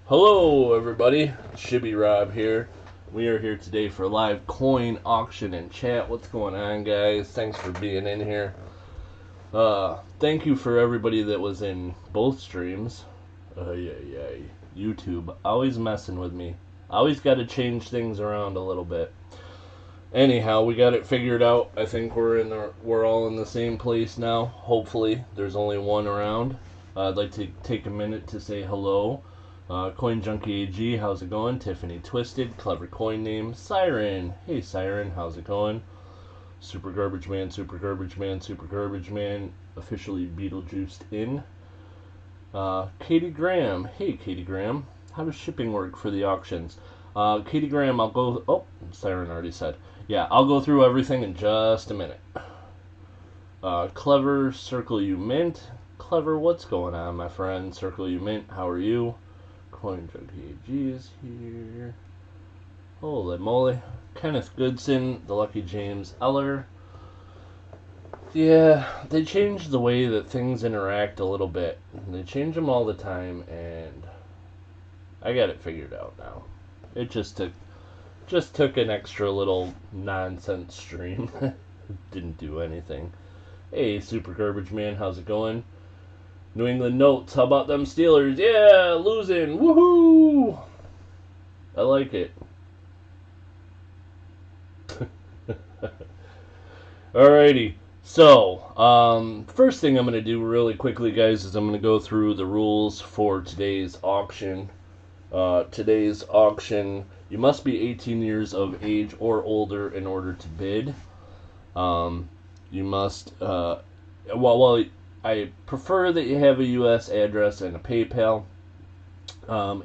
Hello, everybody. Shibby Rob here. We are here today for a live coin auction and chat. What's going on, guys? Thanks for being in here. Thank you for everybody that was in both streams. YouTube always messing with me. Always got to change things around a little bit. Anyhow, we got it figured out. I think we're all in the same place now. Hopefully, there's only one around. I'd like to take a minute to say hello. Coin Junkie AG, how's it going? Tiffany Twisted, clever coin name. Siren, hey Siren, how's it going? Super Garbage Man, Super Garbage Man, Super Garbage Man, officially Beetlejuiced in. Katie Graham, hey Katie Graham, how does shipping work for the auctions? Katie Graham, I'll go. Oh, Siren already said. Yeah, I'll go through everything in just a minute. Clever, Circle You Mint. Clever, what's going on, my friend? Circle You Mint, how are you? Coin Junkie AG is here. Holy moly. Kenneth Goodson, the Lucky James Eller. Yeah, they changed the way that things interact a little bit. They change them all the time, and I got it figured out now. It just took an extra little nonsense stream. Didn't do anything. Hey, Super Garbage Man, how's it going? New England Notes, how about them Steelers? Yeah, losing, woohoo! I like it. Alrighty, so, first thing I'm going to do really quickly, guys, is I'm going to go through the rules for today's auction. Today's auction, you must be 18 years of age or older in order to bid. You must, well, I prefer that you have a U.S. address and a PayPal.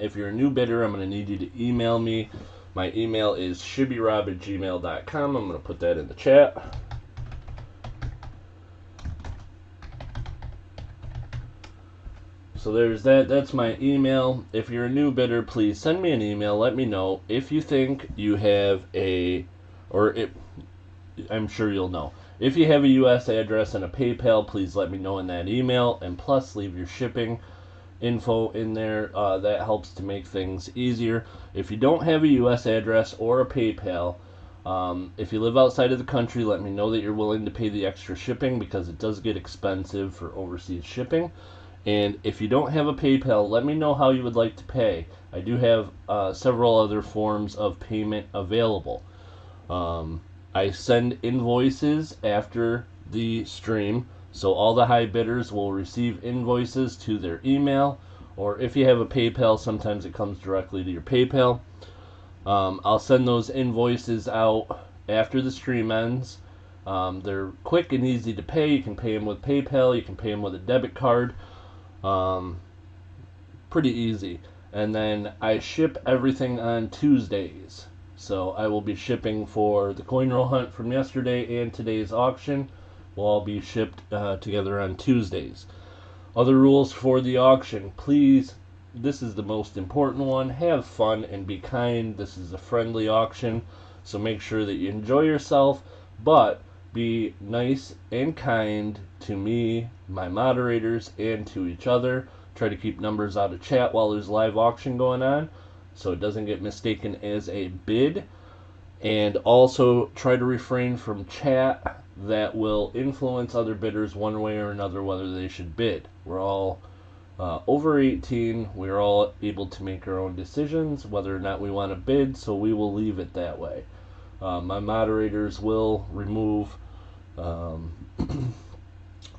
If you're a new bidder, I'm going to need you to email me. My email is shibbyrob@gmail.com. I'm going to put that in the chat. So there's that. That's my email. If you're a new bidder, please send me an email. Let me know if you think you have I'm sure you'll know. If you have a U.S. address and a PayPal, please let me know in that email. And plus, leave your shipping info in there. That helps to make things easier. If you don't have a U.S. address or a PayPal, if you live outside of the country, let me know that you're willing to pay the extra shipping because it does get expensive for overseas shipping. And if you don't have a PayPal, let me know how you would like to pay. I do have several other forms of payment available. I send invoices after the stream, so all the high bidders will receive invoices to their email, or if you have a PayPal, sometimes it comes directly to your PayPal. I'll send those invoices out after the stream ends. They're quick and easy to pay. You can pay them with PayPal, you can pay them with a debit card. Pretty easy. And then I ship everything on Tuesdays. So I will be shipping for the coin roll hunt from yesterday and today's auction. Will all be shipped together on Tuesdays. Other rules for the auction. Please, this is the most important one. Have fun and be kind. This is a friendly auction. So make sure that you enjoy yourself. But be nice and kind to me, my moderators, and to each other. Try to keep numbers out of chat while there's live auction going on, so it doesn't get mistaken as a bid. And also try to refrain from chat that will influence other bidders one way or another whether they should bid. We're all over 18. We're all able to make our own decisions whether or not we want to bid, so we will leave it that way. My moderators will remove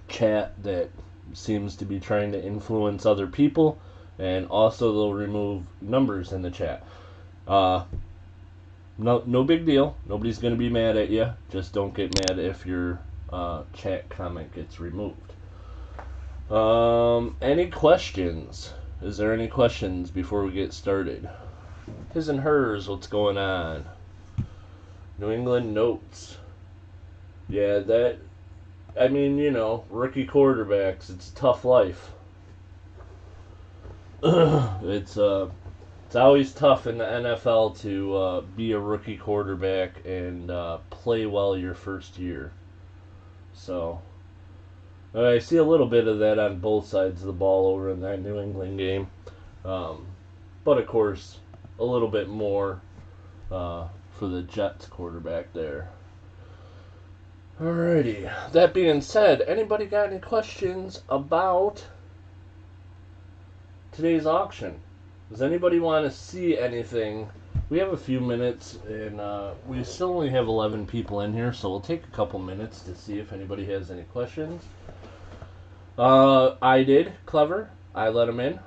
chat that seems to be trying to influence other people, and also they'll remove numbers in the chat. No big deal. Nobody's going to be mad at you. Just don't get mad if your chat comment gets removed. Any questions? Is there any questions before we get started? His and hers, what's going on? New England Notes. Yeah, I mean, you know, rookie quarterbacks, it's a tough life. It's always tough in the NFL to be a rookie quarterback and play well your first year. So, I see a little bit of that on both sides of the ball over in that New England game. But of course, a little bit more for the Jets quarterback there. Alrighty. That being said, anybody got any questions about today's auction? Does anybody want to see anything? We have a few minutes, and we still only have 11 people in here, so we'll take a couple minutes to see if anybody has any questions. I did. Clever. I let him in.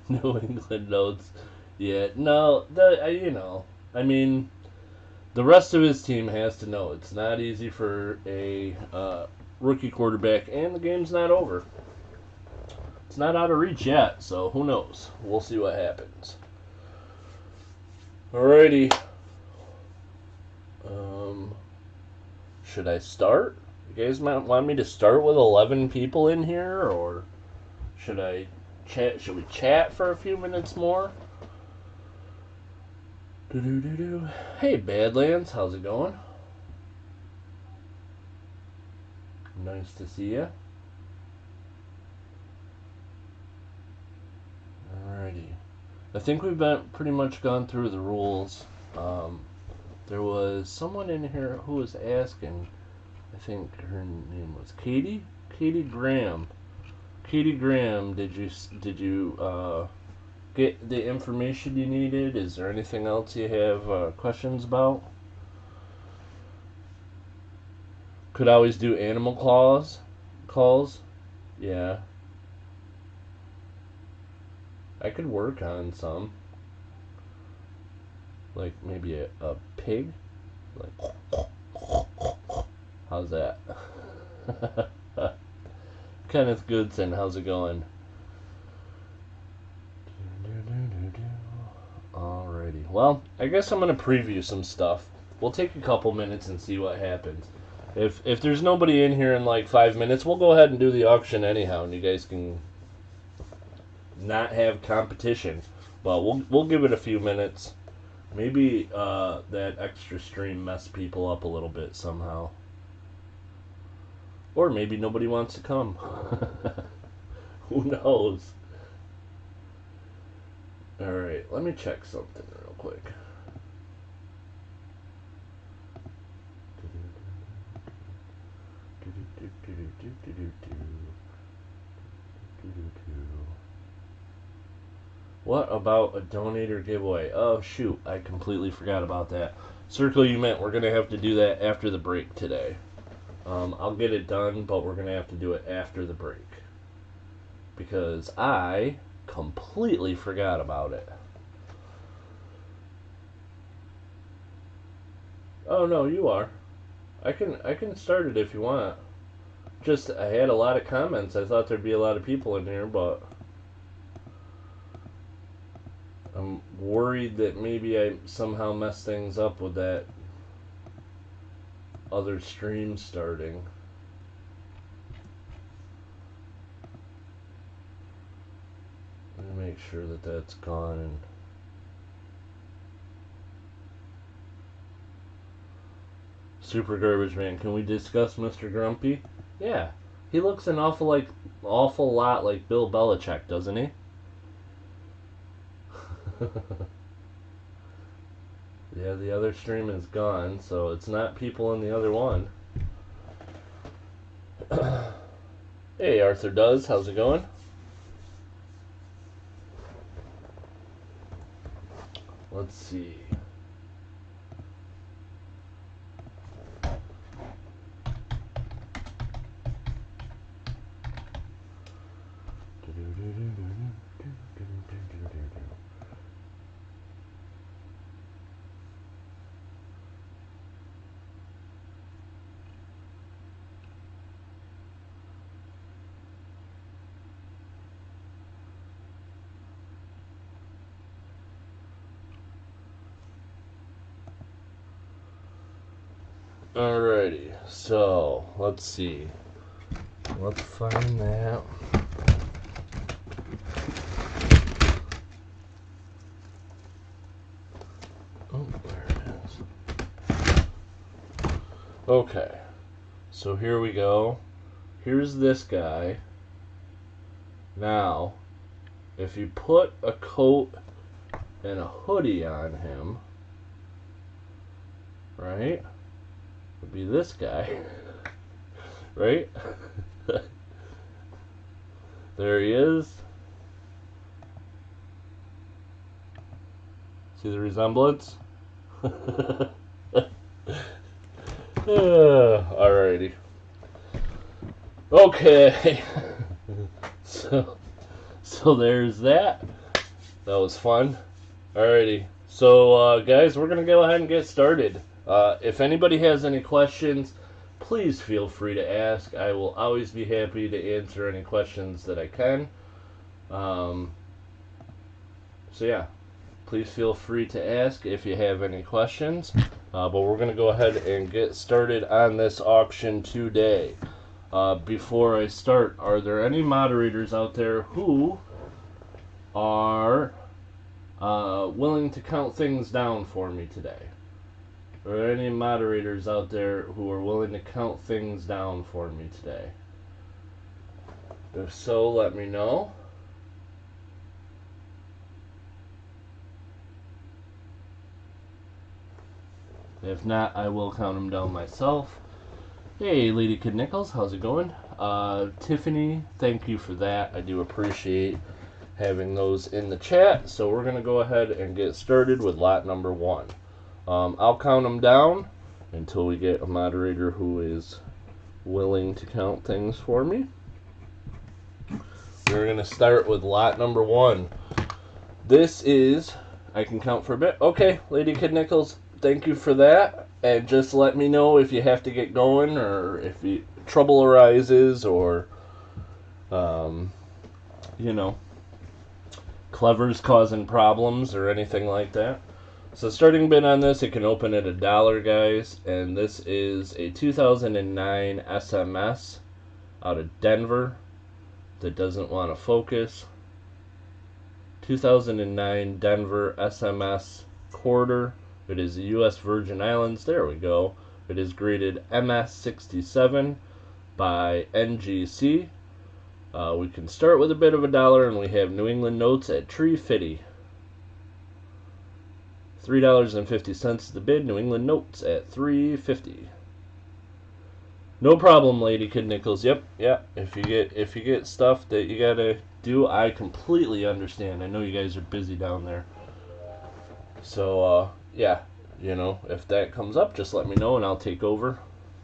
New England notes. Yeah, no, I mean, the rest of his team has to know it's not easy for a rookie quarterback, and the game's not over. It's not out of reach yet, so who knows? We'll see what happens. Alrighty. Should I start? You guys might want me to start with 11 people in here, or should I chat? Should we chat for a few minutes more? Hey, Badlands, how's it going? Nice to see you. Alrighty. I think we've pretty much gone through the rules. There was someone in here who was asking, I think her name was Katie? Katie Graham. Katie Graham, did you get the information you needed? Is there anything else you have questions about? Could always do animal calls. Yeah. I could work on some. Like maybe a pig? Like, how's that? Kenneth Goodson, how's it going? Alrighty. Well, I guess I'm going to preview some stuff. We'll take a couple minutes and see what happens. If there's nobody in here in like 5 minutes, we'll go ahead and do the auction anyhow, and you guys can not have competition. But we'll give it a few minutes. Maybe that extra stream messed people up a little bit somehow. Or maybe nobody wants to come. Who knows? Alright, let me check something real quick. What about a donator giveaway? Oh shoot, I completely forgot about that. Circle you meant we're going to have to do that after the break today. I'll get it done, but we're going to have to do it after the break. Because I completely forgot about it. Oh no, you are. I can start it if you want. Just I had a lot of comments. I thought there'd be a lot of people in here, but I'm worried that maybe I somehow messed things up with that other stream starting. Let me make sure that that's gone. And Super Garbage Man, can we discuss Mr. Grumpy? Yeah, he looks an awful lot like Bill Belichick, doesn't he? Yeah, the other stream is gone, so it's not people in the other one. Hey, Arthur Does, how's it going? Let's see. Alrighty, so let's see. Let's find that. Oh, there it is. Okay, so here we go. Here's this guy. Now, if you put a coat and a hoodie on him, right, would be this guy, right? There he is. See the resemblance? Alrighty. Okay. So there's that. That was fun. Alrighty. So guys, we're gonna go ahead and get started. If anybody has any questions, please feel free to ask. I will always be happy to answer any questions that I can. So yeah, please feel free to ask if you have any questions. But we're going to go ahead and get started on this auction today. Before I start, are there any moderators out there who are willing to count things down for me today? Are there any moderators out there who are willing to count things down for me today? If so, let me know. If not, I will count them down myself. Hey, Lady Kid Nichols, how's it going? Tiffany, thank you for that. I do appreciate having those in the chat. So we're going to go ahead and get started with lot number 1. I'll count them down until we get a moderator who is willing to count things for me. We're going to start with lot number 1. This is, I can count for a bit. Okay, Lady Kid Nichols, thank you for that. And just let me know if you have to get going or if trouble arises or, you know, Clever's causing problems or anything like that. So starting bid on this, it can open at $1, guys. And this is a 2009 SMS out of Denver that doesn't want to focus. 2009 Denver SMS quarter. It is the U.S. Virgin Islands. There we go. It is graded MS67 by NGC. We can start with a bid of $1, and we have New England notes at $3.50. $3.50 is the bid. New England notes at $3.50. No problem, Lady Kid Nichols. Yep. If you get stuff that you gotta do, I completely understand. I know you guys are busy down there. So yeah, you know, if that comes up, just let me know and I'll take over.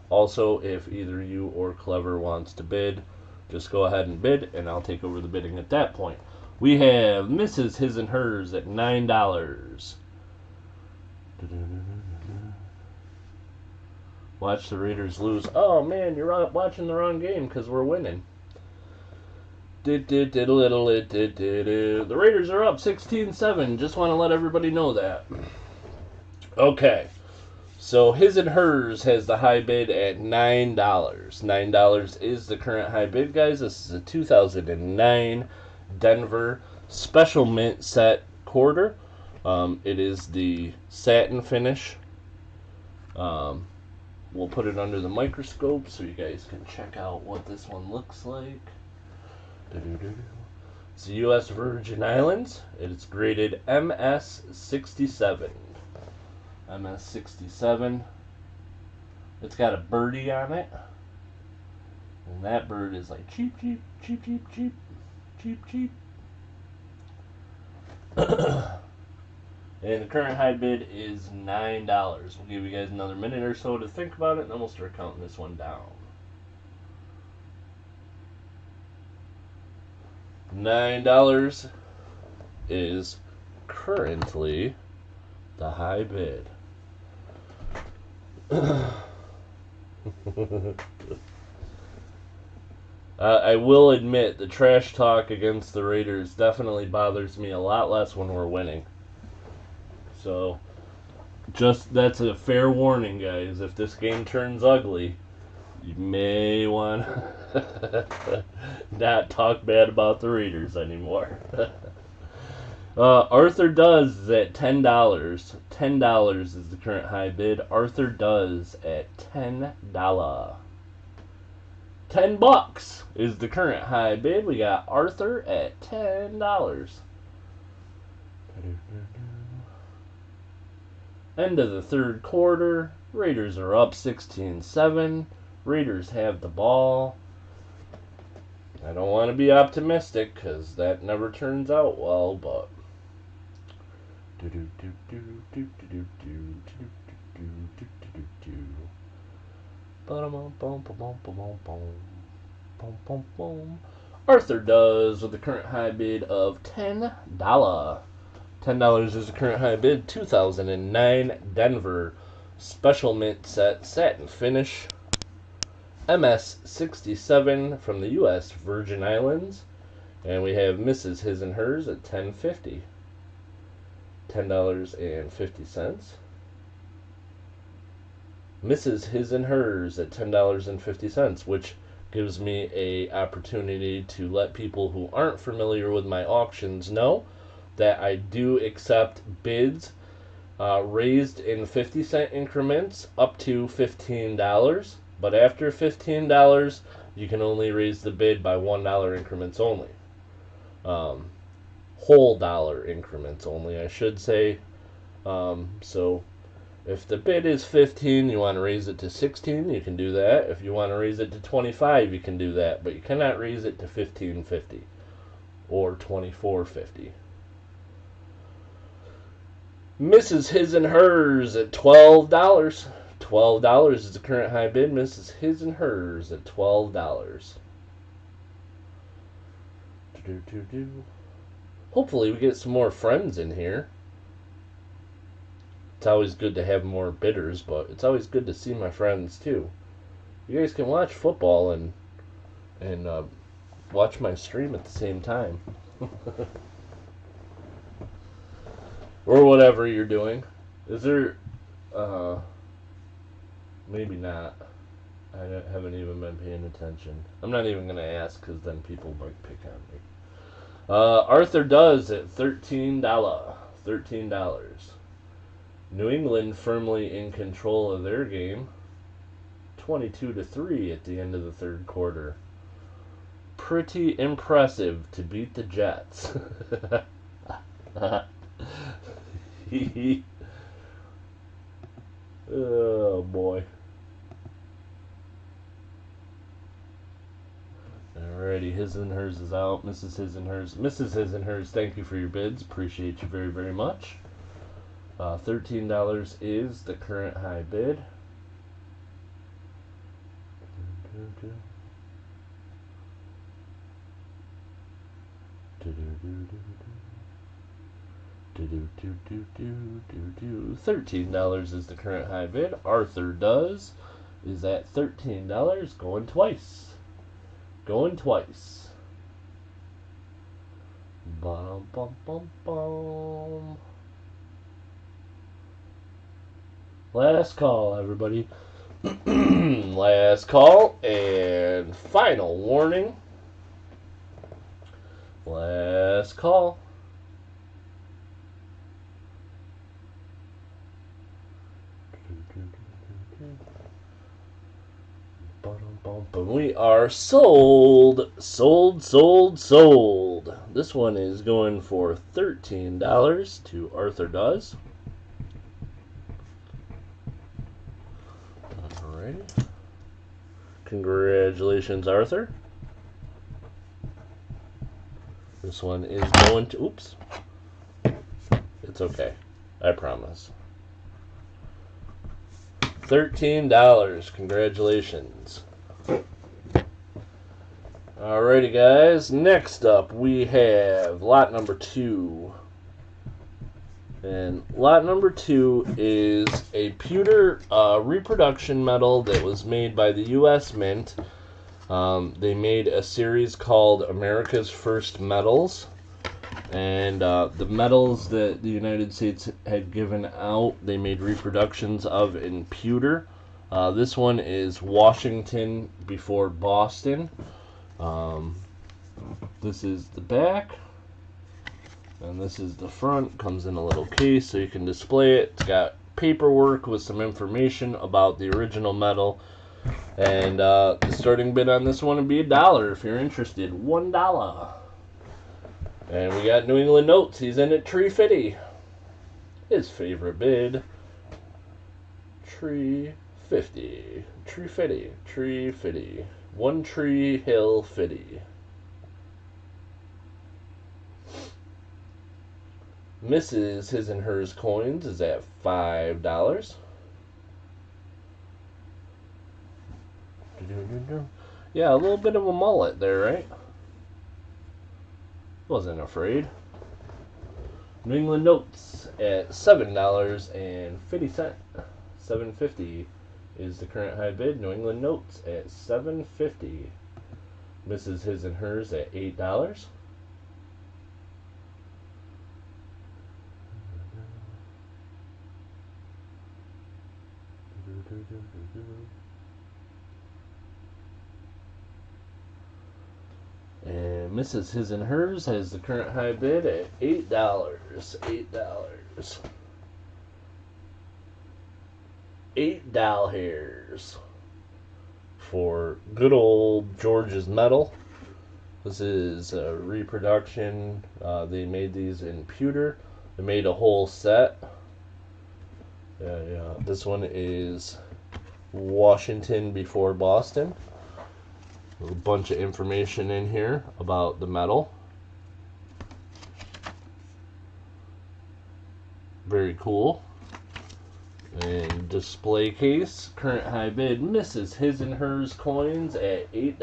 Also, if either you or Clever wants to bid, just go ahead and bid and I'll take over the bidding at that point. We have Mrs. His and Hers at $9. Watch the Raiders lose. Oh man, you're watching the wrong game because we're winning. The Raiders are up 16-7. Just want to let everybody know that. Okay. So His and Hers has the high bid at $9. $9 is the current high bid, guys. This is a 2009 Denver Special Mint Set quarter. It is the satin finish. We'll put it under the microscope so you guys can check out what this one looks like. It's the U.S. Virgin Islands. It's graded MS67. MS67. It's got a birdie on it. And that bird is like cheap, cheap, cheap, cheap, cheap, cheap, cheap. And the current high bid is $9. We'll give you guys another minute or so to think about it, and then we'll start counting this one down. $9 is currently the high bid. I will admit the trash talk against the Raiders definitely bothers me a lot less when we're winning. So, just that's a fair warning, guys. If this game turns ugly, you may want to not talk bad about the Raiders anymore. Arthur Does is at $10. $10 is the current high bid. Arthur Does at $10. $10 is the current high bid. We got Arthur at $10. End of the third quarter. Raiders are up 16-7. Raiders have the ball. I don't want to be optimistic because that never turns out well, but Arthur Does with the current high bid of $10. $10 is the current high bid. 2009 Denver Special Mint Set Satin Finish. MS67 from the U.S. Virgin Islands. And we have Mrs. His and Hers at $10.50. $10.50. Mrs. His and Hers at $10.50, which gives me a opportunity to let people who aren't familiar with my auctions know that I do accept bids raised in 50-cent increments up to $15. But after $15, you can only raise the bid by $1 increments only. Whole dollar increments only, I should say. So if the bid is 15, you want to raise it to 16, you can do that. If you want to raise it to 25, you can do that. But you cannot raise it to $15.50 or $24.50. Mrs. His and Hers at $12. $12 is the current high bid. Mrs. His and Hers at $12. Hopefully we get some more friends in here. It's always good to have more bidders, but it's always good to see my friends too. You guys can watch football and watch my stream at the same time. Or whatever you're doing. Is there maybe not. I haven't even been paying attention. I'm not even going to ask because then people might pick on me. Arthur Does at $13. $13. New England firmly in control of their game. 22-3 at the end of the third quarter. Pretty impressive to beat the Jets. Oh boy. Alrighty, His and Hers is out. Mrs. His and Hers. Mrs. His and Hers, thank you for your bids. Appreciate you very, very much. $13 is the current high bid. $13 is the current high bid. Arthur Does is at $13, going twice. Going twice. Bum, bum, bum, bum. Last call, everybody. Last call and final warning. Last call. We are sold. This one is going for $13 to Arthur Does. Alright. Congratulations, Arthur. This one is going to... Oops. It's okay. I promise. $13. Congratulations. Alrighty, guys. Next up, we have lot number 2. And lot number 2 is a pewter reproduction medal that was made by the U.S. Mint. They made a series called America's First Medals. And the medals that the United States had given out, they made reproductions of in pewter. This one is Washington before Boston. This is the back. And this is the front. Comes in a little case so you can display it. It's got paperwork with some information about the original metal. And the starting bid on this one would be $1 if you're interested. $1. And we got New England Notes. He's in at $3.50. His favorite bid. $3.50. $3.50. $3.50. One Tree Hill 50. Mrs. His and Hers Coins is at $5. Yeah, a little bit of a mullet there, right? Wasn't afraid. New England Notes at $7.50. $7.50 is the current high bid. New England Notes at $7.50. Mrs. His and Hers at $8. And Mrs. His and Hers has the current high bid at $8. $8. $8 hairs for good old George's metal. This is a reproduction. They made these in pewter. They made a whole set. Yeah. This one is Washington before Boston. A bunch of information in here about the metal. Very cool. And display case, current high bid, Mrs. His and Hers Coins at $8.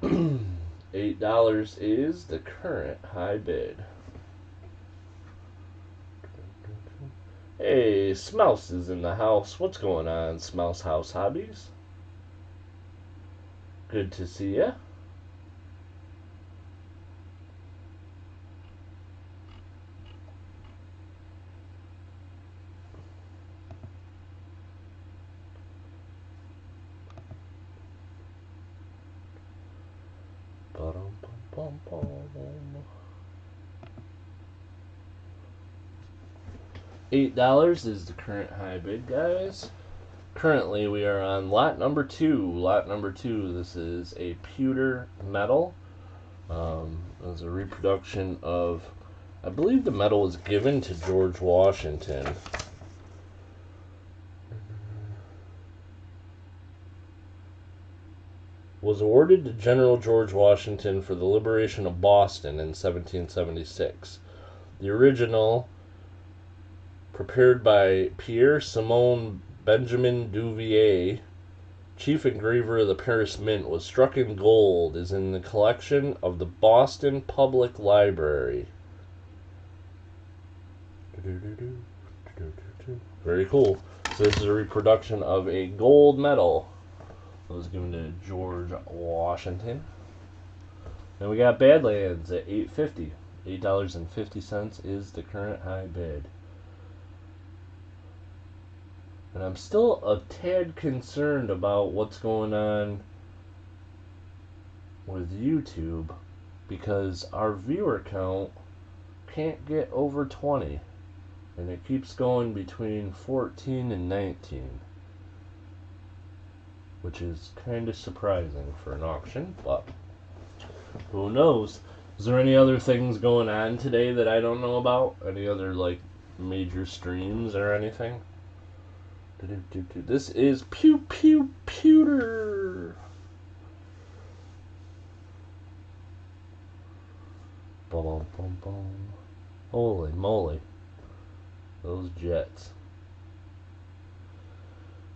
$8 is the current high bid. Hey, Smouse is in the house. What's going on, Smouse House Hobbies? Good to see ya. $8 is the current high bid, guys. Currently, we are on lot number 2. Lot number 2. This is a pewter metal. It's a reproduction of, I believe the metal was given to George Washington. Was awarded to General George Washington for the liberation of Boston in 1776. The original, prepared by Pierre Simon Benjamin Duvier, chief engraver of the Paris Mint, was struck in gold, is in the collection of the Boston Public Library. Very cool. So this is a reproduction of a gold medal that was given to George Washington. And we got Badlands at $8.50. $8.50 is the current high bid. And I'm still a tad concerned about what's going on with YouTube, because our viewer count can't get over 20. And it keeps going between 14 and 19. Which is kind of surprising for an auction, but who knows? Is there any other things going on today that I don't know about? Any other, like, major streams or anything? This is Pewter. Boom, boom, boom. Holy moly. Those jets.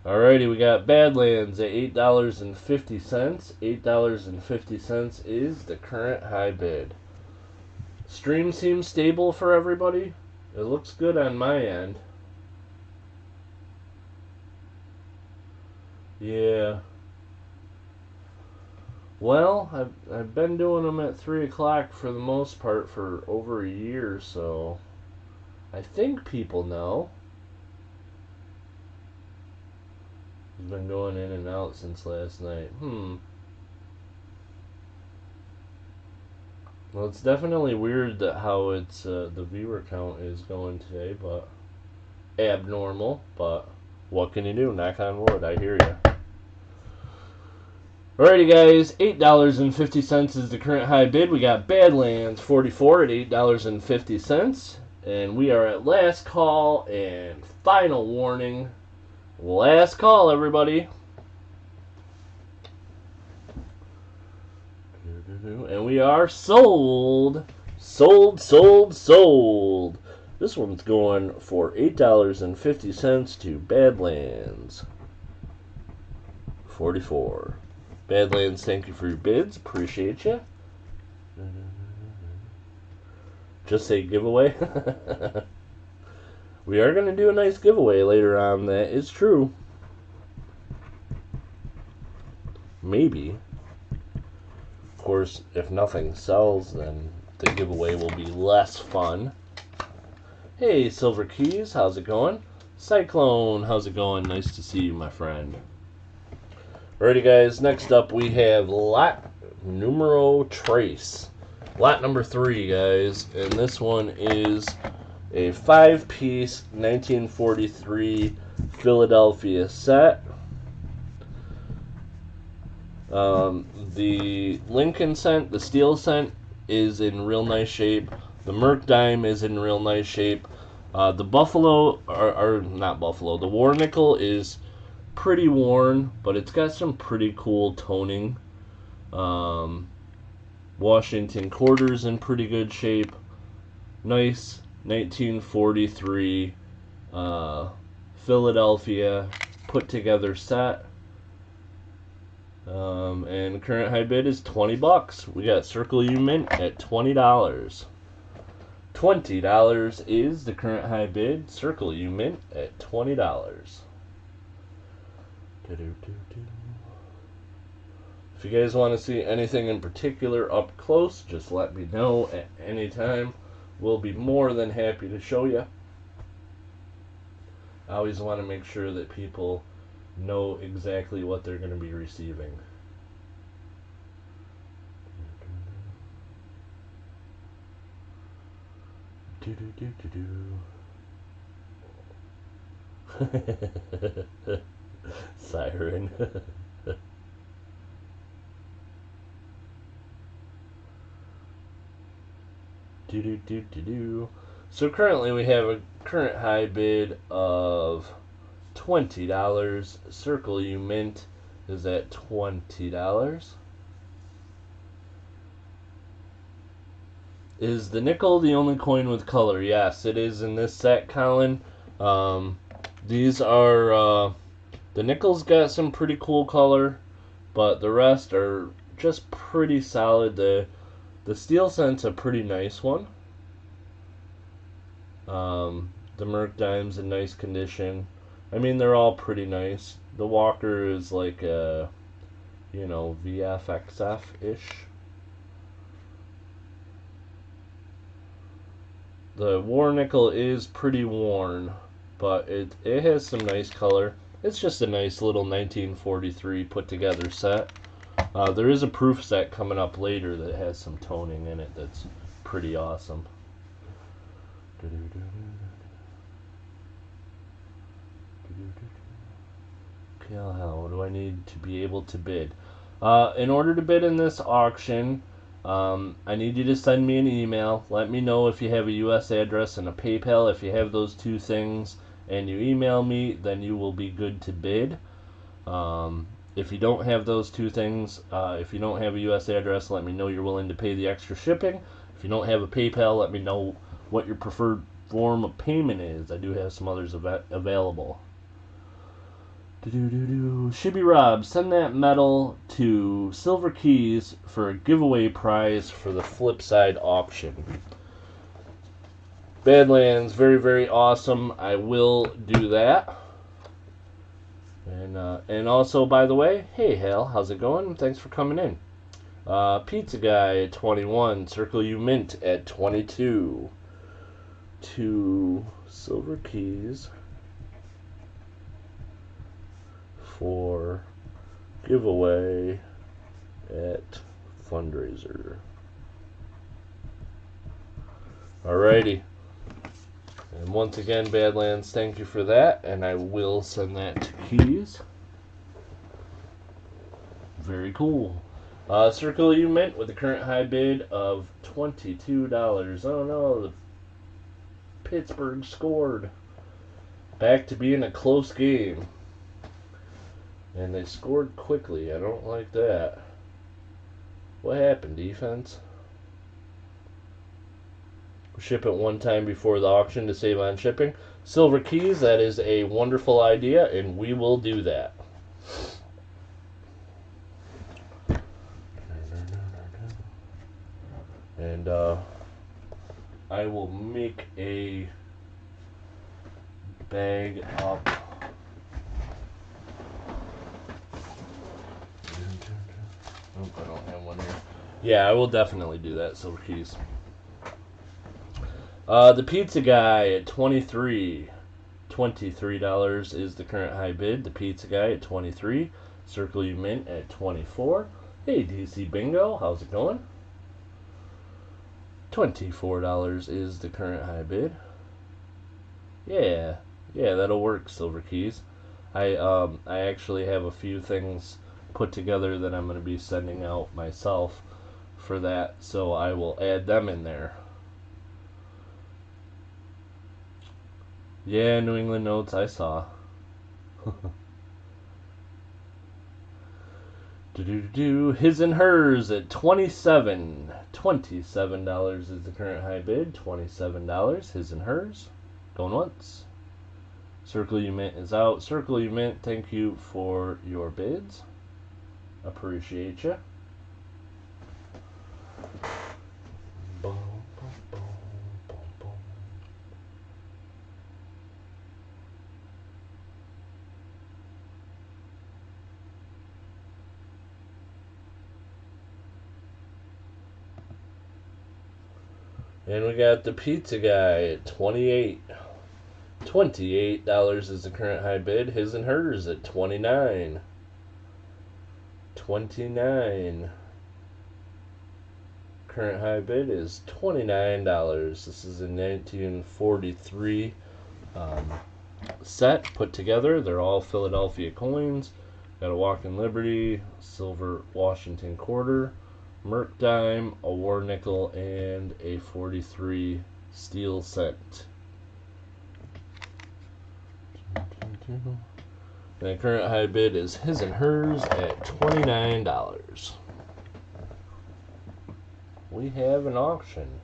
Alrighty, we got Badlands at $8.50. $8.50 is the current high bid. Stream seems stable for everybody. It looks good on my end. Yeah. Well, I've been doing them at 3 o'clock for the most part for over a year, so I think people know. He's been going in and out since last night. Well, it's definitely weird that how it's the viewer count is going today, but abnormal. But what can you do? Knock on wood. I hear you. Alrighty, guys. $8.50 is the current high bid. We got Badlands 44 at $8.50, and we are at last call and final warning. Last call, everybody. And we are sold. Sold. This one's going for $8.50 to Badlands 44. Badlands, thank you for your bids. Appreciate you. Just say giveaway. We are going to do a nice giveaway later on. That is true. Maybe. Of course, if nothing sells, then the giveaway will be less fun. Hey, Silver Keys, how's it going? Cyclone, how's it going? Nice to see you, my friend. Alrighty, guys, next up we have lot numero tres. Lot number 3, guys, and this one is a 5-piece 1943 Philadelphia set. The Lincoln cent, the steel cent, is in real nice shape. The Merc dime is in real nice shape. The Buffalo, or not Buffalo, the War nickel is pretty worn, but it's got some pretty cool toning. Washington quarters in pretty good shape. Nice 1943 Philadelphia put together set. And current high bid is $20. We got Circle U Mint at $20. $20 is the current high bid. Circle U Mint at $20. If you guys want to see anything in particular up close, just let me know at any time. We'll be more than happy to show you. I always want to make sure that people know exactly what they're going to be receiving. Siren. So currently we have a current high bid of $20. Circle U Mint is at $20. Is the nickel the only coin with color? Yes, it is in this set, Colin. These are the nickel's got some pretty cool color, but the rest are just pretty solid. The steel cent's a pretty nice one. The Merc dime's in nice condition. I mean, they're all pretty nice. The Walker is like a, VFXF-ish. The War nickel is pretty worn, but it has some nice color. It's just a nice little 1943 put together set. There is a proof set coming up later that has some toning in it that's pretty awesome. Okay, how do I need to be able to bid? In order to bid in this auction, I need you to send me an email. Let me know if you have a U.S. address and a PayPal. If you have those two things and you email me, then you will be good to bid. If you don't have those two things, if you don't have a U.S. address, let me know you're willing to pay the extra shipping. If you don't have a PayPal, let me know what your preferred form of payment is. I do have some others available. Shibby Rob, send that medal to Silver Keys for a giveaway prize for the Flipside auction. Badlands, very, very awesome. I will do that. And also, by the way, hey Hal, how's it going? Thanks for coming in. Pizza Guy at 21, Circle U Mint at 22. 2 Silver Keys for giveaway at fundraiser. Alrighty. And once again, Badlands, thank you for that, and I will send that to Keys. Very cool. Circle you mint with the current high bid of $22. Oh no, the Pittsburgh scored. Back to being a close game. And they scored quickly. I don't like that. What happened, defense? Ship it one time before the auction to save on shipping. Silver Keys, that is a wonderful idea, and we will do that. And I will make a bag up. Oh, I don't have one here. Yeah, I will definitely do that, Silver Keys. The pizza guy at $23 is the current high bid. The pizza guy at 23. Circle you mint at 24. Hey, DC Bingo, how's it going? $24 is the current high bid. Yeah, that'll work, Silver Keys. I actually have a few things put together that I'm going to be sending out myself for that, so I will add them in there. Yeah, New England Notes, I saw. His and hers at $27. $27 is the current high bid. $27. His and hers. Going once. Circle You Mint is out. Circle You Mint, thank you for your bids. Appreciate you. And we got the pizza guy at 28. $28 is the current high bid. His and hers at 29. 29. Current high bid is $29. This is a 1943 set put together. They're all Philadelphia coins. Got a Walking Liberty, silver Washington quarter, Merc dime, a war nickel, and a 43 steel cent. And the current high bid is his and hers at $29. We have an auction.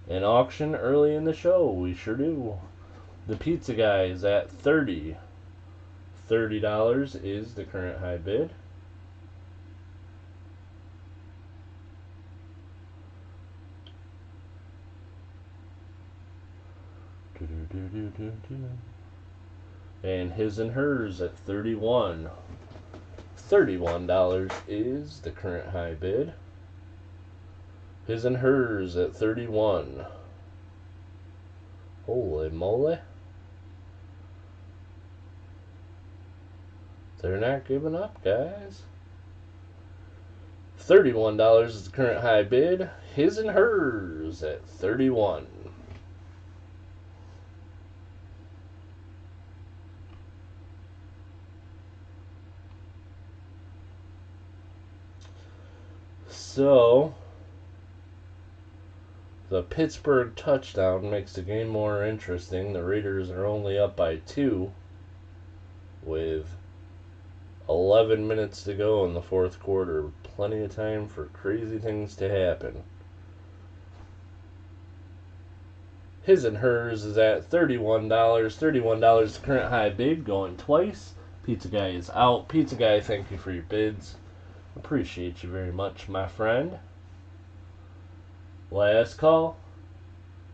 An auction early in the show. We sure do. The pizza guy is at 30. $30 is the current high bid. And his and hers at 31. $31 is the current high bid. His and hers at 31. Holy moly. They're not giving up, guys. $31 is the current high bid. His and hers at 31. So, the Pittsburgh touchdown makes the game more interesting. The Raiders are only up by 2 with 11 minutes to go in the fourth quarter. Plenty of time for crazy things to happen. His and hers is at $31. $31 current high bid, going twice. Pizza guy is out. Pizza guy, thank you for your bids. Appreciate you very much, my friend. Last call.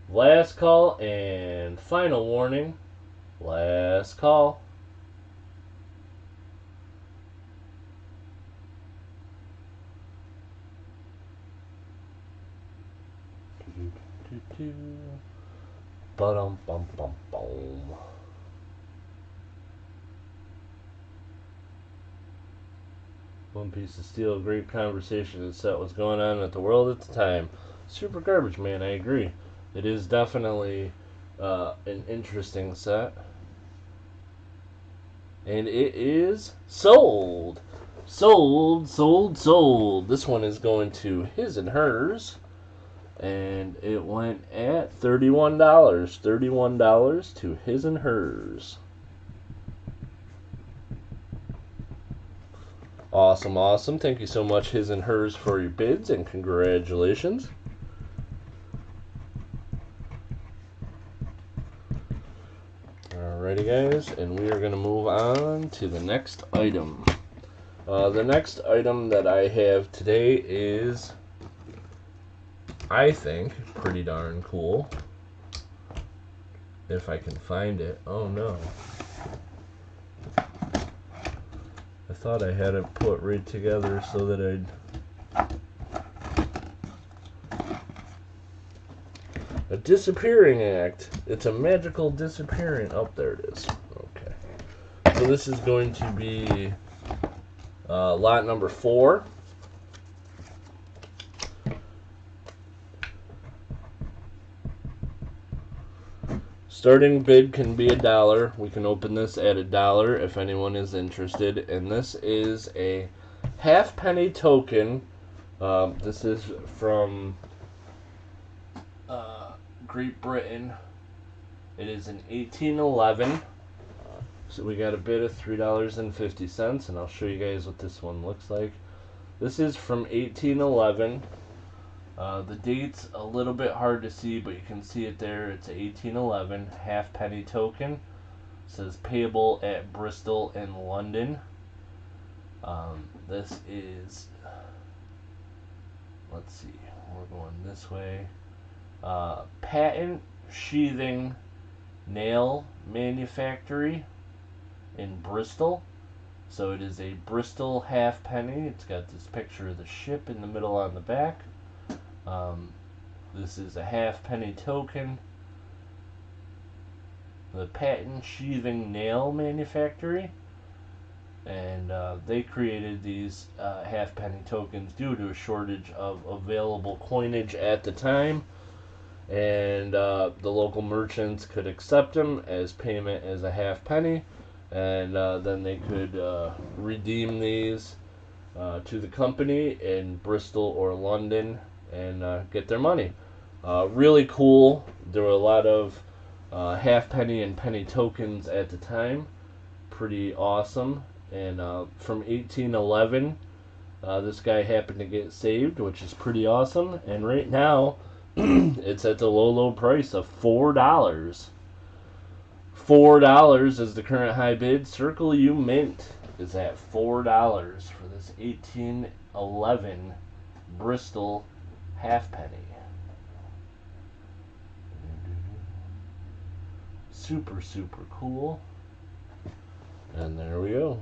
Last call and final warning. Last call. Ba-dum-bum-bum-bum. One piece of steel, great conversation and set what's going on at the world at the time. Super garbage, man, I agree. It is definitely an interesting set. And it is sold. Sold, sold, sold. This one is going to his and hers. And it went at $31. $31 to his and hers. Awesome, awesome. Thank you so much, his and hers, for your bids, and congratulations. Alrighty, guys, and we are going to move on to the next item. The next item that I have today is, I think, pretty darn cool. If I can find it. Oh no. I thought I had it put right together so that I'd... A disappearing act. It's a magical disappearing... Oh, there it is. Okay. So this is going to be lot number 4. Starting bid can be $1. We can open this at $1 if anyone is interested. And this is a halfpenny token. This is from Great Britain. It is an 1811. So we got a bid of $3.50, and I'll show you guys what this one looks like. This is from 1811. The date's a little bit hard to see, but you can see it there. It's a 1811 halfpenny token. It says payable at Bristol and London. This is, let's see, we're going this way. Patent Sheathing Nail Manufactory in Bristol. So it is a Bristol halfpenny. It's got this picture of the ship in the middle on the back. This is a halfpenny token. The Patent Sheathing Nail Manufactory. And they created these halfpenny tokens due to a shortage of available coinage at the time. And the local merchants could accept them as payment as a halfpenny, and then they could redeem these to the company in Bristol or London and get their money. Really cool. There were a lot of halfpenny and penny tokens at the time. Pretty awesome. And from 1811, this guy happened to get saved, which is pretty awesome. And right now, it's at the low price of $4. $4 is the current high bid. Circle U Mint is at $4 for this 1811 Bristol halfpenny. Super, super cool. And there we go.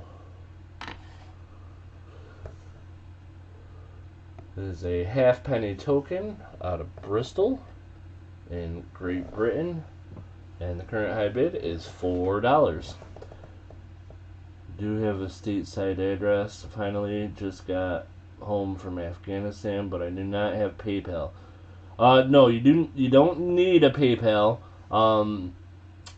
This is a halfpenny token out of Bristol in Great Britain, and the current high bid is $4. Do have a stateside address. Finally, just got home from Afghanistan, but I do not have PayPal. No, you don't need a PayPal.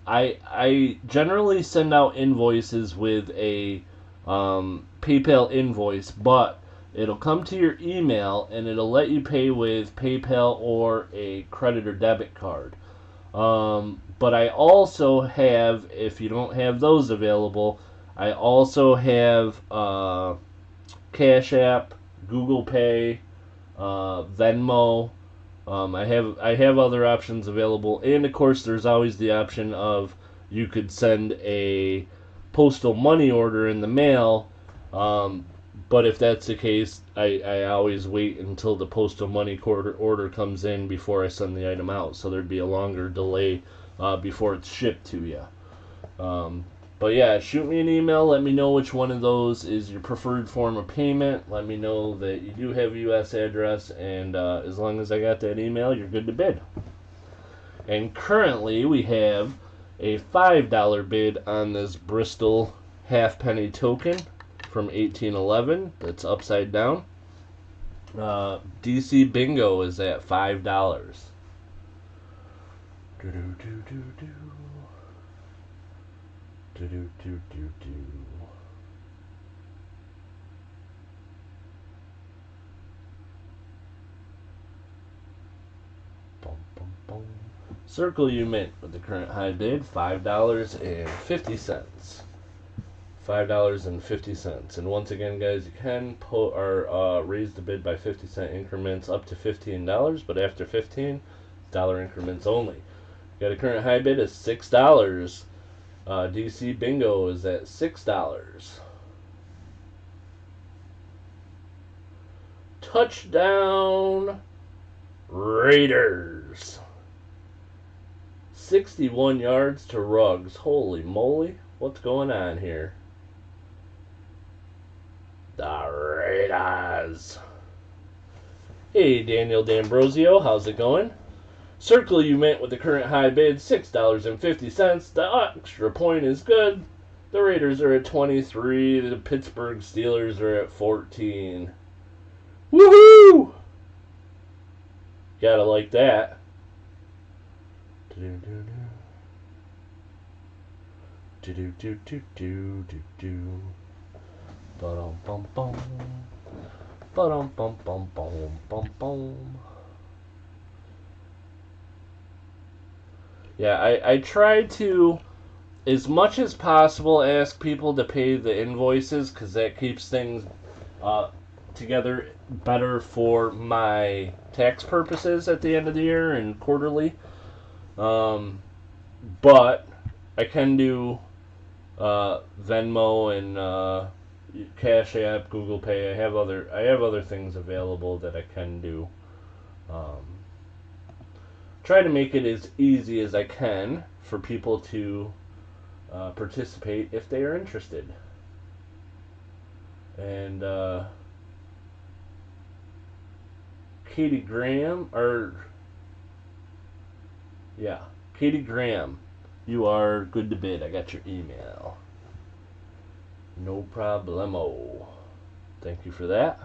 I generally send out invoices with a PayPal invoice, but it'll come to your email, and it'll let you pay with PayPal or a credit or debit card. But I also have, if you don't have those available, I also have Cash App, Google Pay, Venmo. I have other options available, and of course there's always the option of you could send a postal money order in the mail. But if that's the case, I always wait until the postal money order comes in before I send the item out. So there'd be a longer delay before it's shipped to you. But yeah, shoot me an email. Let me know which one of those is your preferred form of payment. Let me know that you do have a U.S. address. And as long as I got that email, you're good to bid. And currently we have a $5 bid on this Bristol halfpenny token from 1811 that's upside down. DC Bingo is at $5. Do do do do do. Do do do do do. Boom boom boom. Circle you mint with the current high bid $5.50. $5.50. And once again, guys, you can put or raise the bid by 50-cent increments up to $15, but after 15, dollar increments only. Got a current high bid of $6. DC Bingo is at $6. Touchdown Raiders. 61 yards to Ruggs. Holy moly. What's going on here? The Raiders. Hey, Daniel D'Ambrosio. How's it going? Circle you mint with the current high bid, $6.50. The extra point is good. The Raiders are at 23. The Pittsburgh Steelers are at 14. Woohoo! Gotta like that. Ba-dum-bum-bum. Ba-dum-bum-bum-bum-bum-bum. Yeah, I try to, as much as possible, ask people to pay the invoices, because that keeps things together better for my tax purposes at the end of the year and quarterly. But I can do Venmo and Cash App, Google Pay. I have other things available that I can do. Try to make it as easy as I can for people to participate if they are interested. And Katie Graham, Katie Graham, you are good to bid. I got your email. No problemo. Thank you for that.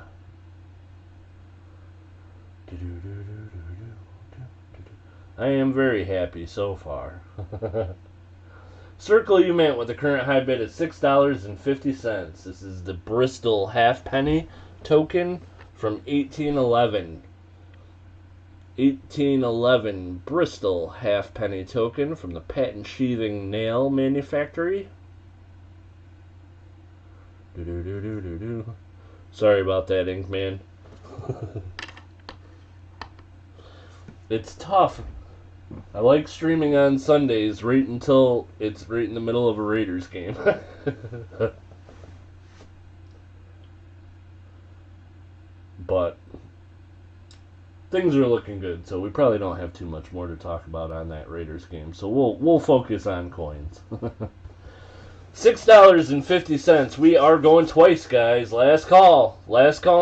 I am very happy so far. Circle you mint with the current high bid at $6.50. This is the Bristol halfpenny token from 1811. 1811 Bristol halfpenny token from the patent sheathing nail manufactory. Sorry about that, Inkman. It's tough. I like streaming on Sundays right until it's right in the middle of a Raiders game. But things are looking good, so we probably don't have too much more to talk about on that Raiders game. So we'll focus on coins. $6.50. We are going twice, guys. Last call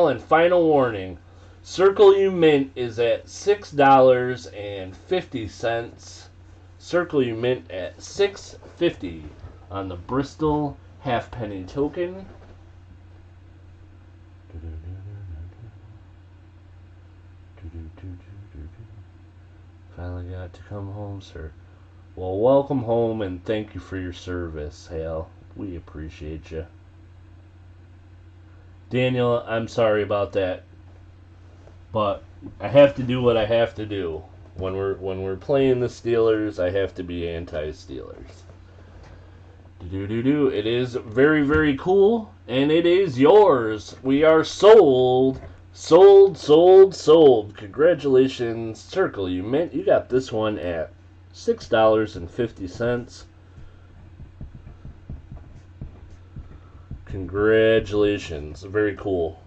and final warning. Circle you mint is at $6.50. Circle you mint at $6.50 on the Bristol halfpenny token. Finally got to come home, sir. Well, welcome home and thank you for your service, Hale. We appreciate you. Daniel, I'm sorry about that, but I have to do what I have to do. When we're playing the Steelers, I have to be anti-Steelers. It is very, very cool, and it is yours. We are sold. Sold. Congratulations, Circle you mint. You got this one at $6.50. Congratulations. Very cool.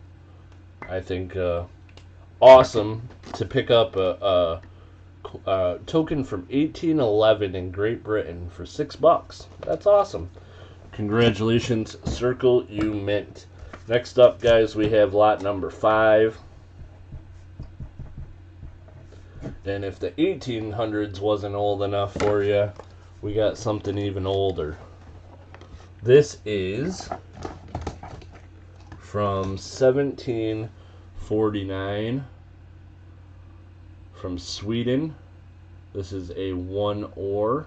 I think awesome to pick up a token from 1811 in Great Britain for $6. That's awesome. Congratulations, Circle you mint. Next up, guys, we have lot number 5. And if the 1800s wasn't old enough for you, we got something even older. This is from 1749 from Sweden. This is a 1 or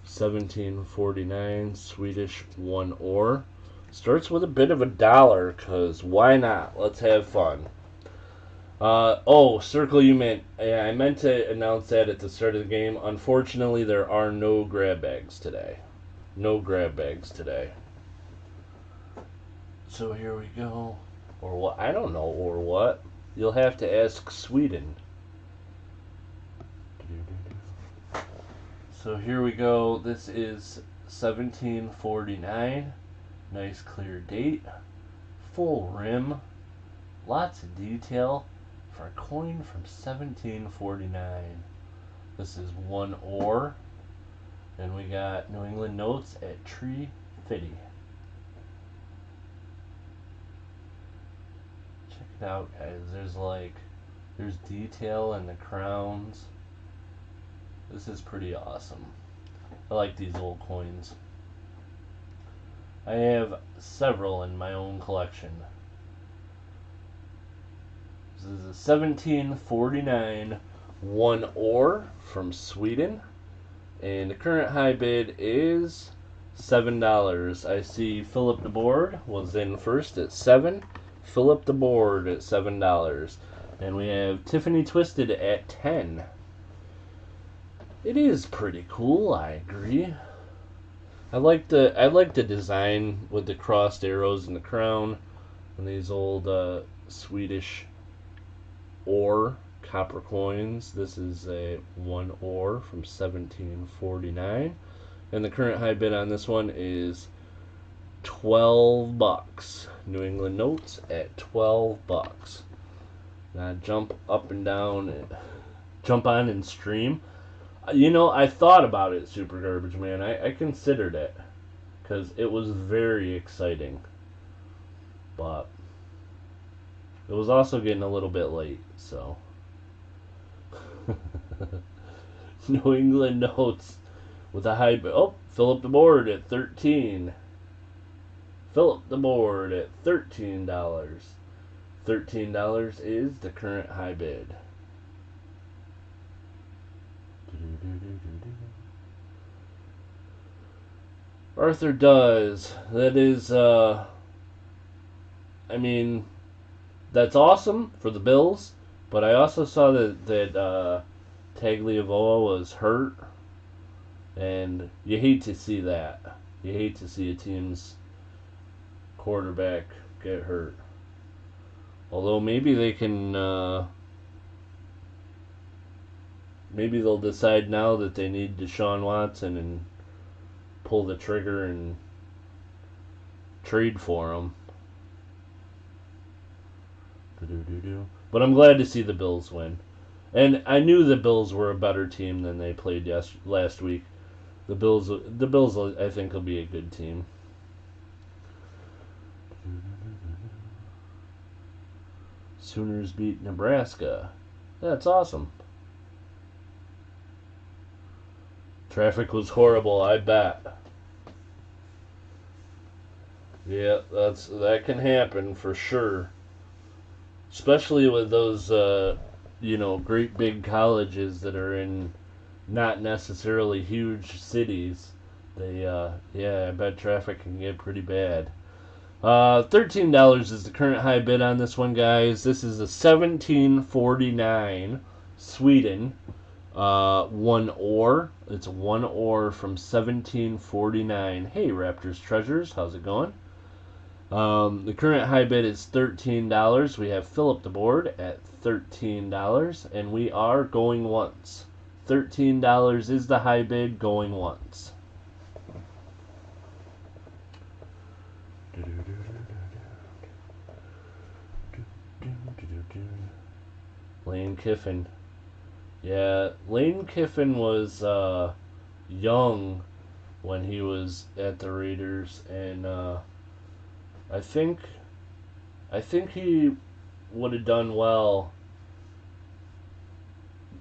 1749 Swedish 1 or. Starts with a bit of a dollar, because why not? Let's have fun. Oh, circle you meant. Yeah, I meant to announce that at the start of the game. Unfortunately, there are no grab bags today. No grab bags today. So here we go. Or what? I don't know, or what? You'll have to ask Sweden. So here we go. This is 1749. Nice clear date. Full rim. Lots of detail for a coin from 1749. This is 1 or. And we got New England notes at 350. Check it out, guys. There's detail in the crowns. This is pretty awesome. I like these old coins. I have several in my own collection. This is a 1749 1 or from Sweden. And the current high bid is $7. I see Philip the Board was in first at $7. Philip the Board at $7. And we have Tiffany Twisted at $10. It is pretty cool, I agree. I like the design with the crossed arrows in the crown and these old Swedish or copper coins. This is a 1 or from 1749, and the current high bid on this one is $12. New England notes at $12. Now jump up and down, jump on and stream. You know, I thought about it, Super Garbage Man. I considered it because it was very exciting, but it was also getting a little bit late, so. New England notes with a high bid. Oh, Philip the Board at 13. Philip the Board at $13. $13 is the current high bid. Arthur does. That is, I mean, that's awesome for the Bills, but I also saw that Tagliavoa was hurt, and you hate to see that. You hate to see a team's quarterback get hurt. Although maybe they can, maybe they'll decide now that they need Deshaun Watson and pull the trigger and trade for him. But I'm glad to see the Bills win. And I knew the Bills were a better team than they played last week. The Bills, I think, will be a good team. Sooners beat Nebraska. That's awesome. Traffic was horrible, I bet. Yeah, that can happen for sure. Especially with those, great big colleges that are in not necessarily huge cities. I bet traffic can get pretty bad. $13 is the current high bid on this one, guys. This is a 1749 Sweden 1 or. It's a 1 or from 1749. Hey, Raptors Treasures, how's it going? The current high bid is $13. We have Philip the Board at $13, and we are going once. $13 is the high bid, going once. Lane Kiffin. Yeah, Lane Kiffin was young when he was at the Raiders, and I think he would have done well,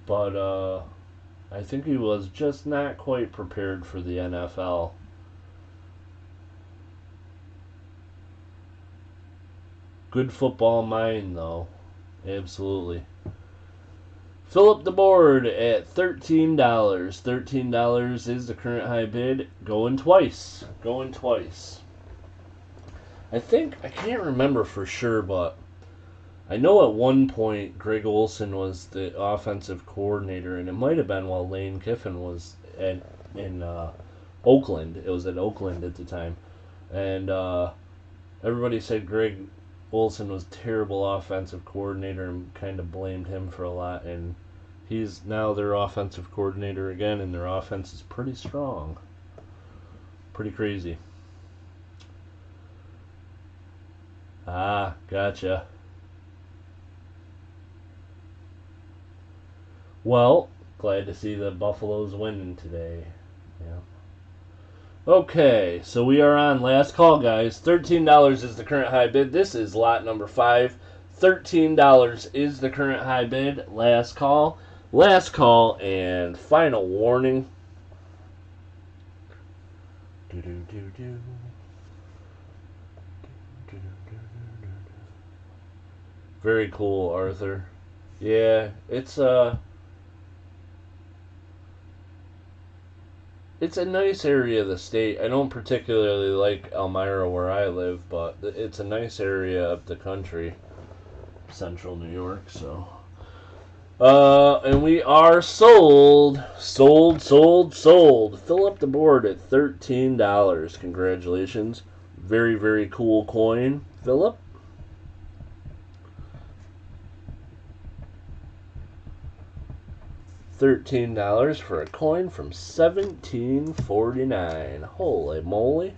but I think he was just not quite prepared for the NFL. Good football mind, though. Absolutely. Fill up the board at $13. $13 is the current high bid. Going twice. Going twice. I can't remember for sure, but I know at one point Greg Olson was the offensive coordinator, and it might have been while Lane Kiffin was in Oakland. It was at Oakland at the time. And everybody said Greg Olson was terrible offensive coordinator and kind of blamed him for a lot. And he's now their offensive coordinator again, and their offense is pretty strong. Pretty crazy. Ah, gotcha. Well, glad to see the Buffaloes winning today. Yeah. Okay, so we are on last call, guys. $13 is the current high bid. This is lot number 5. $13 is the current high bid. Last call. Last call and final warning. Very cool, Arthur. Yeah, it's a nice area of the state. I don't particularly like Elmira where I live, but it's a nice area of the country, central New York. So, and we are sold. Fill up the board at $13. Congratulations. Very, very cool coin, Philip. $13 for a coin from 1749. Holy moly.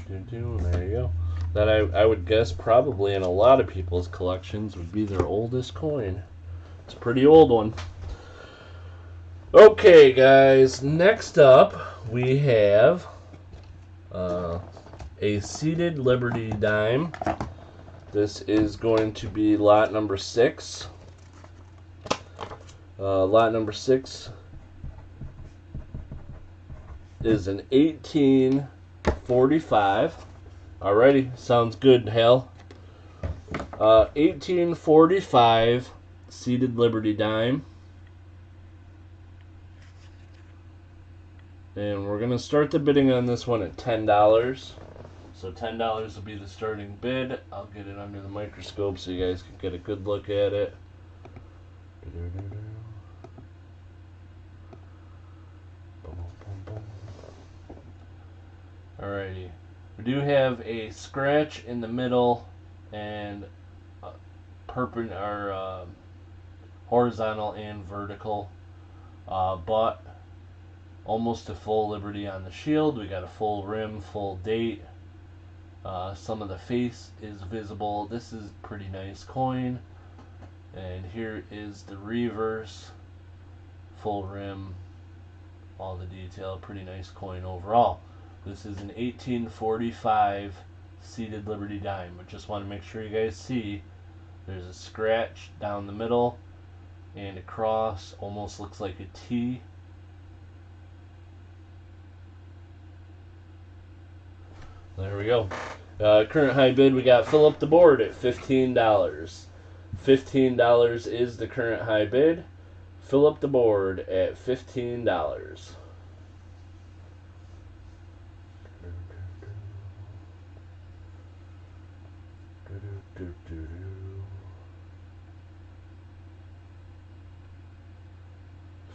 There you go. That I would guess probably in a lot of people's collections would be their oldest coin. It's a pretty old one. Okay, guys. Next up, we have a seated Liberty dime. This is going to be lot number 6. Lot number 6 is an 1845. Alrighty, sounds good, Hal. 1845 seated Liberty dime. And we're going to start the bidding on this one at $10. So $10 will be the starting bid. I'll get it under the microscope so you guys can get a good look at it. Alrighty. We do have a scratch in the middle and horizontal and vertical, but almost a full Liberty on the shield. We got a full rim, full date. Some of the face is visible. This is a pretty nice coin. And here is the reverse, full rim, all the detail. Pretty nice coin overall. This is an 1845 seated Liberty dime. But just want to make sure you guys see there's a scratch down the middle and across. Almost looks like a T. There we go. Current high bid, we got fill up the board at $15. $15 is the current high bid. Fill up the board at $15.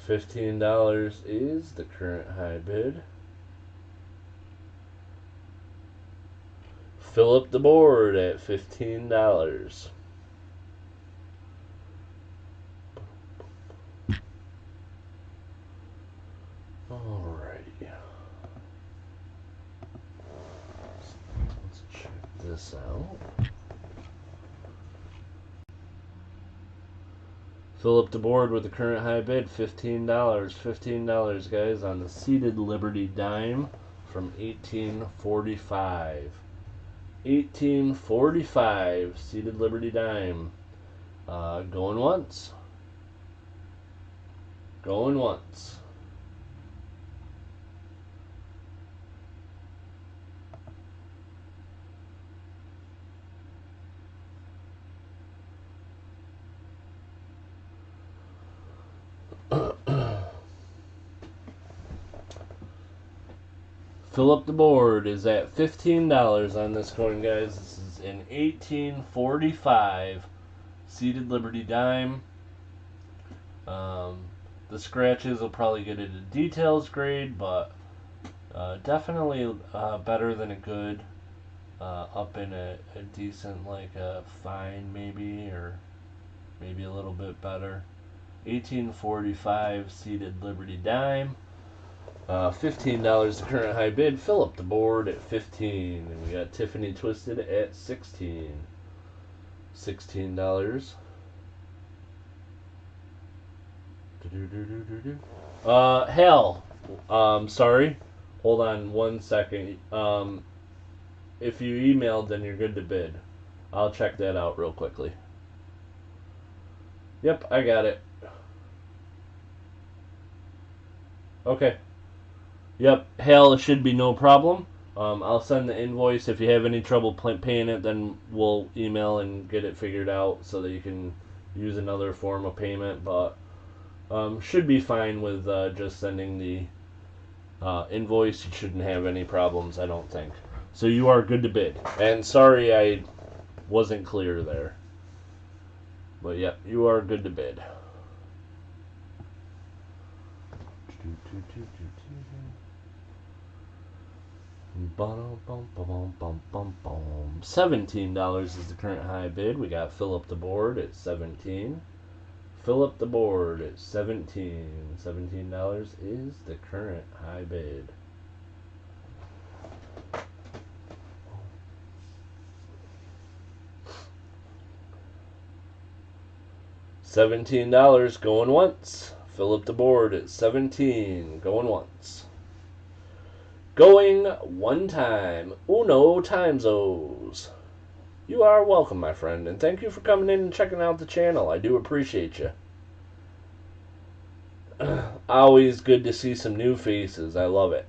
$15 is the current high bid. Fill up the board at $15. Alrighty. Let's check this out. Fill up the board with the current high bid, $15. $15, guys, on the seated Liberty dime from 1845. 1845 seated Liberty dime. Going once. Going once. Fill up the board is at $15 on this coin, guys. This is an 1845 seated Liberty dime. The scratches will probably get it a details grade, but definitely better than a good. Up in a decent, like a fine maybe, or maybe a little bit better. 1845 seated Liberty dime. $15 the current high bid. Fill up the board at 15, and we got Tiffany Twisted at 16. $16. Hell, sorry. Hold on one second. If you emailed, then you're good to bid. I'll check that out real quickly. Yep, I got it. Okay. Yep, hell, it should be no problem. I'll send the invoice. If you have any trouble paying it, then we'll email and get it figured out so that you can use another form of payment. But should be fine with just sending the invoice. You shouldn't have any problems, I don't think. So you are good to bid. And sorry I wasn't clear there. But yeah, you are good to bid. $17 is the current high bid. We got fill up the board at 17. Fill up the board at 17. $17 is the current high bid. $17 going once. Fill up the board at 17. Going once. Going one time. Uno timezos. You are welcome, my friend, and thank you for coming in and checking out the channel. I do appreciate you. Always good to see some new faces. I love it.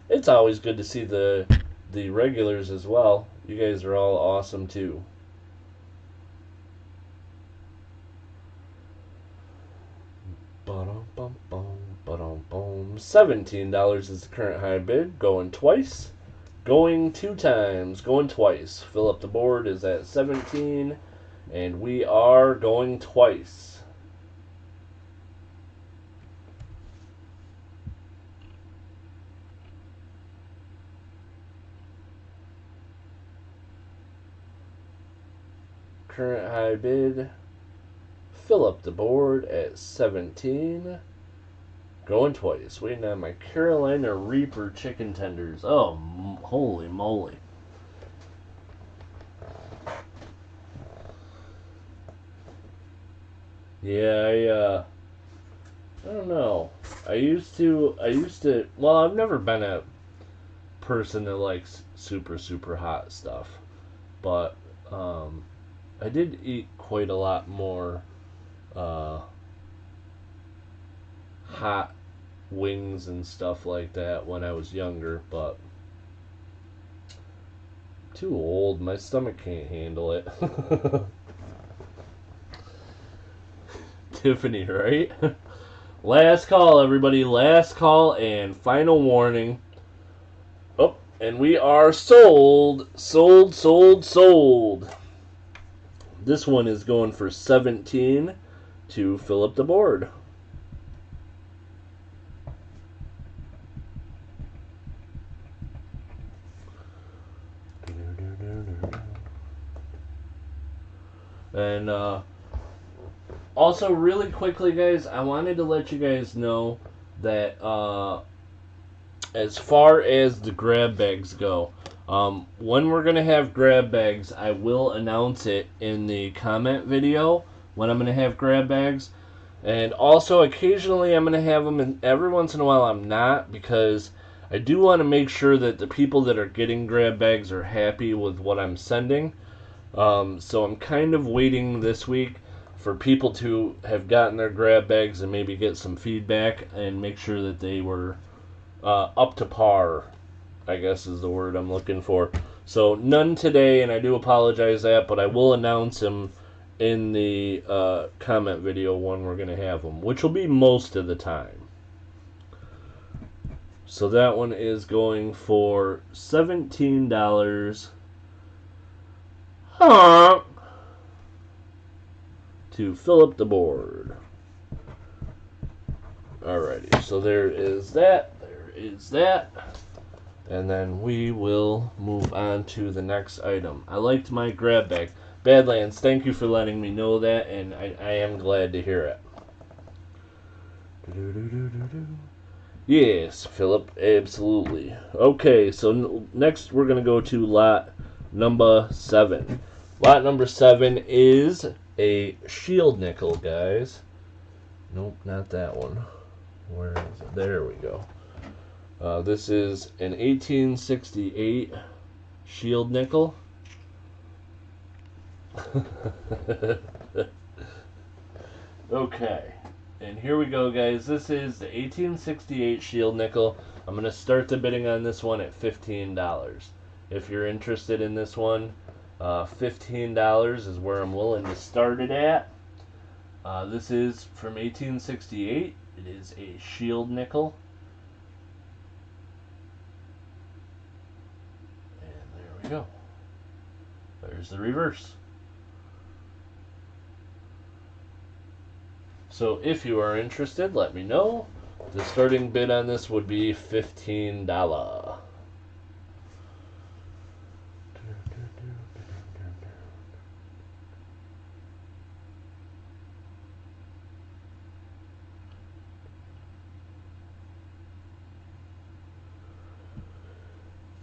It's always good to see the regulars as well. You guys are all awesome too. $17 is the current high bid. Going twice. Going two times. Going twice. Fill up the board is at 17. And we are going twice. Current high bid. Fill up the board at 17. Going twice. Waiting on my Carolina Reaper chicken tenders. Oh, holy moly. Yeah, I don't know. I used to, well, I've never been a person that likes super, super hot stuff. But, I did eat quite a lot more hot wings and stuff like that when I was younger, but too old. My stomach can't handle it. Tiffany, right? Last call, everybody. Last call and final warning. Oh, and we are sold. Sold, sold, sold. This one is going for 17 to fill up the board. And also, really quickly, guys, I wanted to let you guys know that as far as the grab bags go, when we're going to have grab bags, I will announce it in the comment video when I'm going to have grab bags. And also, occasionally, I'm going to have them, and every once in a while, I'm not, because I do want to make sure that the people that are getting grab bags are happy with what I'm sending. So I'm kind of waiting this week for people to have gotten their grab bags and maybe get some feedback and make sure that they were up to par, I guess is the word I'm looking for. So none today, and I do apologize that, but I will announce them in the comment video when we're going to have them, which will be most of the time. So that one is going for $17. To fill up the board. Alrighty, so there is that. There is that. And then we will move on to the next item. I liked my grab bag. Badlands, thank you for letting me know that, and I am glad to hear it. Yes, Philip, absolutely. Okay, so next we're going to go to lot number 7. Lot number 7 is a shield nickel, guys. Nope, not that one. Where is it? There we go. This is an 1868 shield nickel. Okay, and here we go, guys. This is the 1868 shield nickel. I'm going to start the bidding on this one at $15. If you're interested in this one, $15 is where I'm willing to start it at. This is from 1868. It is a shield nickel. And there we go. There's the reverse. So if you are interested, let me know. The starting bid on this would be $15.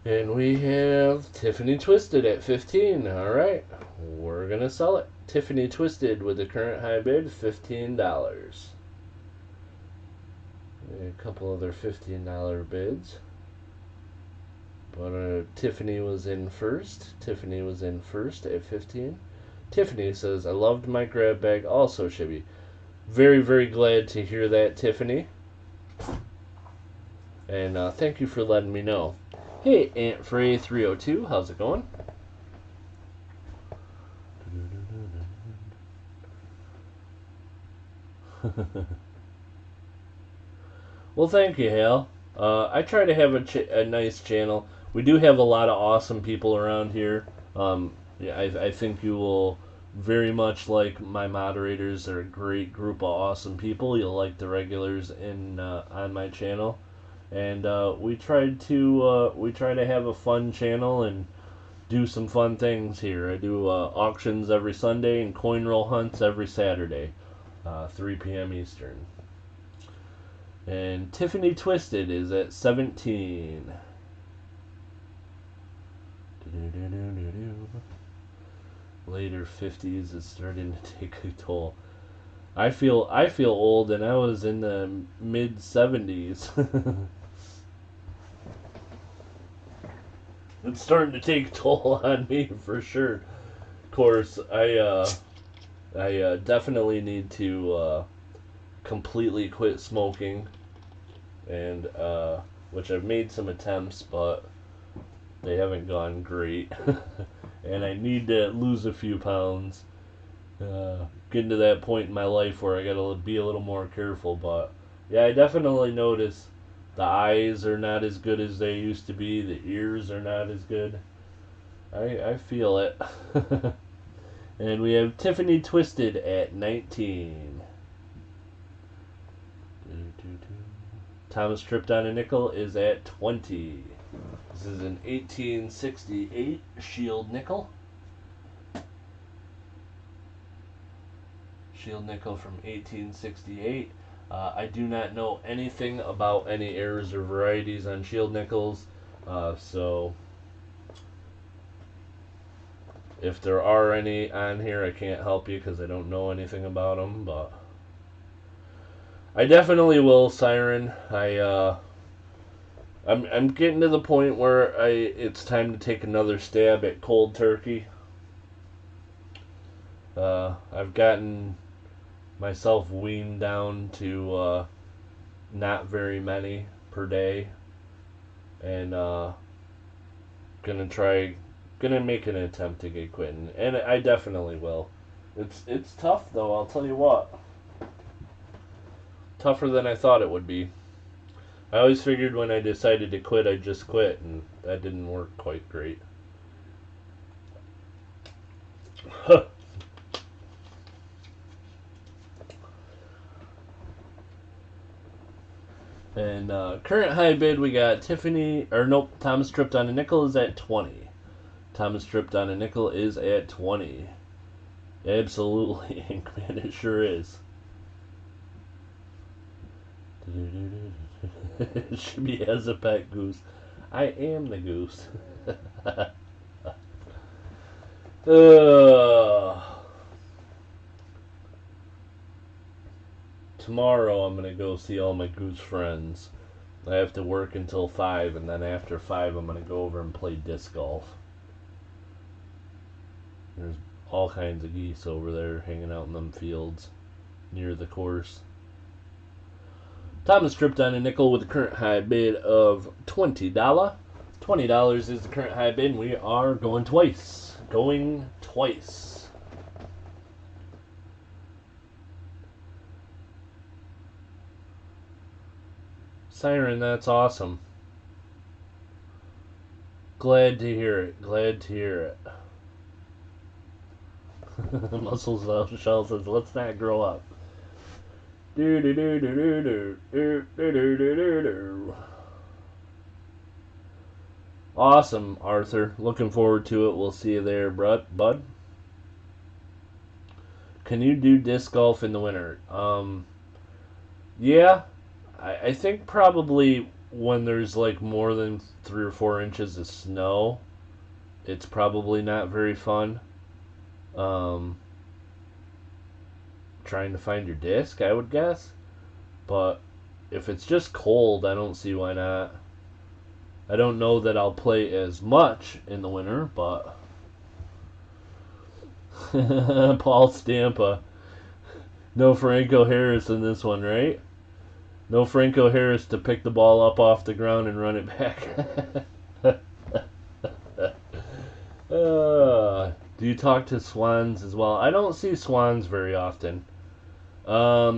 And we have Tiffany Twisted at 15. Alright, we're going to sell it. Tiffany Twisted with the current high bid, $15. A couple other $15 bids. But Tiffany was in first. Tiffany was in first at 15. Tiffany says, I loved my grab bag also, Shibby. Very, very glad to hear that, Tiffany. And thank you for letting me know. Hey, Aunt Frey 302, how's it going? Well, thank you, Hal. I try to have a nice channel. We do have a lot of awesome people around here. Yeah, I think you will very much like my moderators. They're a great group of awesome people. You'll like the regulars in on my channel. And we try to have a fun channel and do some fun things here. I do auctions every Sunday and coin roll hunts every Saturday, 3 p.m. Eastern. And Tiffany Twisted is at 17. Later 50s is starting to take a toll. I feel old, and I was in the mid 70s. It's starting to take a toll on me for sure. Of course, I definitely need to completely quit smoking, and which I've made some attempts, but they haven't gone great. And I need to lose a few pounds. Getting to that point in my life where I gotta be a little more careful, but yeah, I definitely notice the eyes are not as good as they used to be. The ears are not as good. I feel it. And we have Tiffany Twisted at 19. Thomas Tripped on a Nickel is at 20. This is an 1868 shield nickel. Shield nickel from 1868. I do not know anything about any errors or varieties on shield nickels, so if there are any on here, I can't help you because I don't know anything about them, but I definitely will, Siren. I'm getting to the point where it's time to take another stab at cold turkey. I've gotten myself weaned down to not very many per day, and gonna make an attempt to get quitting, and I definitely will. It's tough though, I'll tell you what. Tougher than I thought it would be. I always figured when I decided to quit, I'd just quit, and that didn't work quite great. And current high bid, we got Tiffany, or nope, Thomas Tripped on a Nickel is at 20. Thomas Tripped on a Nickel is at 20. Absolutely, man, it sure is. Shibby has a pet goose. I am the goose. Tomorrow I'm gonna go see all my goose friends. I have to work until 5, and then after 5 I'm gonna go over and play disc golf. There's all kinds of geese over there hanging out in them fields near the course. Thomas Tripped on a Nickel with a current high bid of $20. $20 is the current high bid, and we are going twice. Going twice. Siren, that's awesome. Glad to hear it. Glad to hear it. Muscles Shell says, let's not grow up. Awesome, Arthur. Looking forward to it. We'll see you there, bud. Can you do disc golf in the winter? Yeah. I think probably when there's like more than 3 or 4 inches of snow, it's probably not very fun. Trying to find your disc, I would guess. But if it's just cold, I don't see why not. I don't know that I'll play as much in the winter, but Paul Stampa. No Franco Harris in this one, right? No Franco Harris to pick the ball up off the ground and run it back. Do you talk to swans as well? I don't see swans very often. I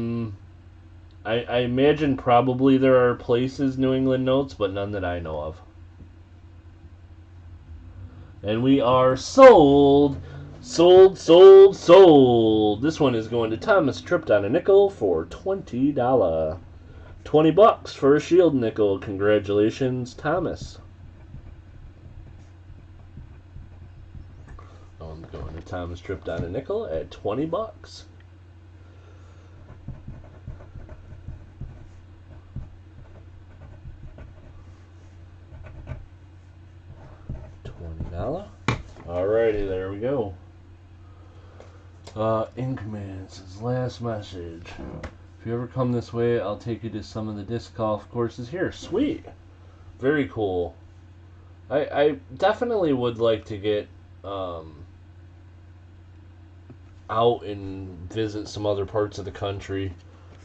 imagine probably there are places New England notes, but none that I know of. And we are sold. Sold. This one is going to Thomas Tripped on a Nickel for $20. $20 for a shield nickel. Congratulations, Thomas. I'm going to Thomas Tripped on a Nickel at $20. $20. Alrighty, there we go. Increments, his last message. If you ever come this way, I'll take you to some of the disc golf courses here. Sweet. Very cool. I definitely would like to get out and visit some other parts of the country.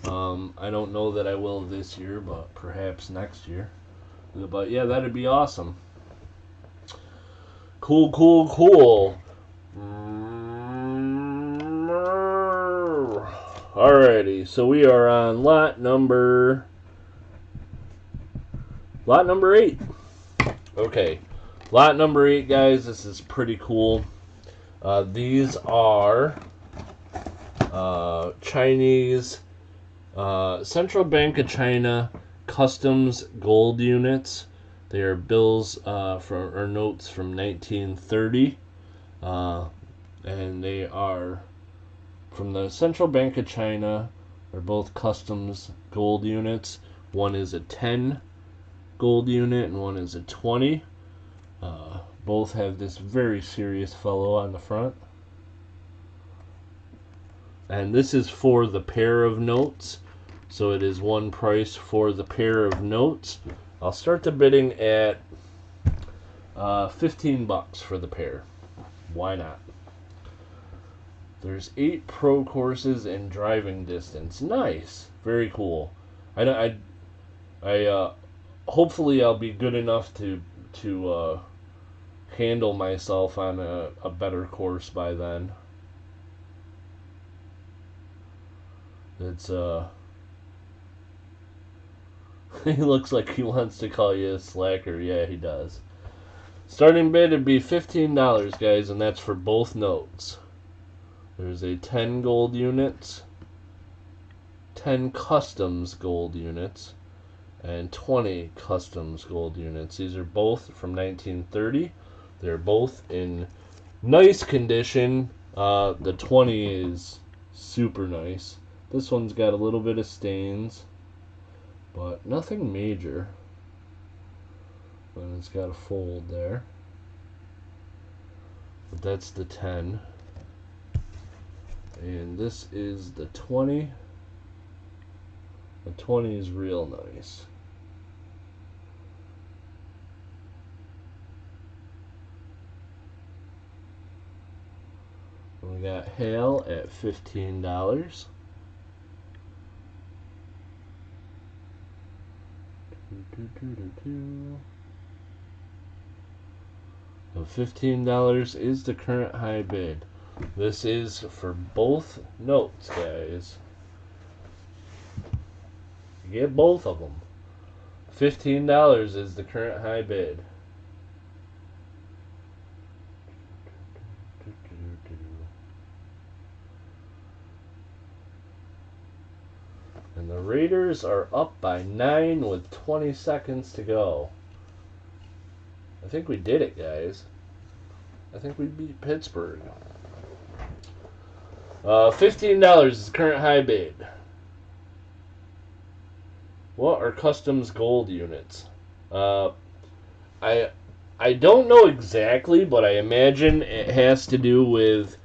I don't know that I will this year, but perhaps next year. But yeah, that'd be awesome. Cool. Alrighty, so we are on lot number 8. Okay, lot number 8, guys. This is pretty cool. These are Chinese Central Bank of China customs gold units. They are bills or notes from 1930, and they are from the Central Bank of China. They're both customs gold units. One is a 10 gold unit and one is a 20. Both have this very serious fellow on the front. And this is for the pair of notes. So it is one price for the pair of notes. I'll start the bidding at $15 for the pair. Why not? There's 8 pro courses and driving distance. Nice. Very cool. I hopefully I'll be good enough to handle myself on a better course by then. It's He looks like he wants to call you a slacker. Yeah, he does. Starting bid would be $15, guys, and that's for both notes. There's a 10 gold units, 10 customs gold units, and 20 customs gold units. These are both from 1930. They're both in nice condition. The 20 is super nice. This one's got a little bit of stains, but nothing major. And it's got a fold there. But that's the 10. And this is the 20. The 20 is real nice. We got Hale at $15. So $15 is the current high bid. This is for both notes, guys. You get both of them. $15 is the current high bid. And the Raiders are up by 9 with 20 seconds to go. I think we did it, guys. I think we beat Pittsburgh. $15 is the current high bid. What are customs gold units? I don't know exactly, but I imagine it has to do with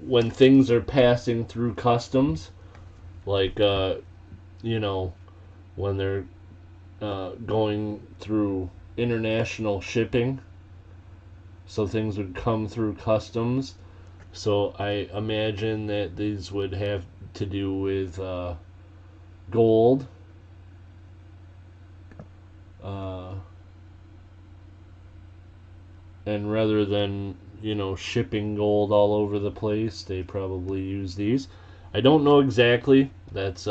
when things are passing through customs. Like, you know, when they're going through international shipping. So things would come through customs. So I imagine that these would have to do with gold. And rather than, you know, shipping gold all over the place, they probably use these. I don't know exactly. That's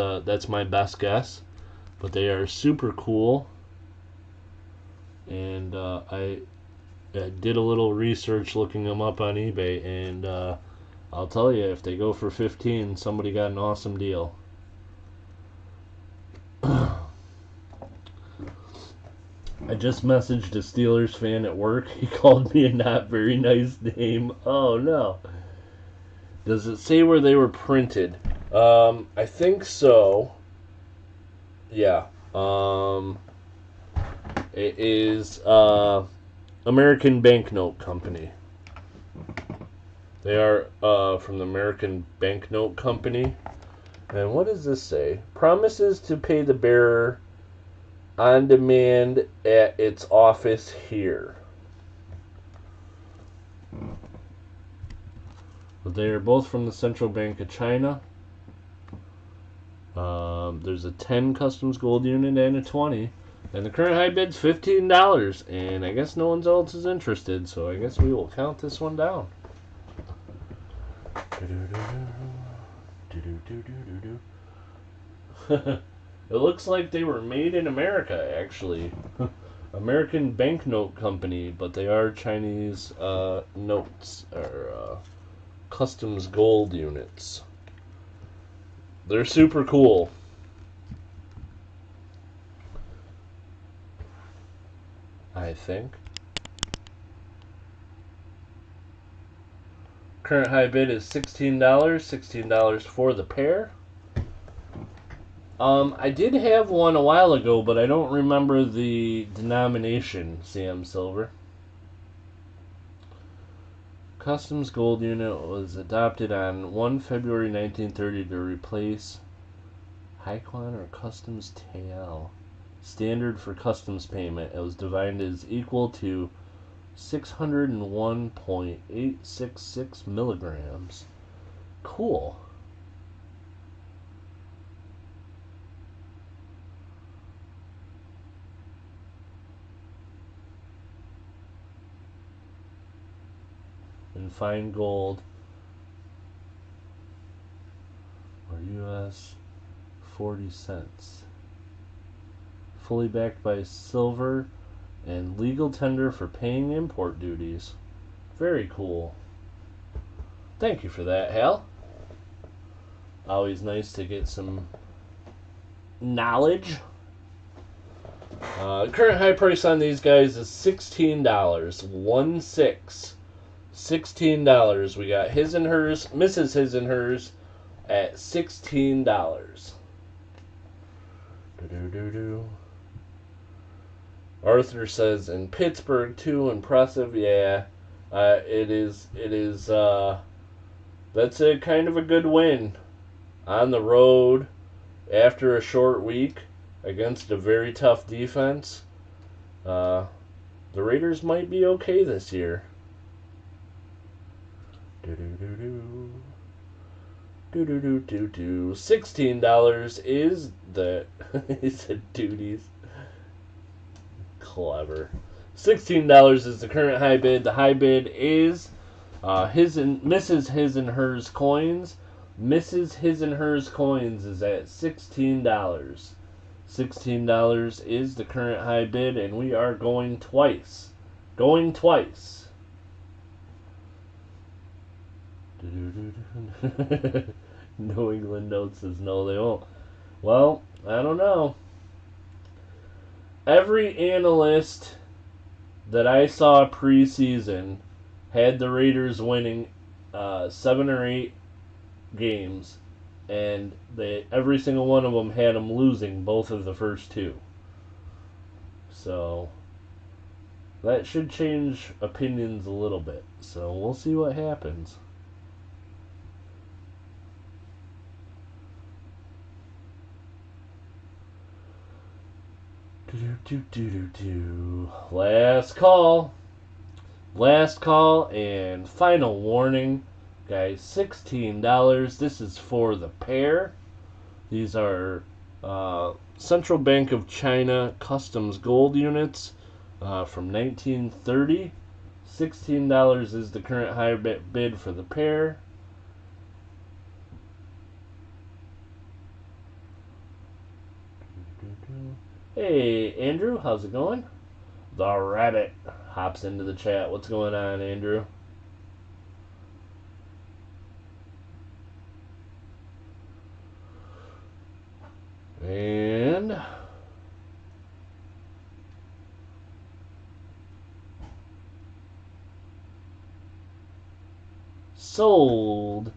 my best guess. But they are super cool. And I did a little research looking them up on eBay, and I'll tell you, if they go for 15, somebody got an awesome deal. I just messaged a Steelers fan at work. He called me a not very nice name. Oh no. Does it say where they were printed? I think so. Yeah. It is American Banknote Company. They are from the American Banknote Company. And what does this say? Promises to pay the bearer on demand at its office here. But they are both from the Central Bank of China. There's a 10 customs gold unit and a 20. And the current high bid's $15. And I guess no one else is interested, so I guess we will count this one down. It looks like they were made in America, actually. American Banknote Company, but they are Chinese notes, or customs gold units. They're super cool. I think. Current high bid is $16. $16 for the pair. I did have one a while ago, but I don't remember the denomination, Sam Silver. Customs gold unit was adopted on 1 February 1930 to replace Haikwan or Customs Tael. Standard for customs payment. It was defined as equal to 601.866 milligrams. Cool. And fine gold, or US 40 cents. fully backed by silver, and legal tender for paying import duties. Very cool. Thank you for that, Hal. Always nice to get some knowledge. Current high price on these guys is $16. 1-6. $16. We got his and hers, Mrs. His and Hers at $16. Arthur says in Pittsburgh too, impressive. Yeah, it is. That's a kind of a good win on the road after a short week against a very tough defense. The Raiders might be okay this year. $16 is the he said duties. Clever. $16 is the current high bid. The high bid is his and Mrs. His and Hers coins. Mrs. His and Hers coins is at $16. $16 is the current high bid, and we are going twice. Going twice. New England Note says no, they won't. Well, I don't know. Every analyst that I saw preseason had the Raiders winning 7 or 8 games, and every single one of them had them losing both of the first 2. So that should change opinions a little bit. So we'll see what happens. Last call. Last call and final warning. Guys, $16. This is for the pair. These are Central Bank of China Customs Gold units from 1930. $16 is the current high bid for the pair. Hey, Andrew, how's it going? The Rabbit hops into the chat. What's going on, Andrew? And sold.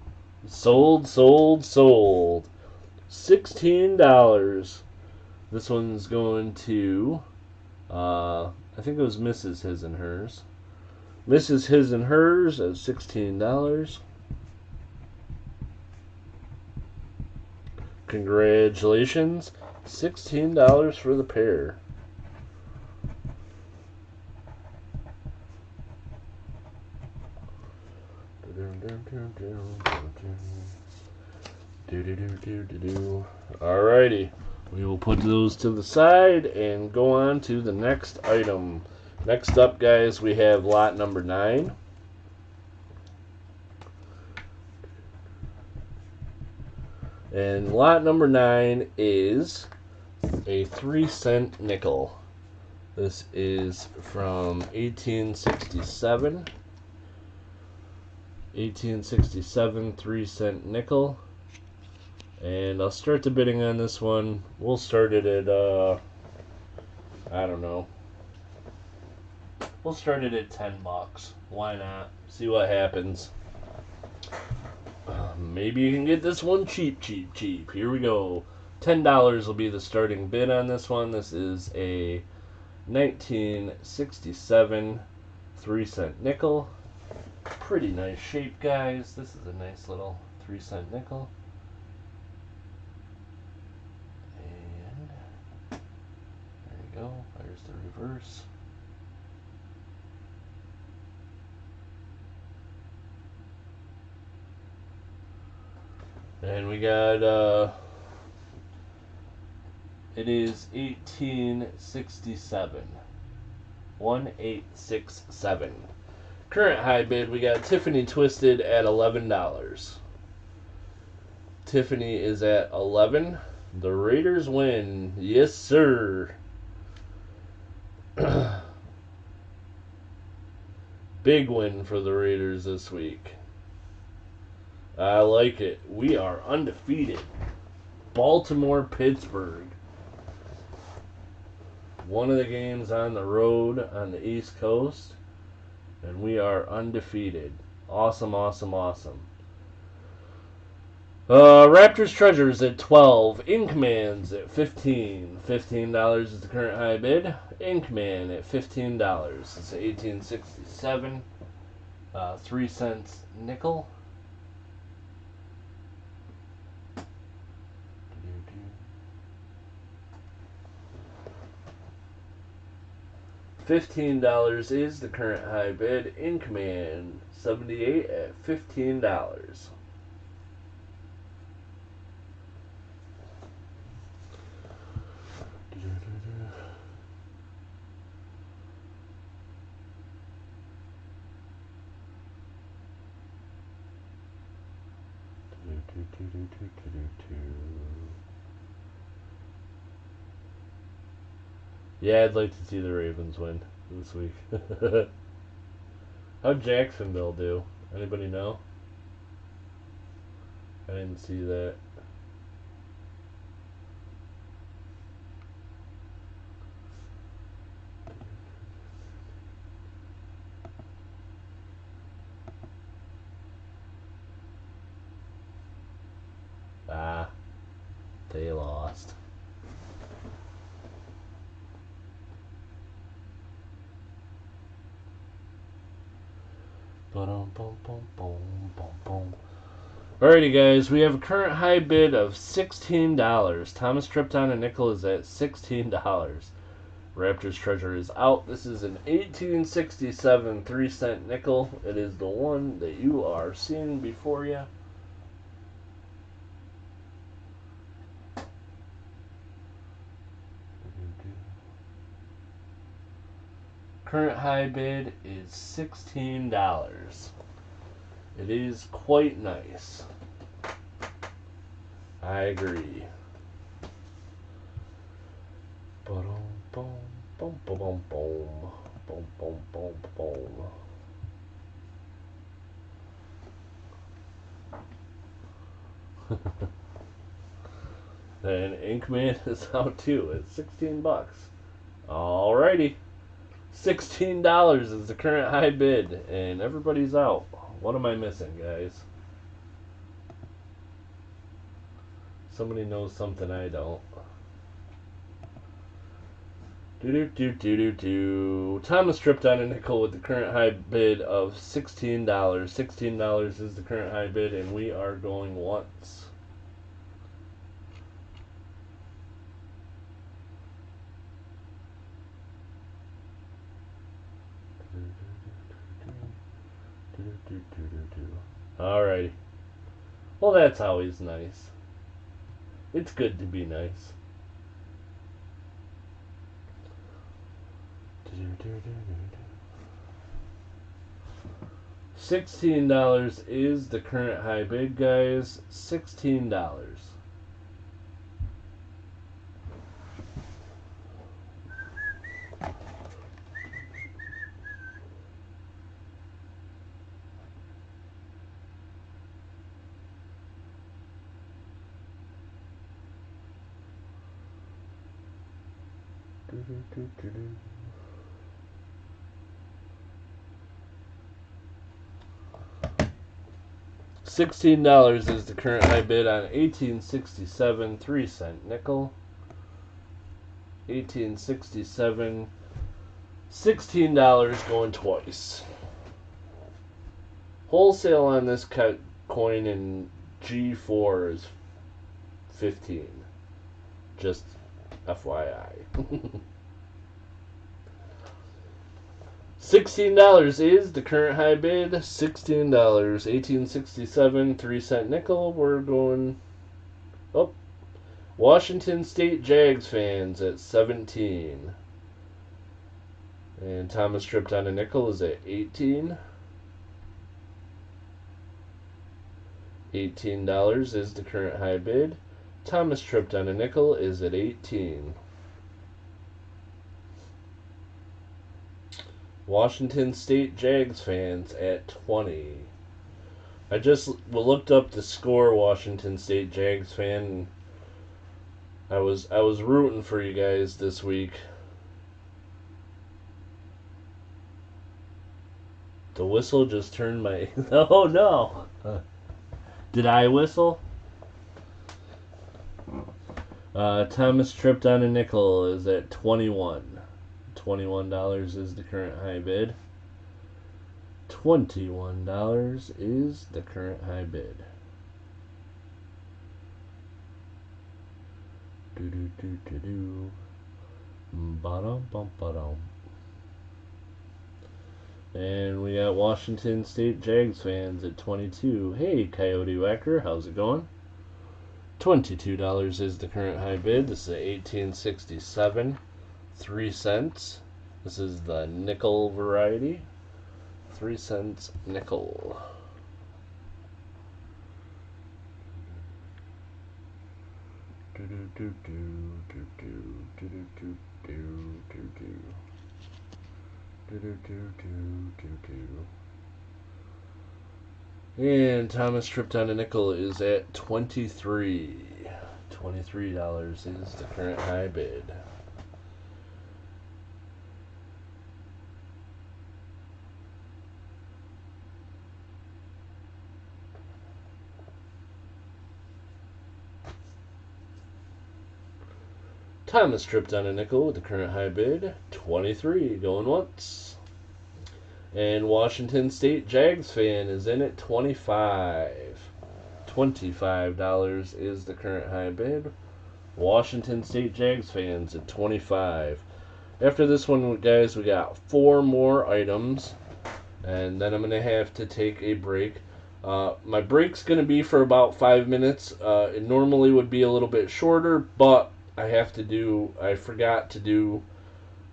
$16. This one's going to, I think it was Mrs. His and Hers. Mrs. His and Hers at $16. Congratulations. $16 for the pair. Alrighty. We will put those to the side and go on to the next item. Next up, guys, we have lot number 9. And lot number 9 is a 3-cent nickel. This is from 1867. 1867 3-cent nickel. And I'll start the bidding on this one. We'll start it at, I don't know. We'll start it at $10. Why not? See what happens. Maybe you can get this one cheap. Here we go. $10 will be the starting bid on this one. This is a 1967 3-cent nickel. Pretty nice shape, guys. This is a nice little 3-cent nickel. Go. There's the reverse. And we got it is 1867. 1867. Current high bid, we got Tiffany Twisted at $11. Tiffany is at 11. The Raiders win. Yes, sir. Big win for the Raiders this week. I like it. We are undefeated. Baltimore, Pittsburgh. One of the games on the road on the East Coast, and we are undefeated. Awesome, awesome, awesome. Raptors Treasures at 12. Increments at 15. $15 is the current high bid. Inkman at $15. It's 1867. 3 cents nickel. $15 is the current high bid. Inkman 78 at $15. Yeah, I'd like to see the Ravens win this week. How'd Jacksonville do? Anybody know? I didn't see that. Ah, they lost. Alrighty, guys, we have a current high bid of $16. Thomas Tripton and nickel is at $16. Raptors Treasure is out. This is an 1867 3-cent nickel. It is the one that you are seeing before you. Current high bid is $16. It is quite nice. I agree. Boom, boom, boom, boom, boom, boom, boom, boom, boom. And Inkman is out too at $16. Alrighty. $16 is the current high bid, and everybody's out. What am I missing, guys? Somebody knows something I don't. Thomas tripped on a nickel with the current high bid of $16. $16 is the current high bid, and we are going once. Alrighty. Well, that's always nice. It's good to be nice. $16 is the current high bid, guys. $16. $16 is the current high bid on 1867 3-cent nickel. 1867, $16 going twice. Wholesale on this coin in G4 is 15. Just FYI. $16 is the current high bid. $16. 1867 3-cent nickel. We're going up. Washington State Jags fans at 17. And Thomas tripped on a nickel is at 18. $18 is the current high bid. Thomas tripped on a nickel is at 18. Washington State Jags fans at 20. I just looked up the score, Washington State Jags fan, and I was rooting for you guys this week. The whistle just turned my... Oh no! Did I whistle? Thomas tripped on a nickel is at 21. $21 is the current high bid. $21 is the current high bid. Do do do do do. Ba-dum bum ba-dum. And we got Washington State Jags fans at 22. Hey, Coyote Whacker, how's it going? $22 is the current high bid. This is a 1867, 3 cents. This is the nickel variety. 3 cents nickel. Do do do do do do do do do do do do. Do do do do do do. And Thomas tripped on a nickel is at 23. $23 is the current high bid. Thomas tripped on a nickel with the current high bid, 23, going once. And Washington State Jags fan is in at 25. $25 is the current high bid. Washington State Jags fans at 25. After this one, guys, we got 4 more items, and then I'm going to have to take a break. My break's going to be for about 5 minutes. It normally would be a little bit shorter, but I forgot to do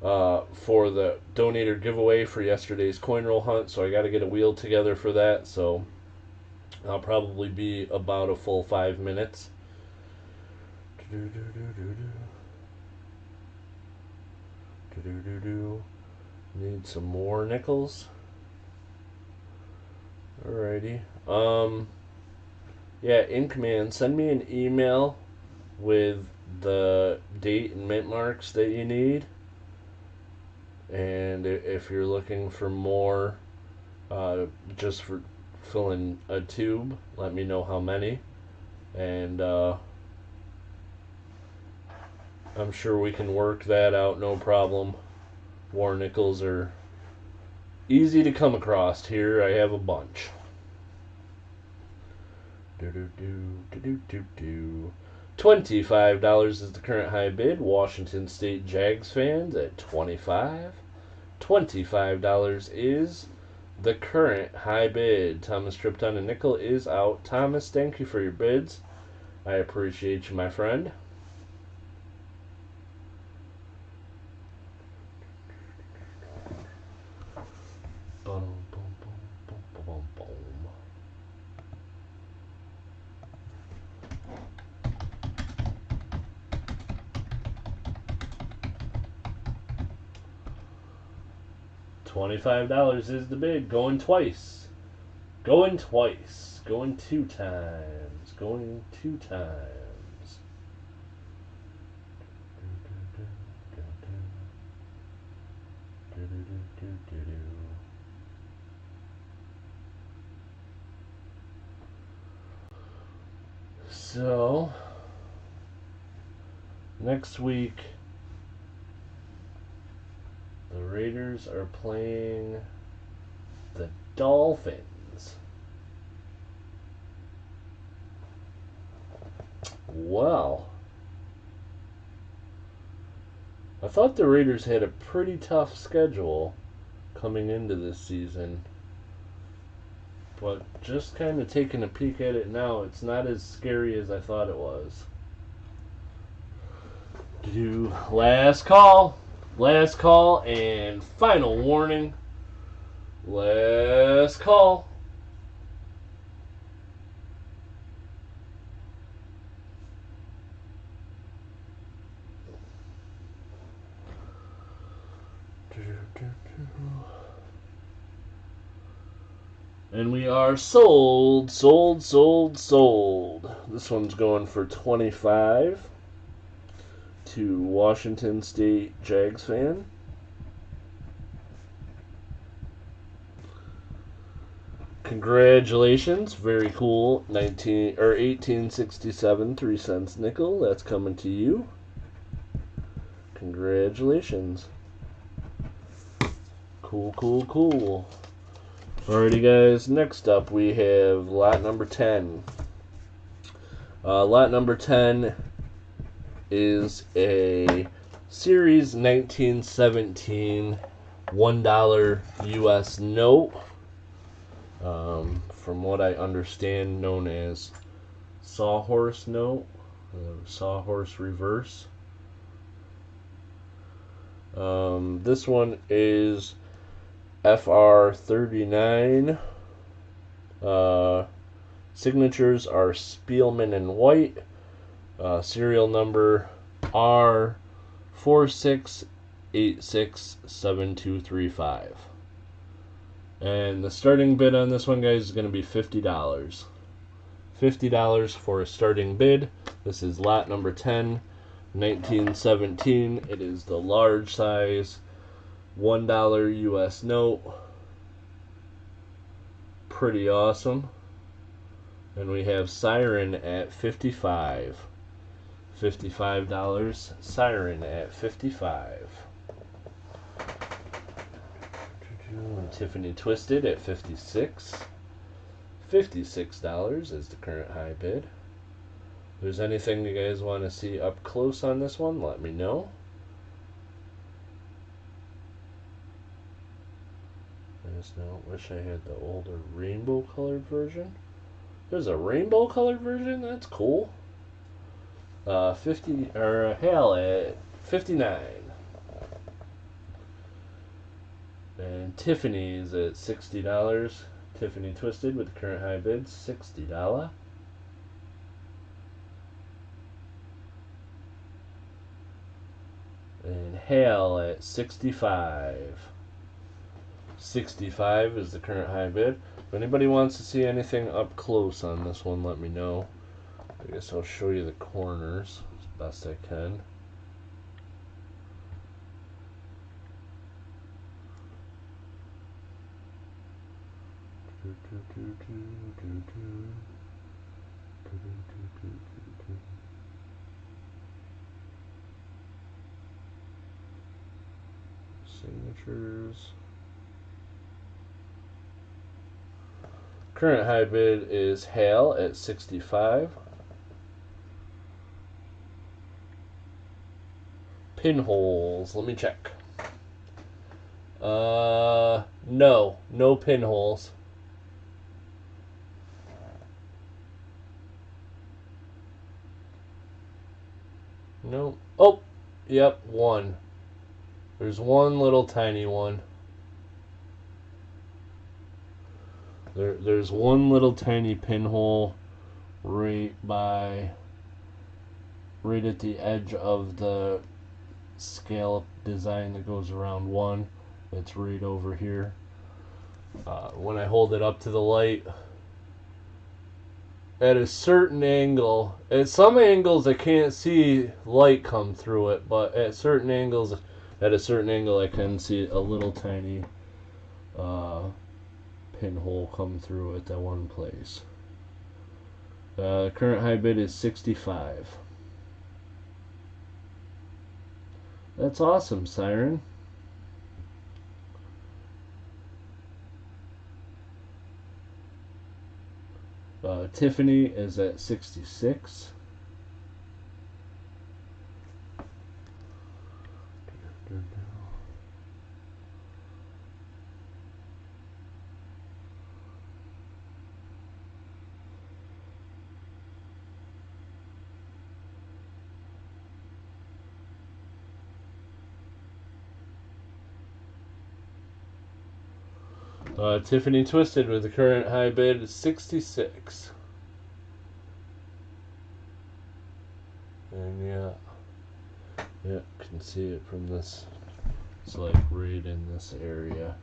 for the donator giveaway for yesterday's coin roll hunt, so I got to get a wheel together for that, so I'll probably be about a full 5 minutes. Need some more nickels. Alrighty. Yeah, Inkman, send me an email with the date and mint marks that you need, and if you're looking for more just for filling a tube, let me know how many, and I'm sure we can work that out, no problem. War nickels are easy to come across here. I have a bunch. $25 is the current high bid. Washington State Jags fans at 25. $25 is the current high bid. Thomas tripped on a nickel is out. Thomas, thank you for your bids. I appreciate you, my friend. $25 is the bid. Going twice. Going twice. Going 2 times. Going 2 times. So, next week, the Raiders are playing the Dolphins. Well, I thought the Raiders had a pretty tough schedule coming into this season. But just kind of taking a peek at it now, it's not as scary as I thought it was. Last call. Last call and final warning. Last call. And we are sold. This one's going for 25 to Washington State Jags fan. Congratulations, very cool. 1867 3-cent nickel. That's coming to you. Congratulations. Cool. Alrighty, guys. Next up, we have lot number 10. Lot number 10 is a Series 1917 $1 U.S. note. From what I understand, known as Sawhorse note, Sawhorse reverse. This one is FR39. Signatures are Spielman and White. Serial number R46867235. And the starting bid on this one, guys, is going to be $50. $50 for a starting bid. This is lot number 10, 1917. It is the large size $1 U.S. note. Pretty awesome. And we have Siren at $55. $55. Siren at $55. Tiffany Twisted at $56. $56 is the current high bid. If there's anything you guys want to see up close on this one, let me know. I just wish I had the older rainbow colored version. There's a rainbow colored version? That's cool. 50 or hell at 59. And Tiffany's at $60. Tiffany Twisted with the current high bid, $60. And Hale at 65. 65 is the current high bid. If anybody wants to see anything up close on this one, let me know. I guess I'll show you the corners as best I can. Signatures. Current high bid is Hale at 65. Pinholes. Let me check. No pinholes. Nope. Oh, yep, one. There's one little tiny one. There's one little tiny pinhole right at the edge of the scallop design that goes around one. It's right over here. When I hold it up to the light, at a certain angle, at some angles I can't see light come through it, but at a certain angle I can see a little tiny pinhole come through at that one place. Current high bid is 65. That's awesome, Siren. Tiffany is at 66. Tiffany Twisted with the current high bid is 66. And yeah, can see it from this It's like right in this area.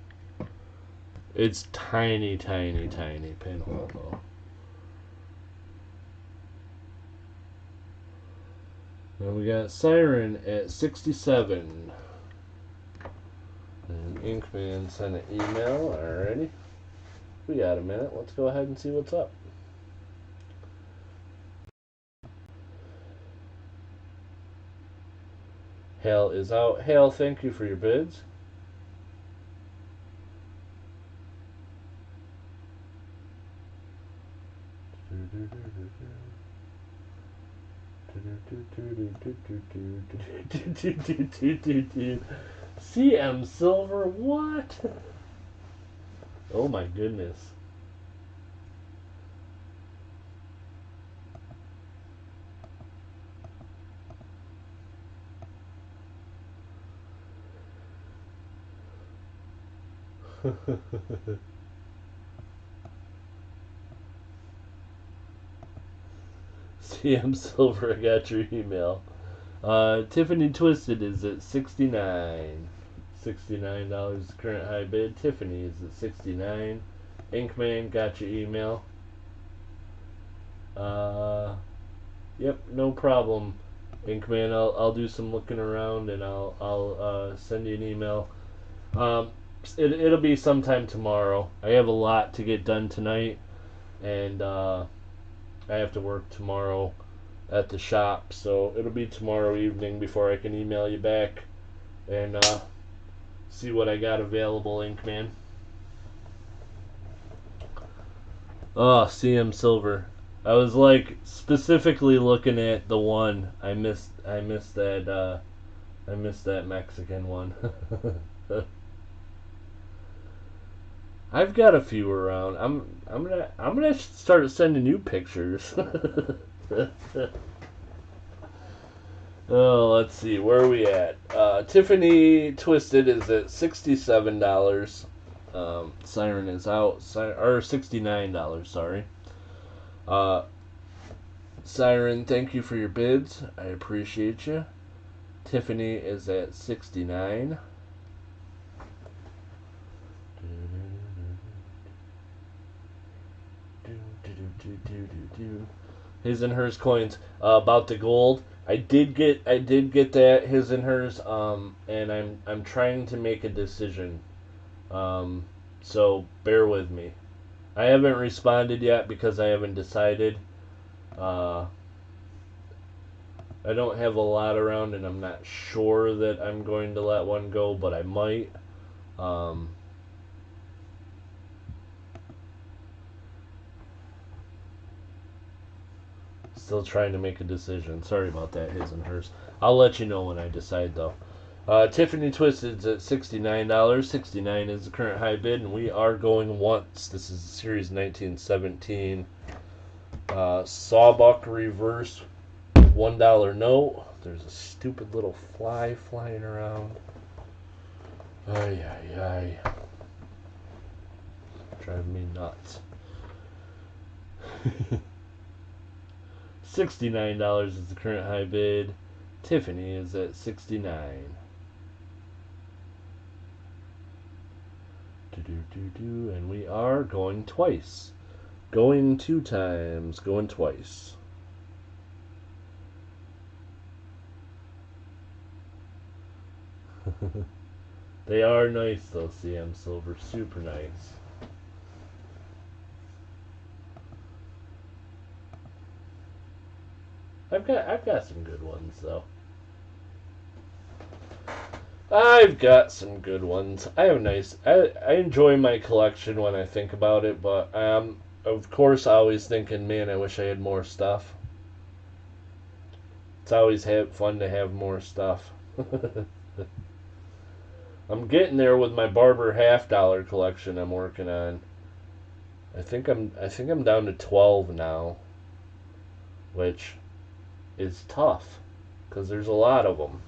It's tiny, tiny, tiny pinhole though. And we got Siren at 67. And Inkman sent an email. Alrighty. We got a minute. Let's go ahead and see what's up. Hale is out. Hale, thank you for your bids. CM Silver, what? Oh my goodness. CM Silver, I got your email. Tiffany Twisted is at 69. $69 current high bid. Tiffany is at 69. Inkman, got your email. Yep, no problem. Inkman, I'll do some looking around and I'll send you an email. It'll be sometime tomorrow. I have a lot to get done tonight, and I have to work tomorrow at the shop, so it'll be tomorrow evening before I can email you back and see what I got available, Inkman. Oh, CM Silver. I was like specifically looking at the one. I missed that Mexican one. I've got a few around. I'm gonna start sending you pictures. Oh, let's see, where are we at? Tiffany Twisted is at $67. Siren is out, or $69. Sorry. Siren, thank you for your bids. I appreciate you. Tiffany is at 69. His and hers coins. About the gold, I did get that his and hers. And I'm trying to make a decision. So bear with me. I haven't responded yet because I haven't decided. I don't have a lot around, and I'm not sure that I'm going to let one go, but I might. Still trying to make a decision. Sorry about that, his and hers. I'll let you know when I decide, though. Tiffany Twisted's at $69. 69 is the current high bid, and we are going once. This is Series 1917. Sawbuck reverse $1 note. There's a stupid little fly flying around. Ay, ay, ay. Driving me nuts. $69 is the current high bid. Tiffany is at 69. And we are going twice. Going 2 times, going twice. They are nice though, CM Silver. Super nice. I've got some good ones though. I've got some good ones. I have nice. I enjoy my collection when I think about it, but of course always thinking, man, I wish I had more stuff. It's always fun to have more stuff. I'm getting there with my Barber $half collection I'm working on. I think I'm down to 12 now, which is tough because there's a lot of them.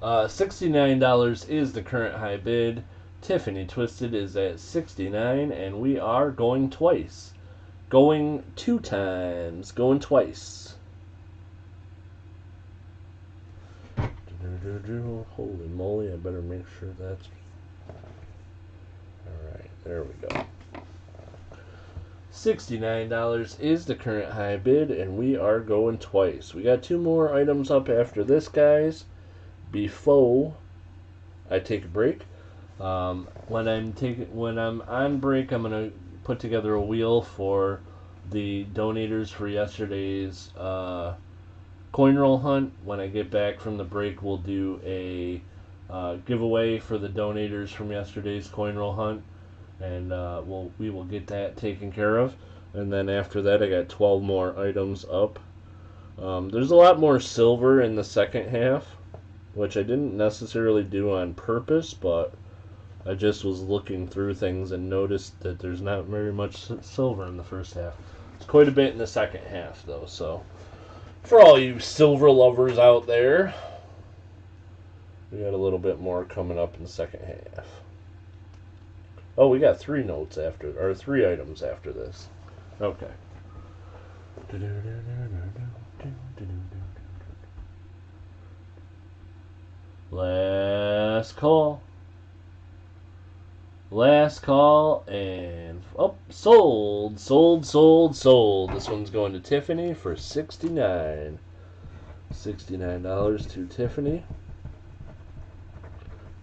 $69 is the current high bid. Tiffany Twisted is at 69, and we are going twice. Going 2 times. Going twice. Holy moly, I better make sure that's... Alright, there we go. $69 is the current high bid, and we are going twice. We got 2 more items up after this, guys, before I take a break. When I'm on break, I'm gonna put together a wheel for the donators for yesterday's coin roll hunt. When I get back from the break, we'll do a giveaway for the donators from yesterday's coin roll hunt, and we will get that taken care of. And then after that, I got 12 more items up. There's a lot more silver in the second half, which I didn't necessarily do on purpose, but I just was looking through things and noticed that there's not very much silver in the first half. It's quite a bit in the second half, though, so for all you silver lovers out there, we got a little bit more coming up in the second half. Oh, we got 3 items after this. Okay. Last call. Last call, and sold. This one's going to Tiffany for $69. $69 to Tiffany.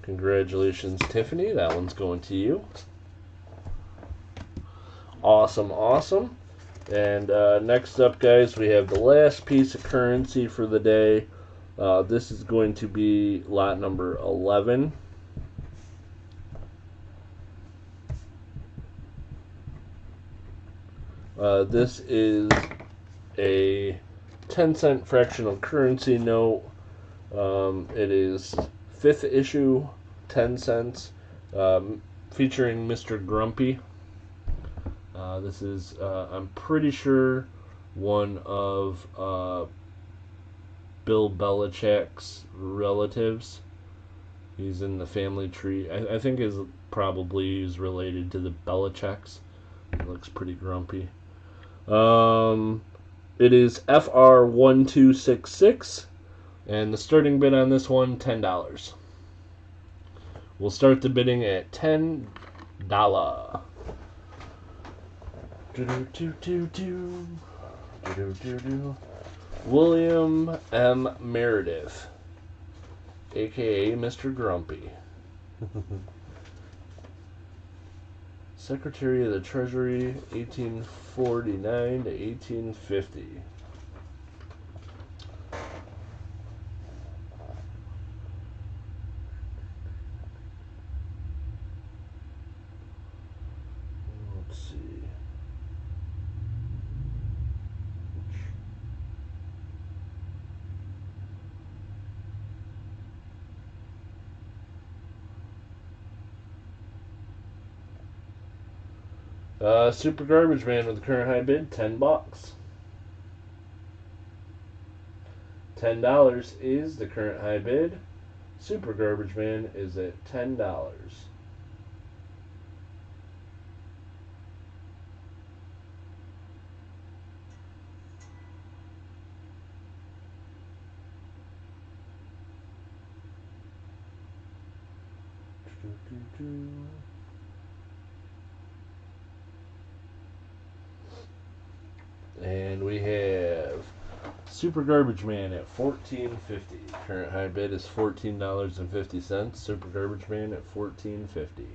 Congratulations, Tiffany. That one's going to you. Awesome. And next up, guys, we have the last piece of currency for the day. This is going to be lot number 11. This is a 10-cent fractional currency note. It is 5th issue, 10 cents, featuring Mr. Grumpy. This is, I'm pretty sure, one of Bill Belichick's relatives. He's in the family tree. I think he's related to the Belichicks. He looks pretty grumpy. It is FR1266, and the starting bid on this one, $10. We'll start the bidding at $10. William M. Meredith, aka Mr. Grumpy. Secretary of the Treasury, 1849 to 1850. Let's see. Super Garbage Man with the current high bid, $10. $10 is the current high bid. Super Garbage Man is at $10. And we have Super Garbage Man at $14.50. Current high bid is $14.50. Super Garbage Man at $14.50.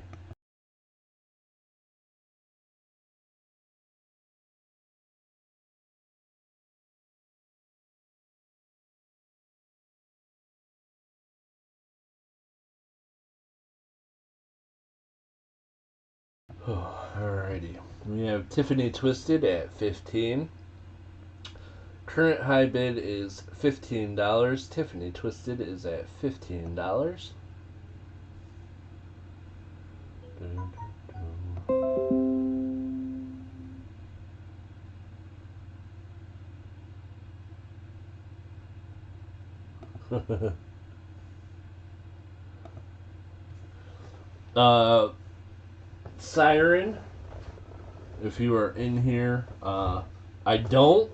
Alrighty. We have Tiffany Twisted at $15. Current high bid is $15. Tiffany Twisted is at $15. Siren, if you are in here, I don't,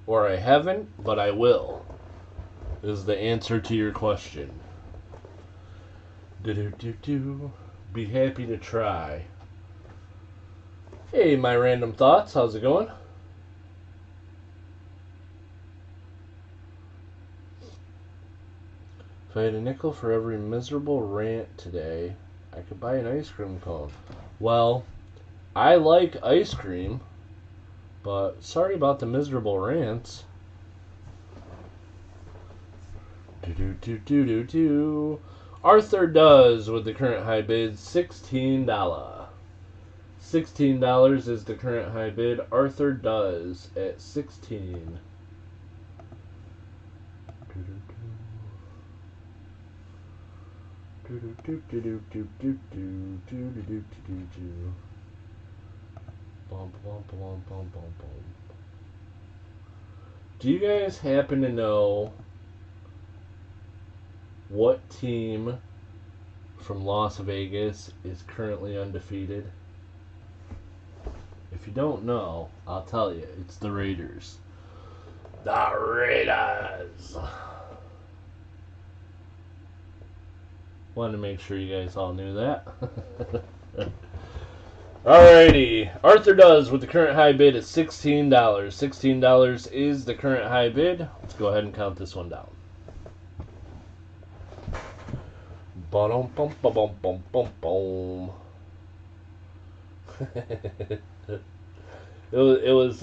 or I haven't, but I will. is the answer to your question. Do-do-do-do. Be happy to try. Hey, my random thoughts. How's it going? If I had a nickel for every miserable rant today, I could buy an ice cream cone. Well, I like ice cream, but sorry about the miserable rants. Do-do-do-do-do-do. Arthur does with the current high bid $16. $16 is the current high bid. Arthur does at 16. Do you guys happen to know what team from Las Vegas is currently undefeated? If you don't know, I'll tell you. It's the Raiders. The Raiders! Wanted to make sure you guys all knew that. Alrighty. Arthur does with the current high bid at $16. $16 is the current high bid. Let's go ahead and count this one down. Ba-dum-bum-ba-bum-bum-bum-bum. It was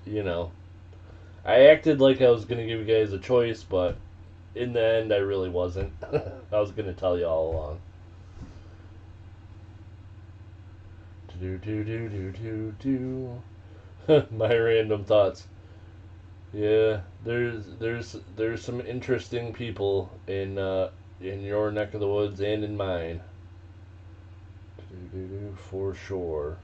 you know, I acted like I was going to give you guys a choice, but in the end, I really wasn't. I was going to tell you all along. Do. My random thoughts. Yeah, there's some interesting people in your neck of the woods and in mine. For sure.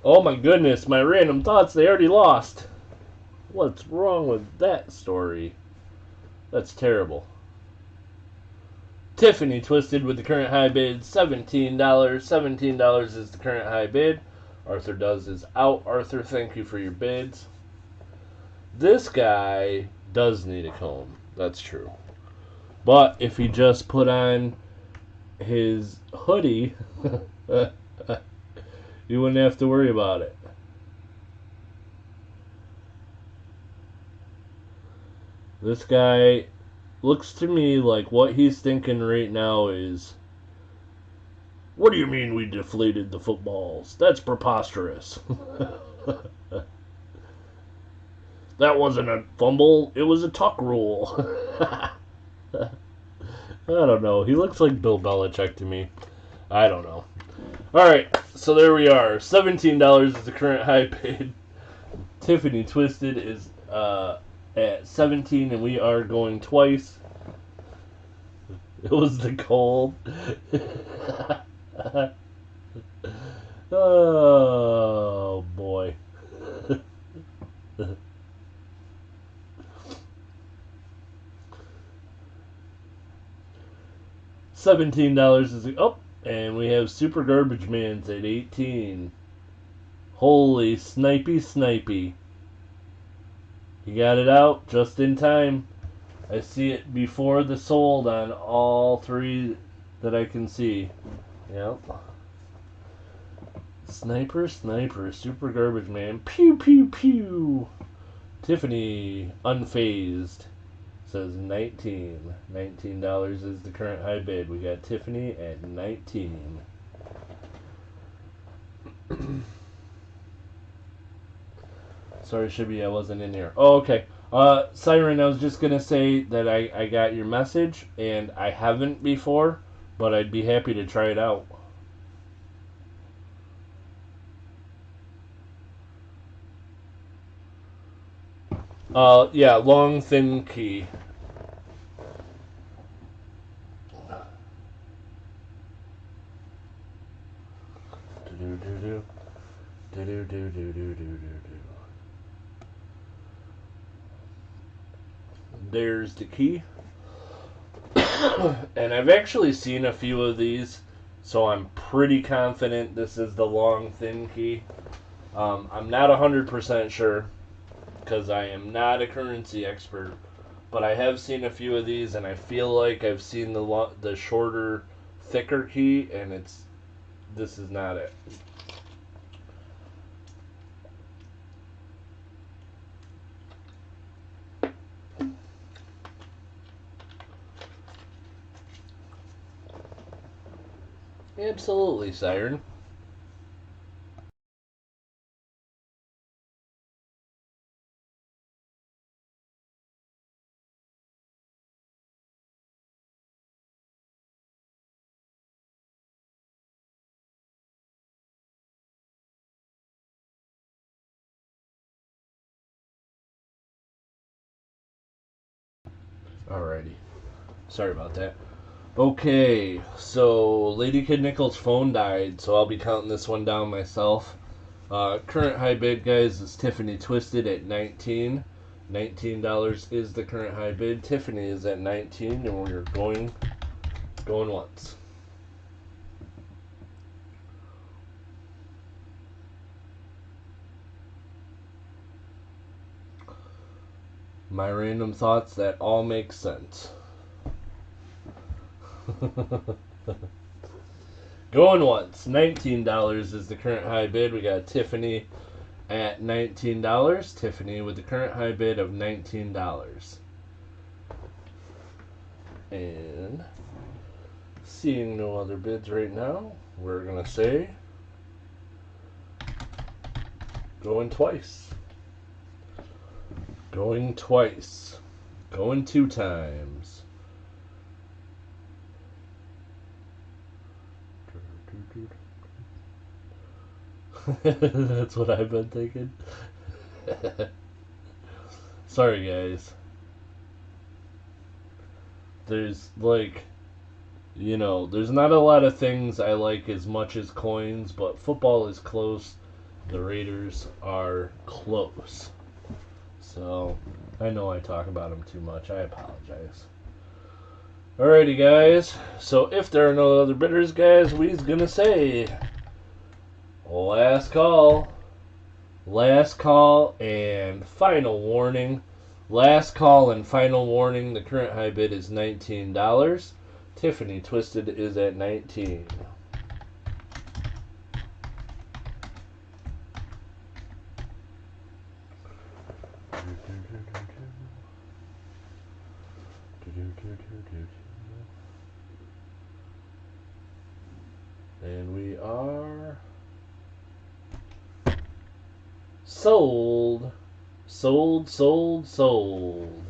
Oh my goodness, my random thoughts, they already lost. What's wrong with that story? That's terrible. Tiffany Twisted with the current high bid, $17. $17 is the current high bid. Arthur does is out. Arthur, thank you for your bids. This guy does need a comb. That's true. But if he just put on his hoodie, you wouldn't have to worry about it. This guy looks to me like what he's thinking right now is, what do you mean we deflated the footballs? That's preposterous. That wasn't a fumble, it was a tuck rule. I don't know. He looks like Bill Belichick to me. I don't know. Alright, so there we are. $17 is the current high bid. Tiffany Twisted is at 17, and we are going twice. It was the cold. Oh, boy. $17 is... Oh, and we have Super Garbage Man's at 18. Holy snipey. You got it out just in time. I see it before the sold on all three that I can see. Yep. Sniper, Super Garbage Man. Pew, pew, pew. Tiffany, unfazed, says 19. $19 is the current high bid. We got Tiffany at 19. Sorry, Shibby, I wasn't in here. Oh, okay. Siren, I was just going to say that I got your message, and I haven't before, but I'd be happy to try it out. Yeah, long, thin key. There's the key. And I've actually seen a few of these, so I'm pretty confident this is the long, thin key. I'm not 100% sure because I am not a currency expert, but I have seen a few of these, and I feel like I've seen the shorter, thicker key, and this is not it. Absolutely, Siren. Alrighty. Sorry about that. Okay, so Lady Kid Nichols' phone died, so I'll be counting this one down myself. Current high bid, guys, is Tiffany Twisted at 19. $19 is the current high bid. Tiffany is at 19, and we're going once. My random thoughts that all make sense. Going once. $19 is the current high bid. We got Tiffany at $19. Tiffany with the current high bid of $19. And seeing no other bids right now, we're going to say going twice. Going twice. Going 2 times. That's what I've been thinking. Sorry, guys. There's there's not a lot of things I like as much as coins, but football is close. The Raiders are close. So, I know I talk about them too much. I apologize. Alrighty, guys. So, if there are no other bidders, guys, we's gonna say last call. Last call and final warning. Last call and final warning. The current high bid is $19. Tiffany Twisted is at 19. And we are sold. Sold, sold, sold.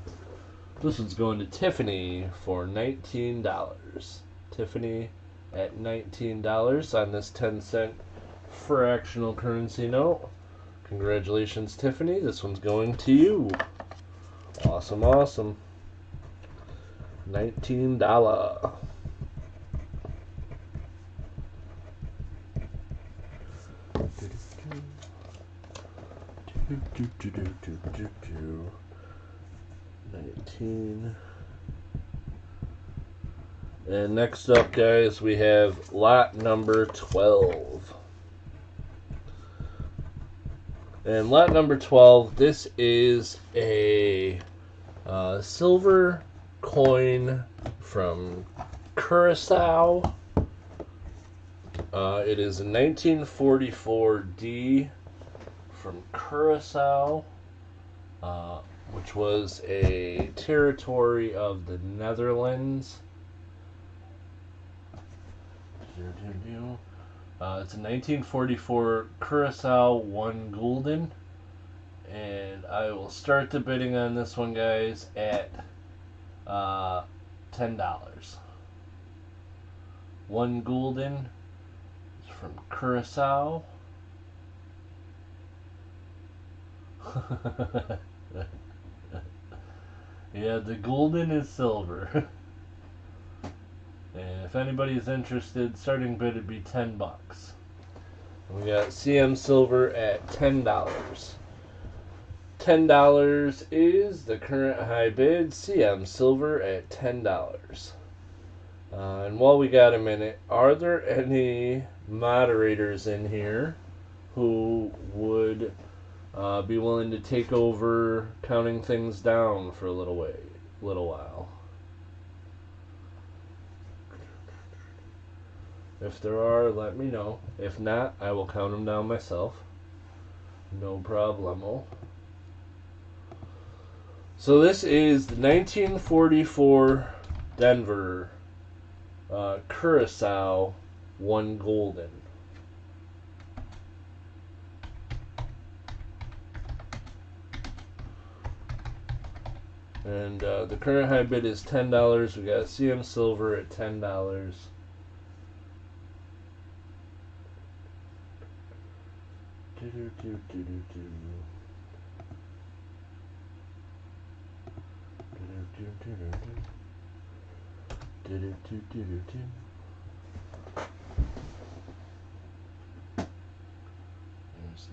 This one's going to Tiffany for $19. Tiffany at $19 on this 10-cent fractional currency note. Congratulations, Tiffany. This one's going to you. Awesome, awesome. $19. Do 19. And next up, guys, we have lot number 12. And lot number 12, this is a silver coin from Curacao. It is a 1944 D from Curacao, which was a territory of the Netherlands. It's a 1944 Curacao 1 gulden, and I will start the bidding on this one, guys, at $10. 1 gulden is from Curacao. Yeah, the gulden is silver. And if anybody's interested, starting bid would be $10. We got CM Silver at $10. $10 is the current high bid. CM Silver at $10. And while we got a minute, are there any moderators in here who would be willing to take over counting things down for a little while. If there are, let me know. If not, I will count them down myself. No problemo. So this is the 1944 Denver Curacao 1 Golden. And the current high bid is $10. We got CM Silver at $10. There's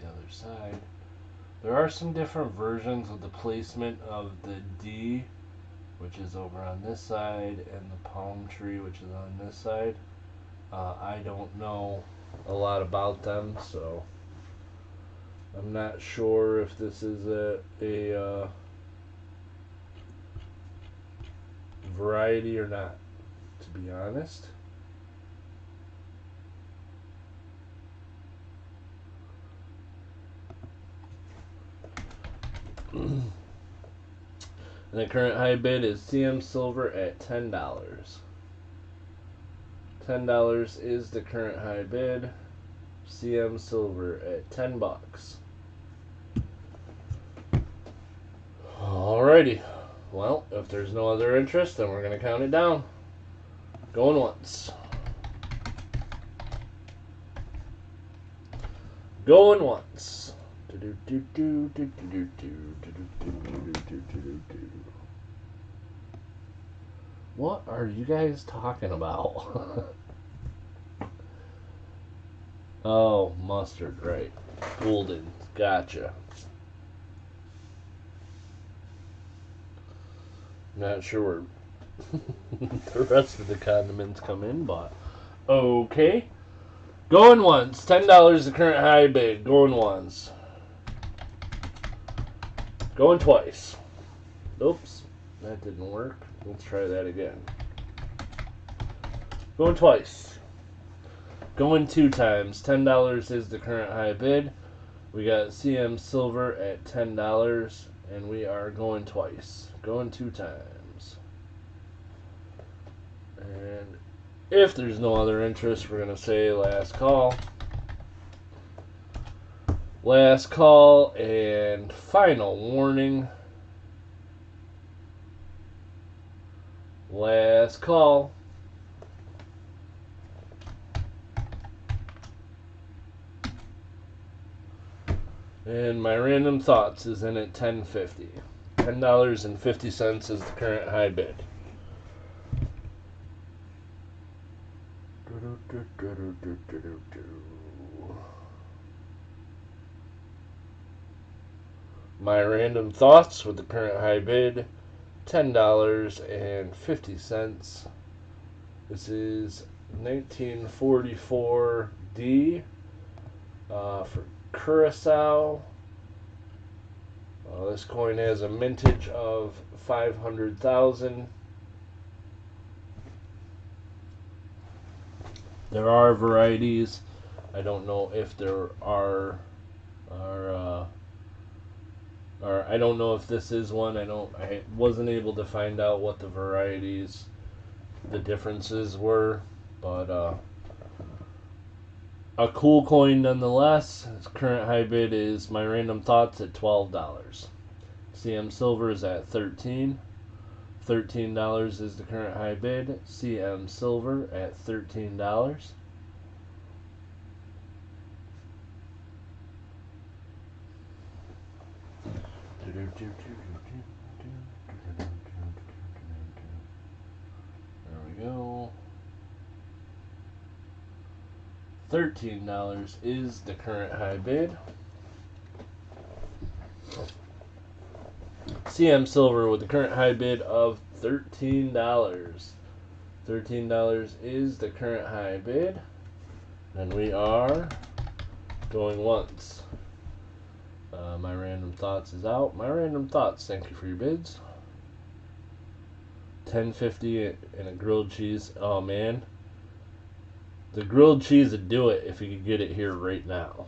the other side. There are some different versions of the placement of the D, which is over on this side, and the palm tree, which is on this side. I don't know a lot about them, so I'm not sure if this is a variety or not, to be honest. And the current high bid is CM Silver at $10. $10 is the current high bid. CM Silver at $10. Alrighty. Well, if there's no other interest, then we're going to count it down. Going once. Going once. What are you guys talking about? Oh, mustard, right. Golden. Gotcha. Not sure where the rest of the condiments come in, but okay. Going once. $10 the current high bid. Going once. Going twice. Oops. That didn't work. Let's try that again. Going twice. Going 2 times. $10 is the current high bid. We got CM Silver at $10, and we are going twice. Going 2 times. And if there's no other interest, we're going to say last call. Last call and final warning. Last call. And my random thoughts is in at $10.50. $10.50 is the current high bid. My random thoughts with the current high bid, $10.50. This is 1944 D for Curacao. This coin has a mintage of 500,000. There are varieties. I don't know if there are or I don't know if this is one. I wasn't able to find out what the varieties, the differences were, but a cool coin nonetheless. Its current high bid is my random thoughts at $12. CM Silver is at $13. $13 is the current high bid. CM Silver at $13. There we go. $13 is the current high bid. CM Silver with the current high bid of $13. $13 is the current high bid. And we are Going once. My random thoughts is out. My random thoughts, thank you for your bids. $10.50 and a grilled cheese. Oh man, the grilled cheese would do it if you could get it here right now.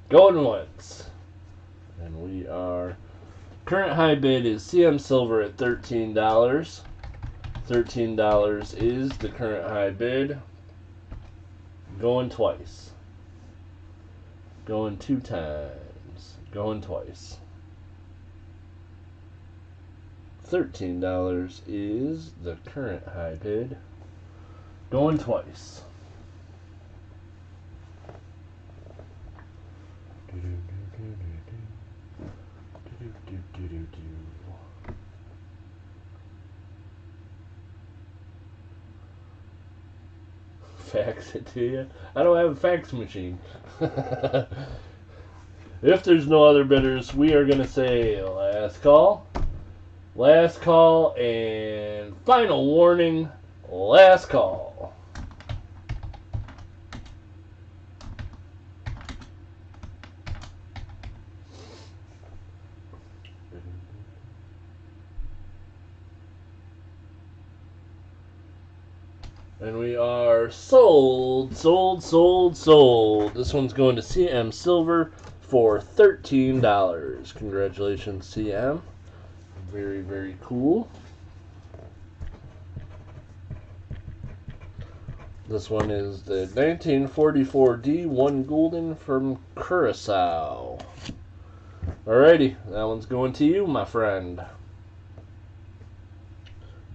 Going once. And we are, current high bid is CM Silver at $13. $13 is the current high bid. Going twice. Going 2 times. Going twice. $13 is the current high bid. Going twice. Fax it to you. I don't have a fax machine. If there's no other bidders, we are going to say last call. Last call and final warning. Last call. And we are sold. This one's going to CM Silver for $13. Congratulations, CM. Very, very cool. This one is the 1944 D1 Golden from Curacao. Alrighty, that one's going to you, my friend.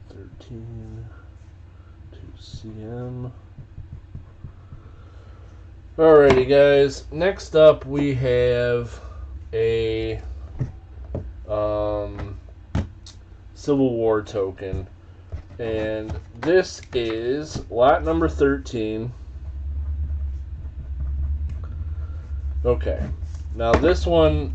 13 to CM. Alrighty, guys. Next up, we have a Civil War token. And this is lot number 13. Okay. Now this one,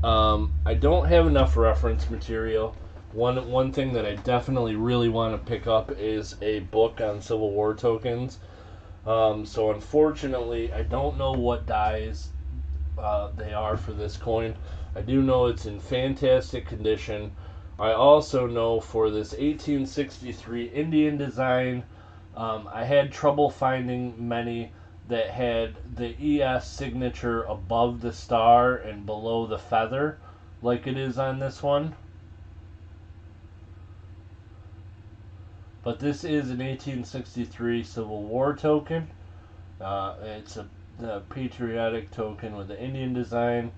I don't have enough reference material. One thing that I definitely really want to pick up is a book on Civil War tokens. So unfortunately, I don't know what dies they are for this coin. I do know it's in fantastic condition. I also know for this 1863 Indian design, I had trouble finding many that had the ES signature above the star and below the feather, like it is on this one. But this is an 1863 Civil War token. It's the patriotic token with the Indian design.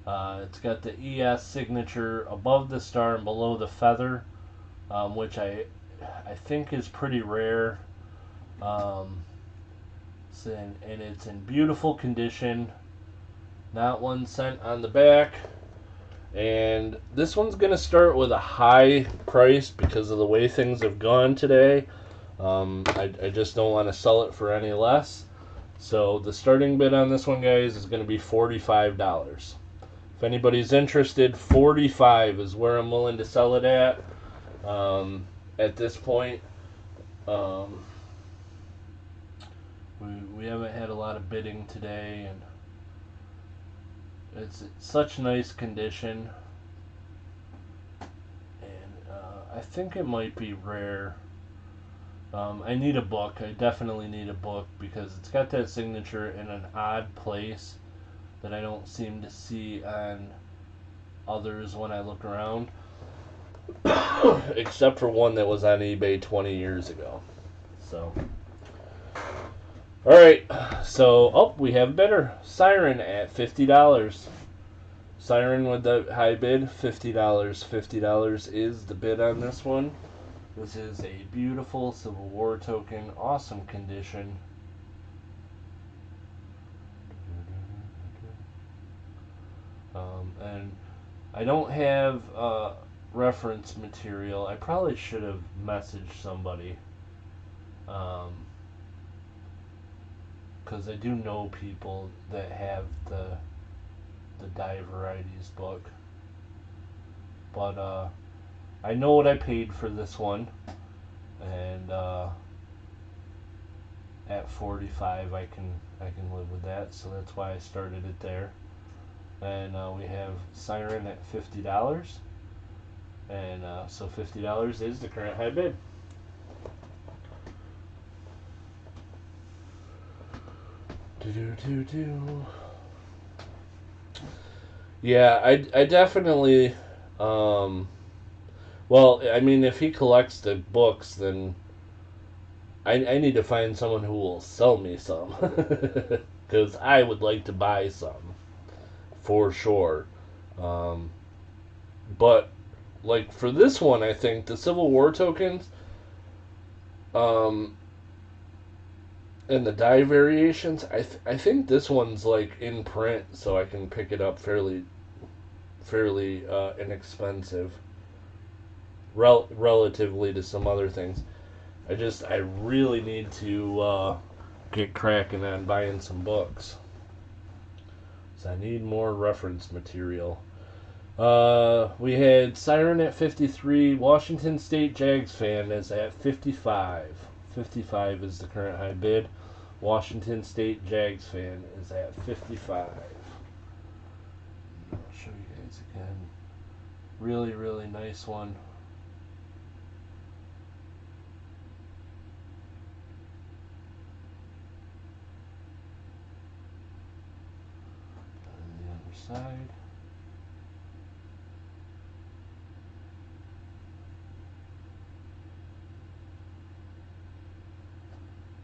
It's got the ES signature above the star and below the feather, which I think is pretty rare. And it's in beautiful condition. Not 1 cent on the back. And this one's going to start with a high price because of the way things have gone today. I just don't want to sell it for any less. So the starting bid on this one, guys, is going to be $45. If anybody's interested, $45 is where I'm willing to sell it at this point. We haven't had a lot of bidding today, and it's such nice condition. And I think it might be rare. I need a book. I definitely need a book because it's got that signature in an odd place that I don't seem to see on others when I look around. Except for one that was on eBay 20 years ago. So, alright. So, we have a bidder. Siren at $50. Siren with the high bid, $50. $50 is the bid on this one. This is a beautiful Civil War token. Awesome condition. And I don't have reference material. I probably should have messaged somebody, because I do know people that have the die varieties book. But I know what I paid for this one, and at 45 I can live with that, so that's why I started it there. And we have Siren at $50, and so $50 is the current high bid. Yeah, I definitely, well, I mean, if he collects the books, then I need to find someone who will sell me some. Because I would like to buy some, for sure. But, like, for this one, I think the Civil War tokens, and the die variations, I think this one's, like, in print, so I can pick it up fairly inexpensive, relatively to some other things. I really need to get cracking on buying some books. So I need more reference material. We had Siren at 53. Washington State Jags fan is at 55. 55 is the current high bid. Washington State Jags fan is at 55. I'll show you guys again. Really, really nice one. Side.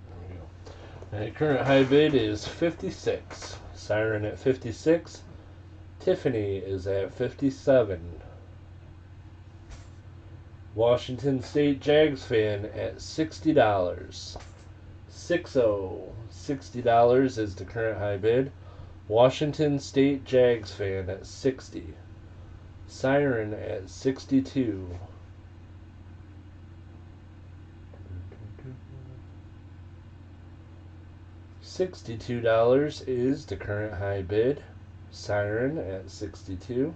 There we go. And the current high bid is 56. Siren at 56. Tiffany is at 57. Washington State Jags fan at $60. $60 is the current high bid. Washington State Jags fan at 60. Siren at 62. $62 is the current high bid. Siren at 62.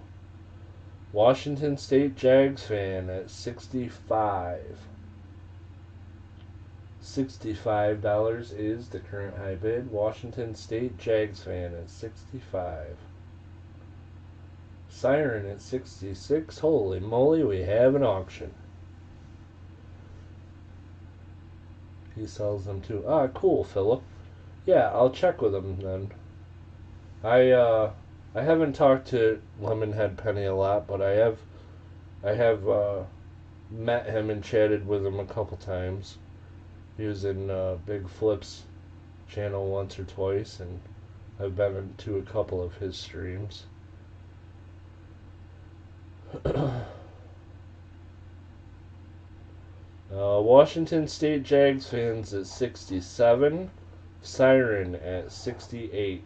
Washington State Jags fan at 65. $65 is the current high bid. Washington State Jags fan at 65. Siren at 66. Holy moly, we have an auction. He sells them too. Ah, cool, Philip. Yeah, I'll check with him then. I haven't talked to Lemonhead Penny a lot, but I have met him and chatted with him a couple times. He was in Big Flip's channel once or twice, and I've been into a couple of his streams. Washington State Jags fans at 67. Siren at 68.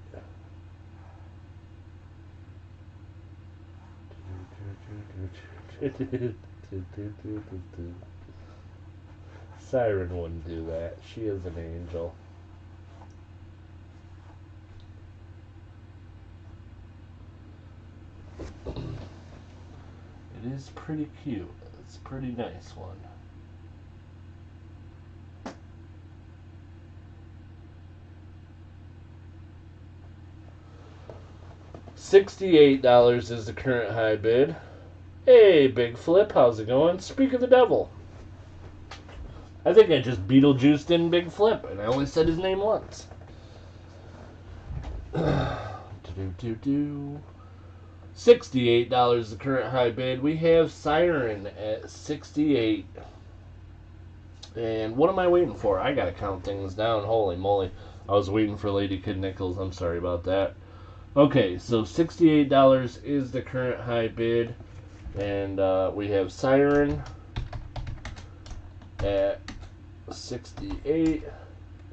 Siren wouldn't do that. She is an angel. It is pretty cute. It's a pretty nice one. $68 is the current high bid. Hey, Big Flip, how's it going? Speak of the devil. I think I just Beetlejuiced in Big Flip, and I only said his name once. $68 the current high bid. We have Siren at 68. And what am I waiting for? I gotta count things down. Holy moly. I was waiting for Lady Kid Nichols. I'm sorry about that. Okay, so $68 is the current high bid. And we have Siren at 68.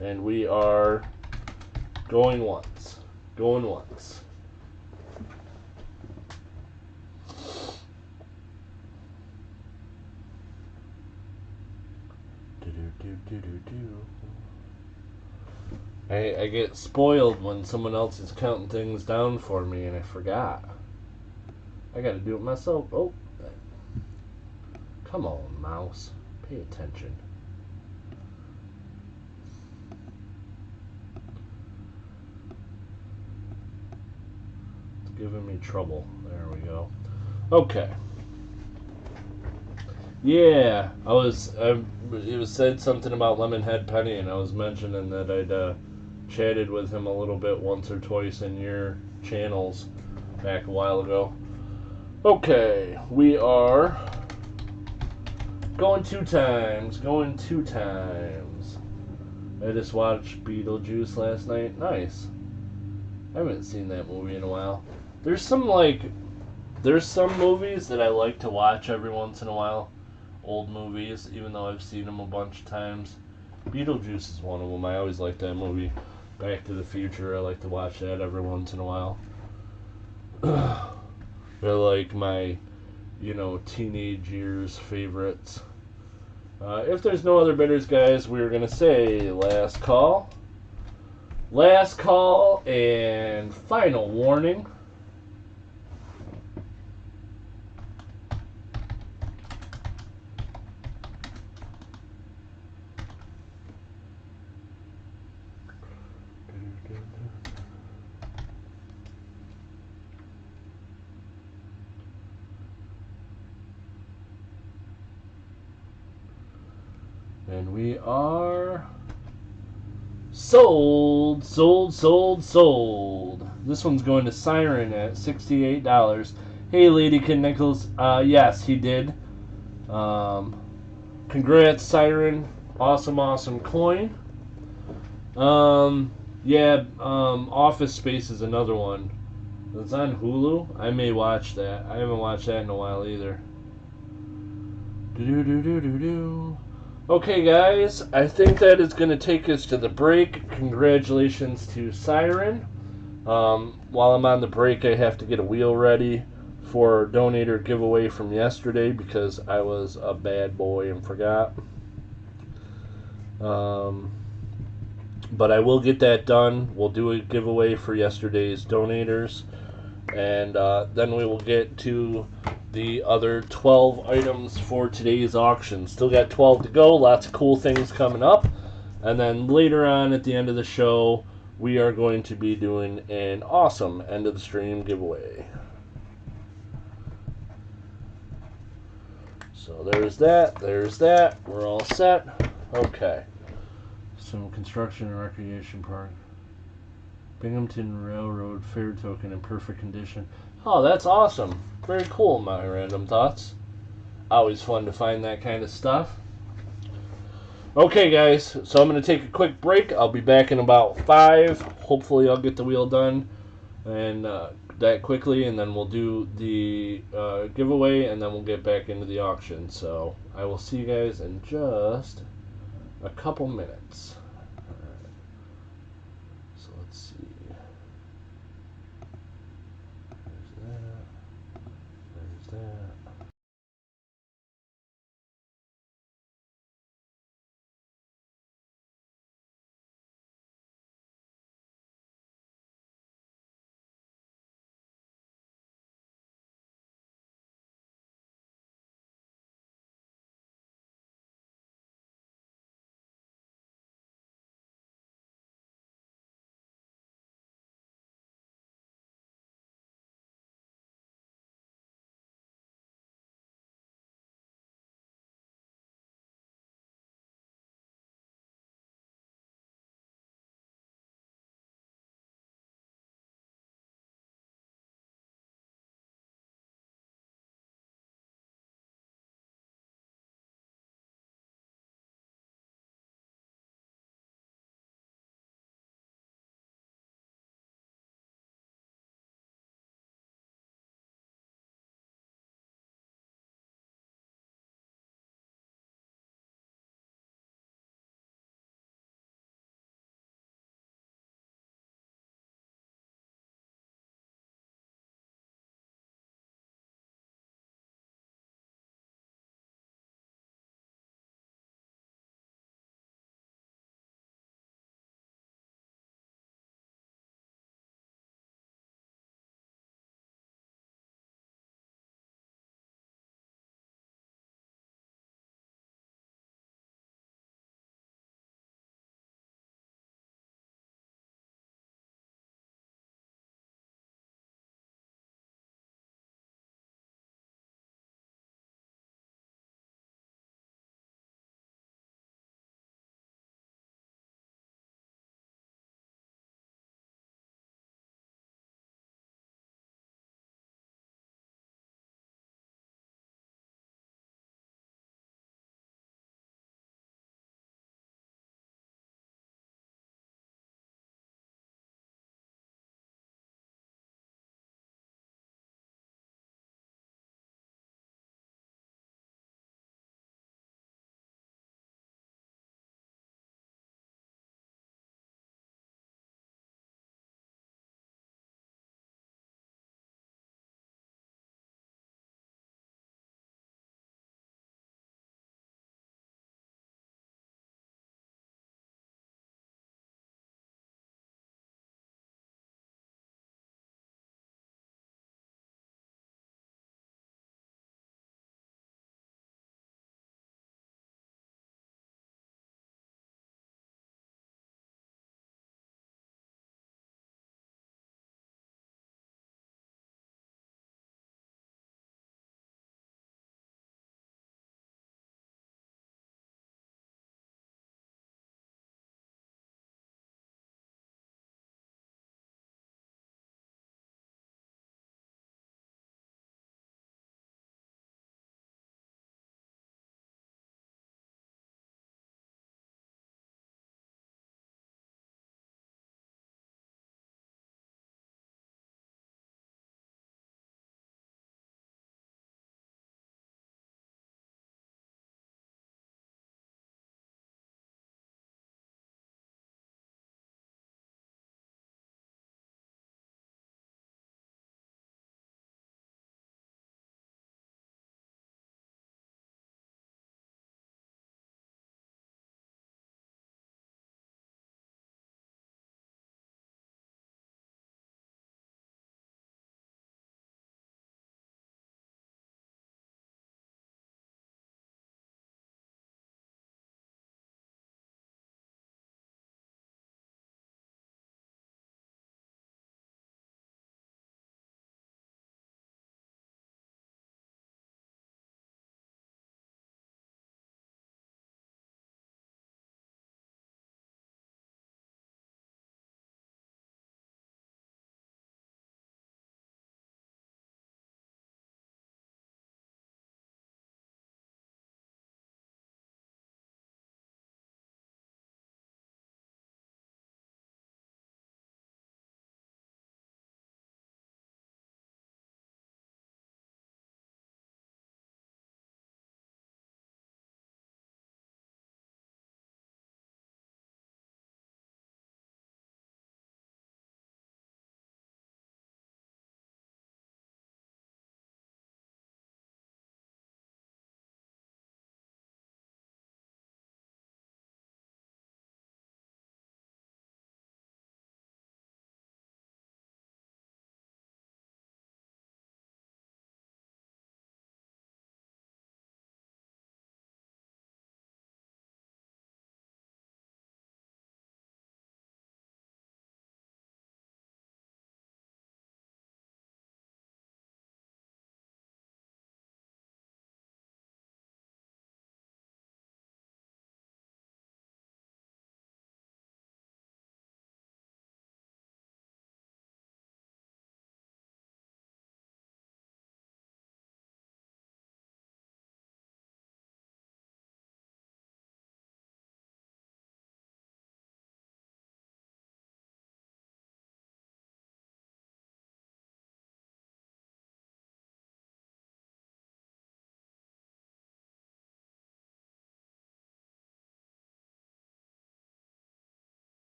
And we are going once. Going once. I get spoiled when someone else is counting things down for me, and I forgot. I gotta do it myself. Oh. Come on, mouse. Pay attention. It's giving me trouble. There we go. Okay. Yeah, it was said something about Lemonhead Penny, and I was mentioning that I'd chatted with him a little bit once or twice in your channels back a while ago. Okay, we are going two times. I just watched Beetlejuice last night. Nice. I haven't seen that movie in a while. There's some movies that I like to watch every once in a while. Old movies, even though I've seen them a bunch of times. Beetlejuice is one of them. I always like that movie. Back to the Future, I like to watch that every once in a while. They're like my, teenage years favorites. If there's no other bidders, guys, we're going to say last call. Last call and final warning. And we are sold. This one's going to Siren at $68. Hey, Lady Kid Nichols. Yes, he did. Congrats, Siren. Awesome coin. Office Space is another one. It's on Hulu. I may watch that. I haven't watched that in a while either. Okay, guys, I think that is going to take us to the break. Congratulations to Siren. While I'm on the break, I have to get a wheel ready for donator giveaway from yesterday because I was a bad boy and forgot. But I will get that done. We'll do a giveaway for yesterday's donators. And then we will get to the other 12 items for today's auction. Still got 12 to go. Lots of cool things coming up. And then later on at the end of the show, we are going to be doing an awesome end of the stream giveaway. So there's that. We're all set. Okay. Some construction and recreation park. Binghamton Railroad Fair token in perfect condition. Oh, that's awesome. Very cool, my random thoughts. Always fun to find that kind of stuff. Okay, guys, so I'm going to take a quick break. I'll be back in about 5. Hopefully I'll get the wheel done and that quickly, and then we'll do the giveaway, and then we'll get back into the auction. So I will see you guys in just a couple minutes. So let's see. There's that.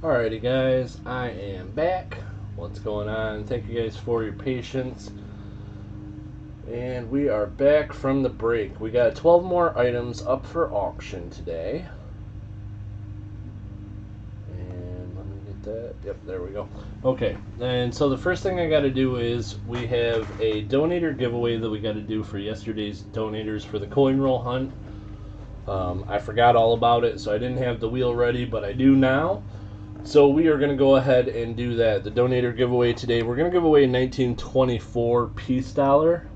Alrighty guys, I am back. What's going on? Thank you guys for your patience. And we are back from the break. We got 12 more items up for auction today. And let me get that. Yep, there we go. Okay, and so the first thing I got to do is we have a donator giveaway that we got to do for yesterday's donators for the coin roll hunt. I forgot all about it, so I didn't have the wheel ready, but I do now. So we are going to go ahead and do that. The donator giveaway today, we're going to give away a 1924 peace dollar.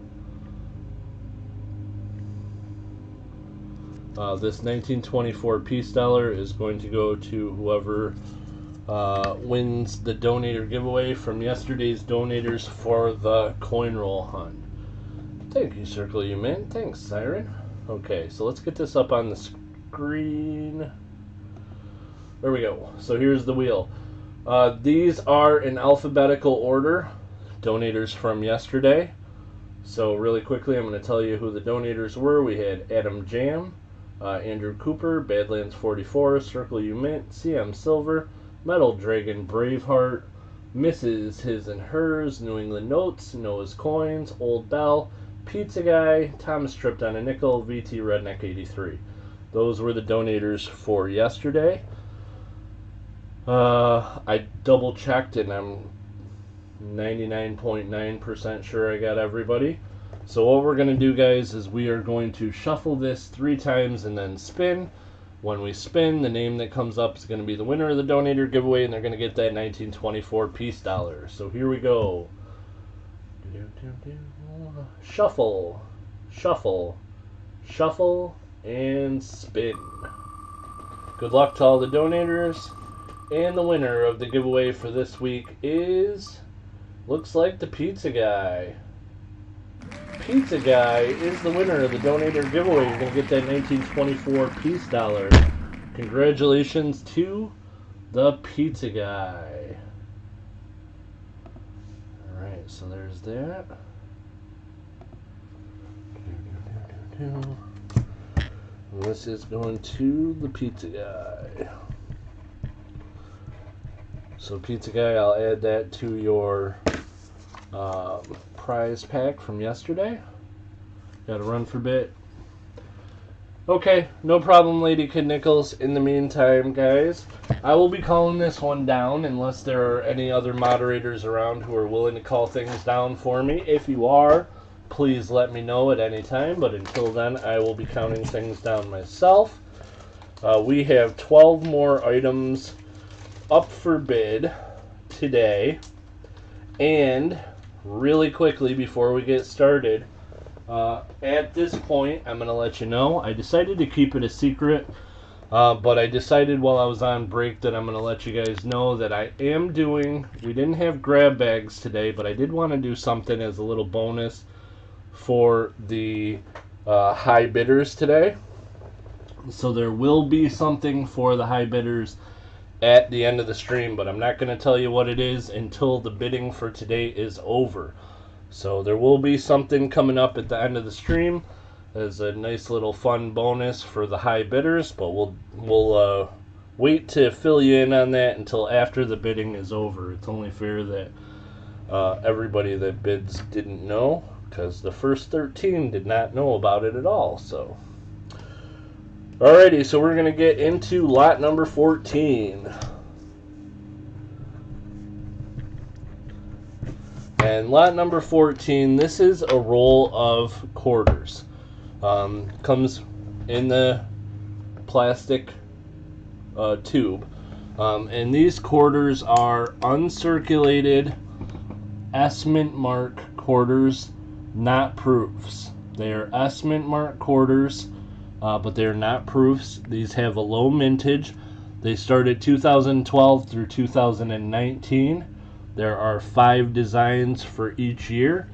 This 1924 peace dollar is going to go to whoever wins the donator giveaway from yesterday's donators for the coin roll hunt. Thank you, Circle You Mint. Thanks, Siren. Okay, so let's get this up on the screen. There we go. So here's the wheel. These are in alphabetical order, donators from yesterday. So really quickly, I'm going to tell you who the donators were. We had Adam Jam, Andrew Cooper, Badlands 44, Circle You Mint, CM Silver, Metal Dragon Braveheart, Mrs. His and Hers, New England Notes, Noah's Coins, Old Bell, Pizza Guy, Thomas Tripped on a Nickel, VT Redneck 83. Those were the donators for yesterday. I double checked and I'm 99.9% sure I got everybody. So what we're going to do, guys, is we are going to shuffle this 3 times and then spin. When we spin, the name that comes up is going to be the winner of the donator giveaway, and they're going to get that 1924 peace dollar. So here we go. Shuffle, shuffle, shuffle, and spin. Good luck to all the donators. And the winner of the giveaway for this week is, looks like the Pizza Guy. Pizza Guy is the winner of the donator giveaway. You're going to get that 1924 peace dollar. Congratulations to the Pizza Guy. Alright, so there's that. And this is going to the Pizza Guy. So Pizza Guy, I'll add that to your prize pack from yesterday. Got to run for a bit. Okay, no problem, Lady Kid Nichols. In the meantime, guys, I will be calling this one down unless there are any other moderators around who are willing to call things down for me. If you are, please let me know at any time, but until then, I will be counting things down myself. We have 12 more items up for bid today, and really quickly before we get started, at this point I'm going to let you know I decided to keep it a secret, but I decided while I was on break that I'm going to let you guys know that I am doing, we didn't have grab bags today, but I did want to do something as a little bonus for the high bidders today. So there will be something for the high bidders at the end of the stream, but I'm not going to tell you what it is until the bidding for today is over. So there will be something coming up at the end of the stream as a nice little fun bonus for the high bidders, but we'll wait to fill you in on that until after the bidding is over. It's only fair that everybody that bids didn't know, because the first 13 did not know about it at all. So alrighty, so we're going to get into lot number 14. And lot number 14, this is a roll of quarters. Comes in the plastic tube. And these quarters are uncirculated S-mint mark quarters, not proofs. They are S-mint mark quarters, but they're not proofs. These have a low mintage. They started 2012 through 2019. There are 5 designs for each year.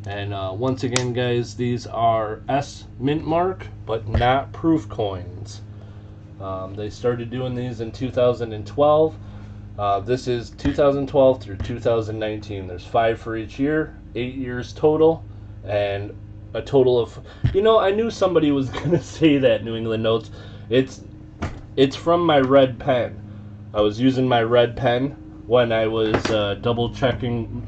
And once again, guys, these are S mint mark, but not proof coins. They started doing these in 2012. This is 2012 through 2019. There's 5 for each year, 8 years total, and a total of, you know, I knew somebody was going to say that, New England Notes. It's from my red pen. I was using my red pen when I was double checking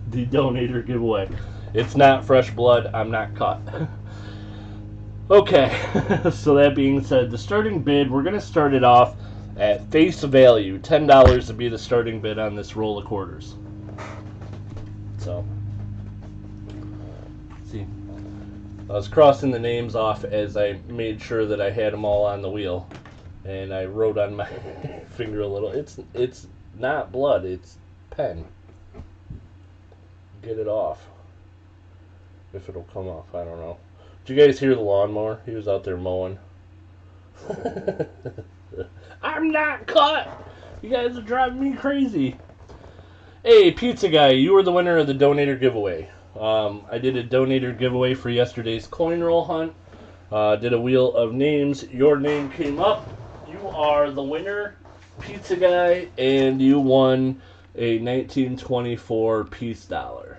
the donator giveaway. It's not fresh blood. I'm not cut. Okay, so that being said, the starting bid, we're going to start it off at face value. $10 to be the starting bid on this roll of quarters. So, see, I was crossing the names off as I made sure that I had them all on the wheel. And I wrote on my finger a little. It's not blood, it's pen. Get it off. If it'll come off, I don't know. Did you guys hear the lawnmower? He was out there mowing. I'm not cut! You guys are driving me crazy. Hey, pizza guy, you were the winner of the donator giveaway. I did a donator giveaway for yesterday's coin roll hunt. Did a wheel of names. Your name came up. You are the winner, pizza guy, and you won a 1924 piece dollar.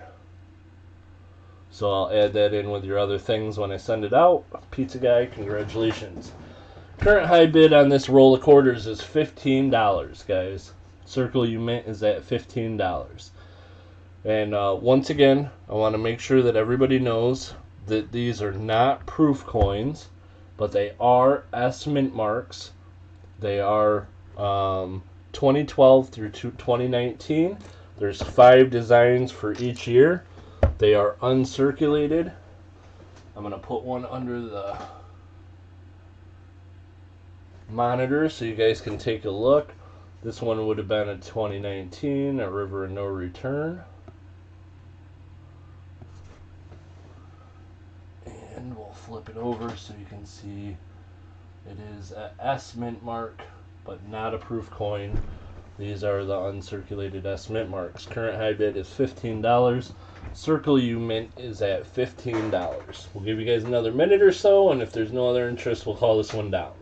So I'll add that in with your other things when I send it out. Pizza guy, congratulations. Current high bid on this roll of quarters is $15, guys. Circle you mint is at $15. And once again, I want to make sure that everybody knows that these are not proof coins, but they are S mint marks. They are 2012 through 2019. There's 5 designs for each year. They are uncirculated. I'm going to put one under the monitor so you guys can take a look. This one would have been a 2019, a River of No Return. And we'll flip it over so you can see it is a S mint mark, but not a proof coin. These are the uncirculated S mint marks. Current high bid is $15. Circle you mint is at $15. We'll give you guys another minute or so, and if there's no other interest, we'll call this one down.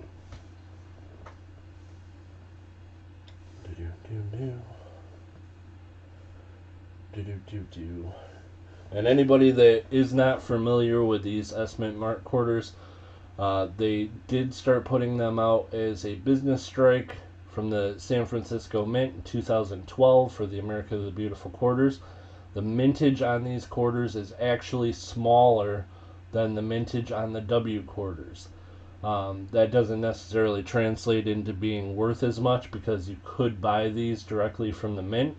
And anybody that is not familiar with these S mint mark quarters, they did start putting them out as a business strike from the San Francisco Mint in 2012 for the America the Beautiful quarters. The mintage on these quarters is actually smaller than the mintage on the W quarters. That doesn't necessarily translate into being worth as much because you could buy these directly from the mint.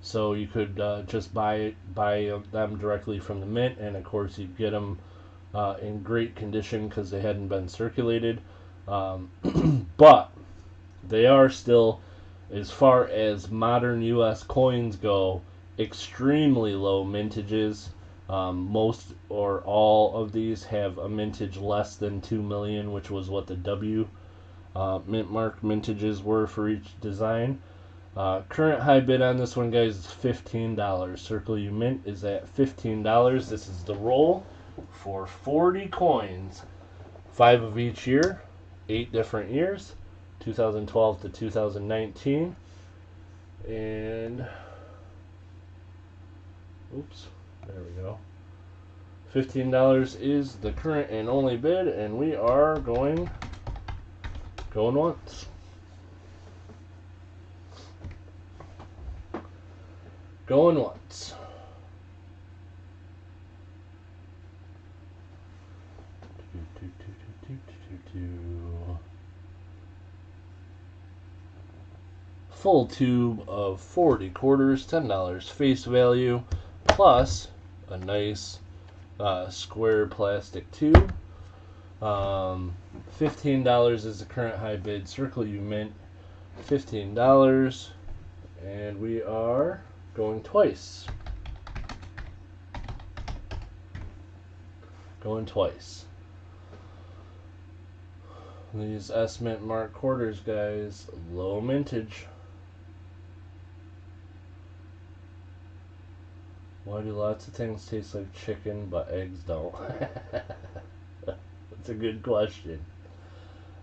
So you could just buy them directly from the mint, and of course you'd get them in great condition because they hadn't been circulated. But they are still, as far as modern U.S. coins go, extremely low mintages. Most or all of these have a mintage less than 2 million, which was what the W mint mark mintages were for each design. Current high bid on this one, guys, is $15. Circle you mint is at $15. This is the roll for 40 coins, 5 of each year, 8 different years, 2012 to 2019, and oops, there we go. $15 is the current and only bid, and we are going once. Going once. Full tube of 40 quarters, $10 face value, plus a nice square plastic tube. $15 is the current high bid. Circle you mint, $15, and we are going twice. Going twice. These S mint mark quarters, guys, low mintage. Why do lots of things taste like chicken but eggs don't? That's a good question.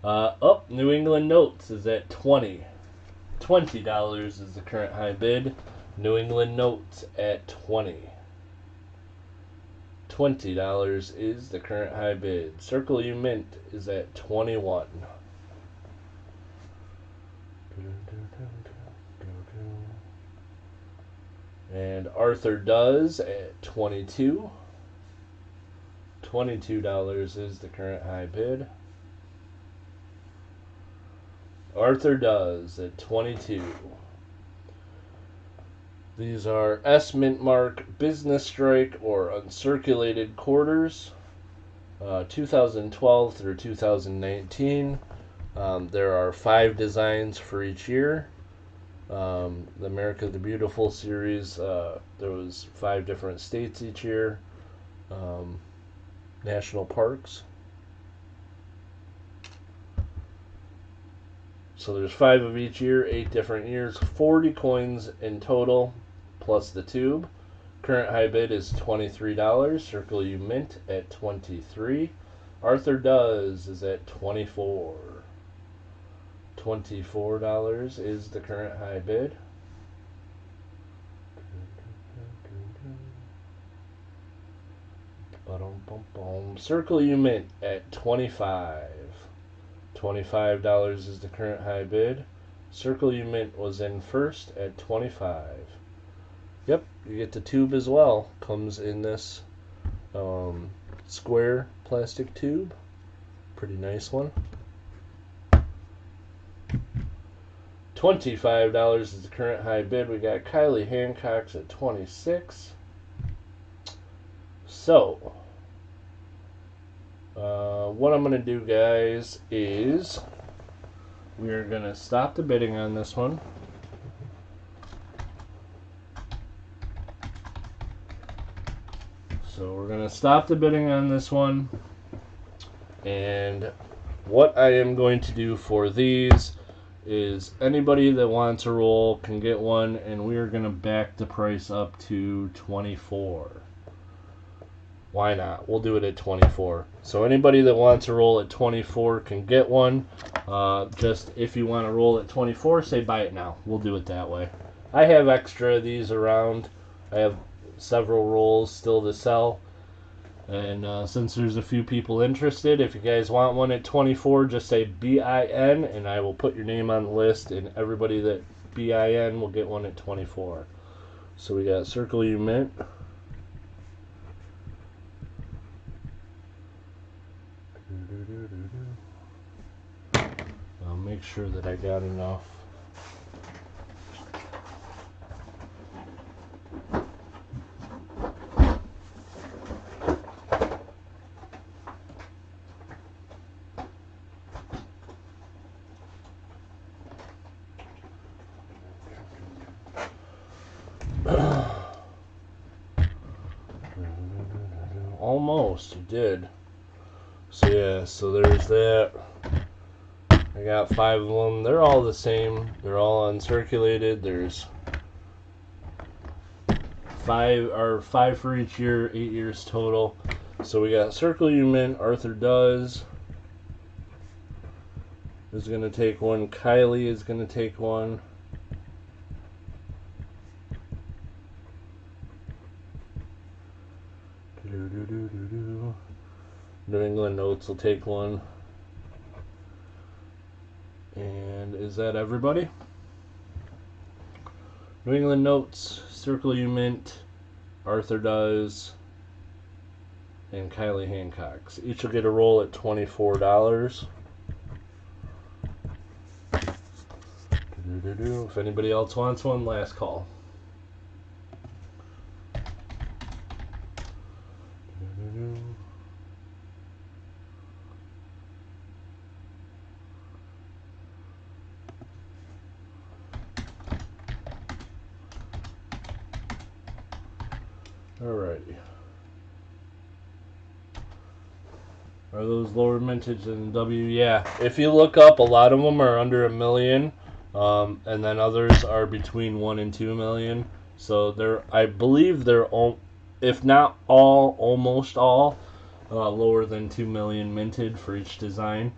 New England Notes is at 20. $20 is the current high bid. New England Notes at 20. $20 is the current high bid. Circle you mint is at 21. And Arthur Does at 22. $22 is the current high bid. Arthur Does at 22. These are S Mint Mark Business Strike or Uncirculated Quarters, 2012 through 2019. There are 5 designs for each year. The America the Beautiful series, there was 5 different states each year. National parks. So there's 5 of each year, 8 different years, 40 coins in total, plus the tube. Current high bid is $23. Circle U Mint at 23. Arthur Does is at 24. $24 is the current high bid. Circle U Mint at 25. $25 is the current high bid. Circle U Mint was in first at 25. Yep, you get the tube as well. Comes in this square plastic tube. Pretty nice one. $25 is the current high bid. We got Kylie Hancock's at 26. So, what I'm going to do, guys, is we're going to stop the bidding on this one. So we're going to stop the bidding on this one. And what I am going to do for these is anybody that wants a roll can get one, and we are going to back the price up to 24. Why not? We'll do it at 24. So anybody that wants a roll at 24 can get one. Just if you want to roll at 24, say buy it now. We'll do it that way. I have extra of these around. I have several rolls still to sell. And since there's a few people interested, if you guys want one at 24, just say BIN, and I will put your name on the list, and everybody that BIN will get one at 24. So we got Circle U Mint. I'll make sure that I got enough. Almost, you did. So yeah, so there's that. I got 5 of them. They're all the same. They're all uncirculated. There's 5 for each year, 8 years total. So we got Circle U Mint, Arthur Does is going to take one. Kylie is going to take one. New England Notes will take one. And is that everybody? New England Notes, Circle U Mint, Arthur Does, and Kylie Hancock's. Each will get a roll at $24. If anybody else wants one, last call. Alrighty. Are those lower mintage than W? Yeah. If you look up, a lot of them are under $1 million, and then others are between 1 and 2 million. So they're, I believe they're, if not all, almost all, lower than 2 million minted for each design.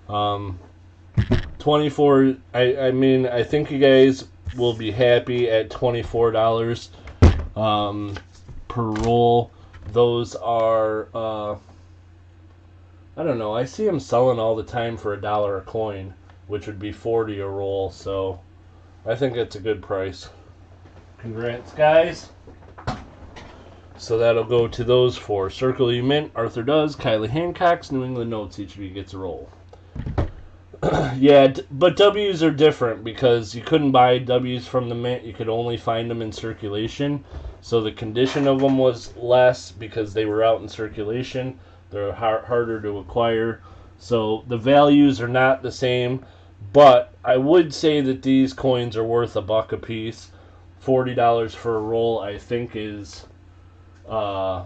24. I mean, I think you guys will be happy at $24. Per roll. Those are I don't know, I see them selling all the time for $1 a coin, which would be 40 a roll, so I think it's a good price. Congrats, guys. So that'll go to those four. Circle You Mint, Arthur does. Kylie Hancock's, New England Notes, each of you gets a roll. Yeah, but W's are different because you couldn't buy W's from the mint. You could only find them in circulation. So the condition of them was less because they were out in circulation. They're harder to acquire. So the values are not the same. But I would say that these coins are worth $1 a piece. $40 for a roll, I think, is... I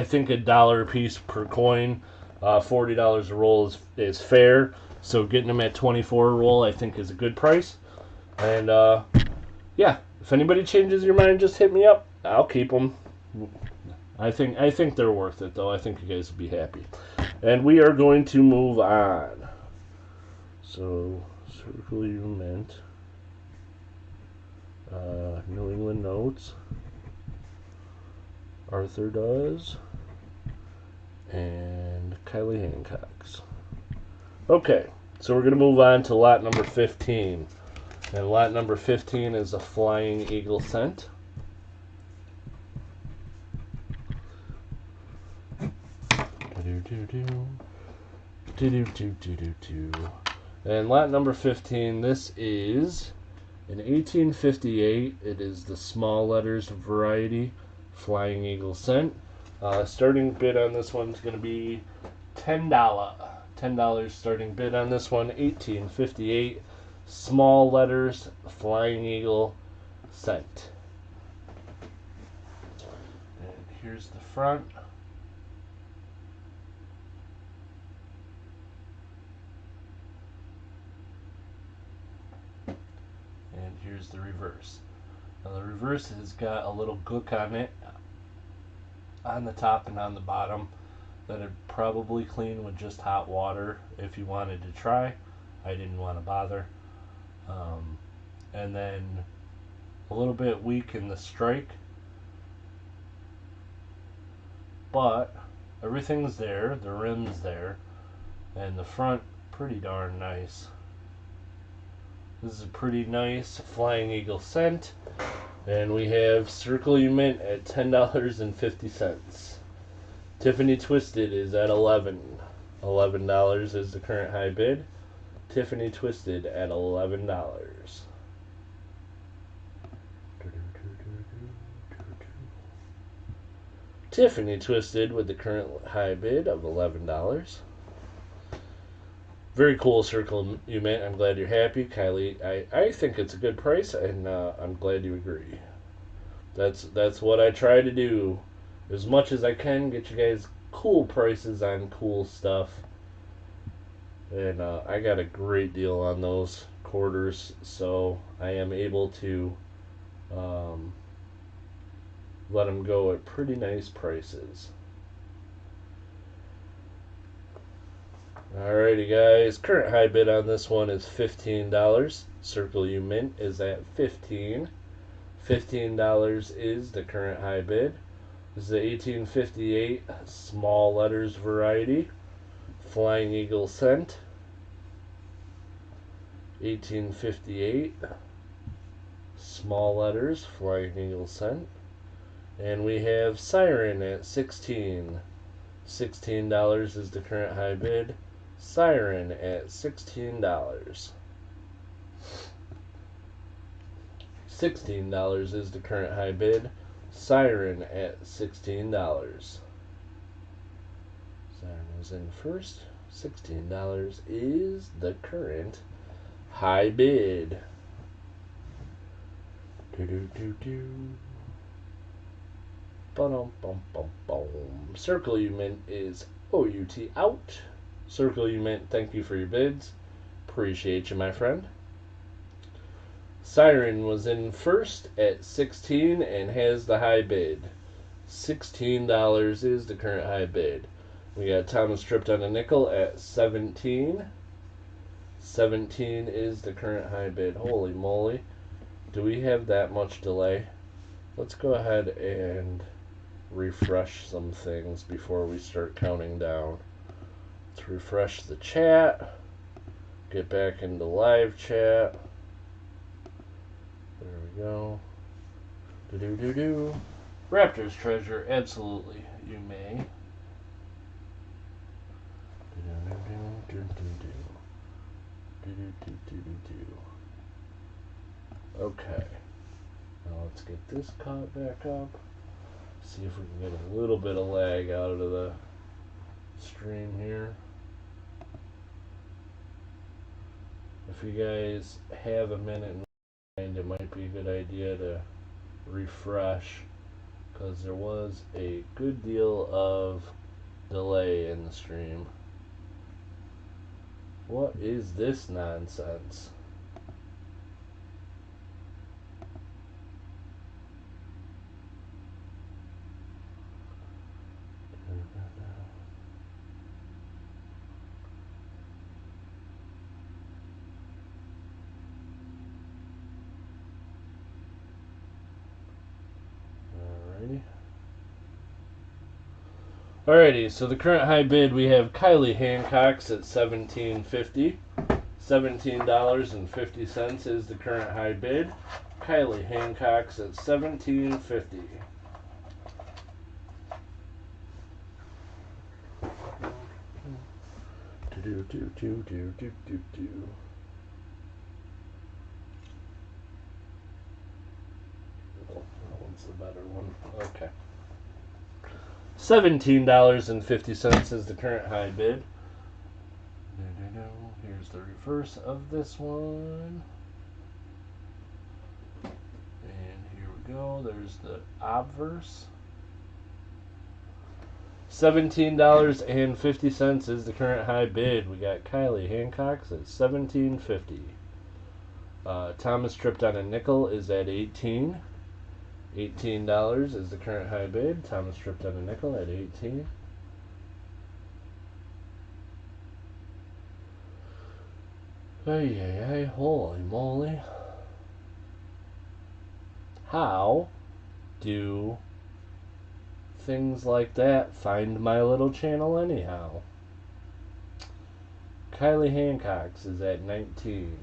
think $1 a piece per coin. $40 a roll is fair. So getting them at 24 a roll, I think, is a good price. And yeah, if anybody changes your mind, just hit me up. I'll keep them. I think they're worth it, though. I think you guys will be happy. And we are going to move on. So Circle You Mint, New England Notes, Arthur does, and Kylie Hancock's. Okay, so we're going to move on to lot number 15. And lot number 15 is a Flying Eagle cent. And lot number 15, this is an 1858. It is the small letters variety, Flying Eagle cent. Starting bid on this one is going to be $10. $10 starting bid on this one. 1858, small letters, Flying Eagle cent. And here's the front. And here's the reverse. Now the reverse has got a little gook on it, on the top and on the bottom, that I'd probably clean with just hot water if you wanted to try. I didn't want to bother. And then a little bit weak in the strike, but everything's there. The rim's there, and the front pretty darn nice. This is a pretty nice Flying Eagle cent. And we have Circle You Mint at $10.50. Tiffany Twisted is at $11. $11 is the current high bid. Tiffany Twisted at $11. Tiffany Twisted with the current high bid of $11. Very cool Circle You Mint. I'm glad you're happy. Kylie, I think it's a good price, and I'm glad you agree. That's what I try to do. As much as I can, get you guys cool prices on cool stuff. And I got a great deal on those quarters, so I am able to let them go at pretty nice prices. Alrighty guys, current high bid on this one is $15. Circle You Mint is at $15. $15 is the current high bid. This is the 1858 small letters variety, Flying Eagle cent. 1858 small letters, Flying Eagle cent. And we have Siren at 16. $16 is the current high bid. Siren at $16. $16 is the current high bid. Siren at $16. Siren was in first. $16 is the current high bid. Circle You Mint is OUT out. Circle You Mint, thank you for your bids. Appreciate you, my friend. Siren was in first at 16 and has the high bid. $16 is the current high bid. We got Thomas Stripped on a Nickel at 17. 17 is the current high bid. Holy moly. Do we have that much delay? Let's go ahead and refresh some things before we start counting down. Let's refresh the chat. Get back into live chat. There we go. Do-do-do-do. Raptor's treasure, absolutely, you may. Okay. Now let's get this caught back up. See if we can get a little bit of lag out of the stream here. If you guys have a minute in mind, it might be a good idea to refresh, because there was a good deal of delay in the stream. What is this nonsense? Alrighty, so the current high bid, we have Kylie Hancock's at $17.50. $17.50 is the current high bid. Kylie Hancock's at $17.50. Oh, that one's the better one. Okay. $17.50 is the current high bid. Here's the reverse of this one. And here we go. There's the obverse. $17.50 is the current high bid. We got Kylie Hancock's at $17.50. Thomas tripped on a nickel is at $18. $18 is the current high bid. Thomas tripped on a nickel at 18. Ay, holy moly. How do things like that find my little channel anyhow? Kylie Hancock's is at 19.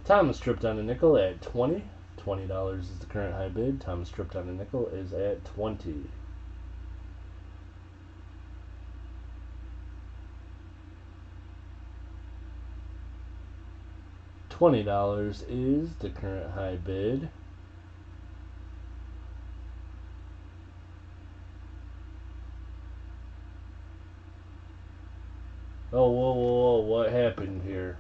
Thomas tripped on a nickel at 20. $20 is the current high bid. Thomas tripped on a nickel is at 20. $20 is the current high bid. Oh, whoa, what happened here?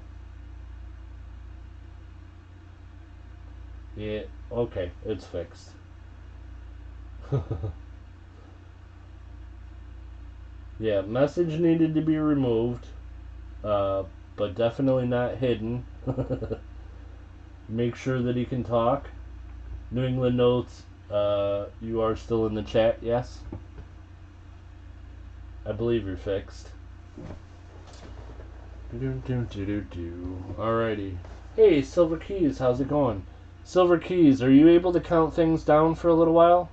Yeah, okay, it's fixed. Yeah, message needed to be removed, but definitely not hidden. Make sure that he can talk. New England Notes, you are still in the chat, yes? I believe you're fixed. Alrighty. Hey, Silver Keys, how's it going? Silver Keys, are you able to count things down for a little while?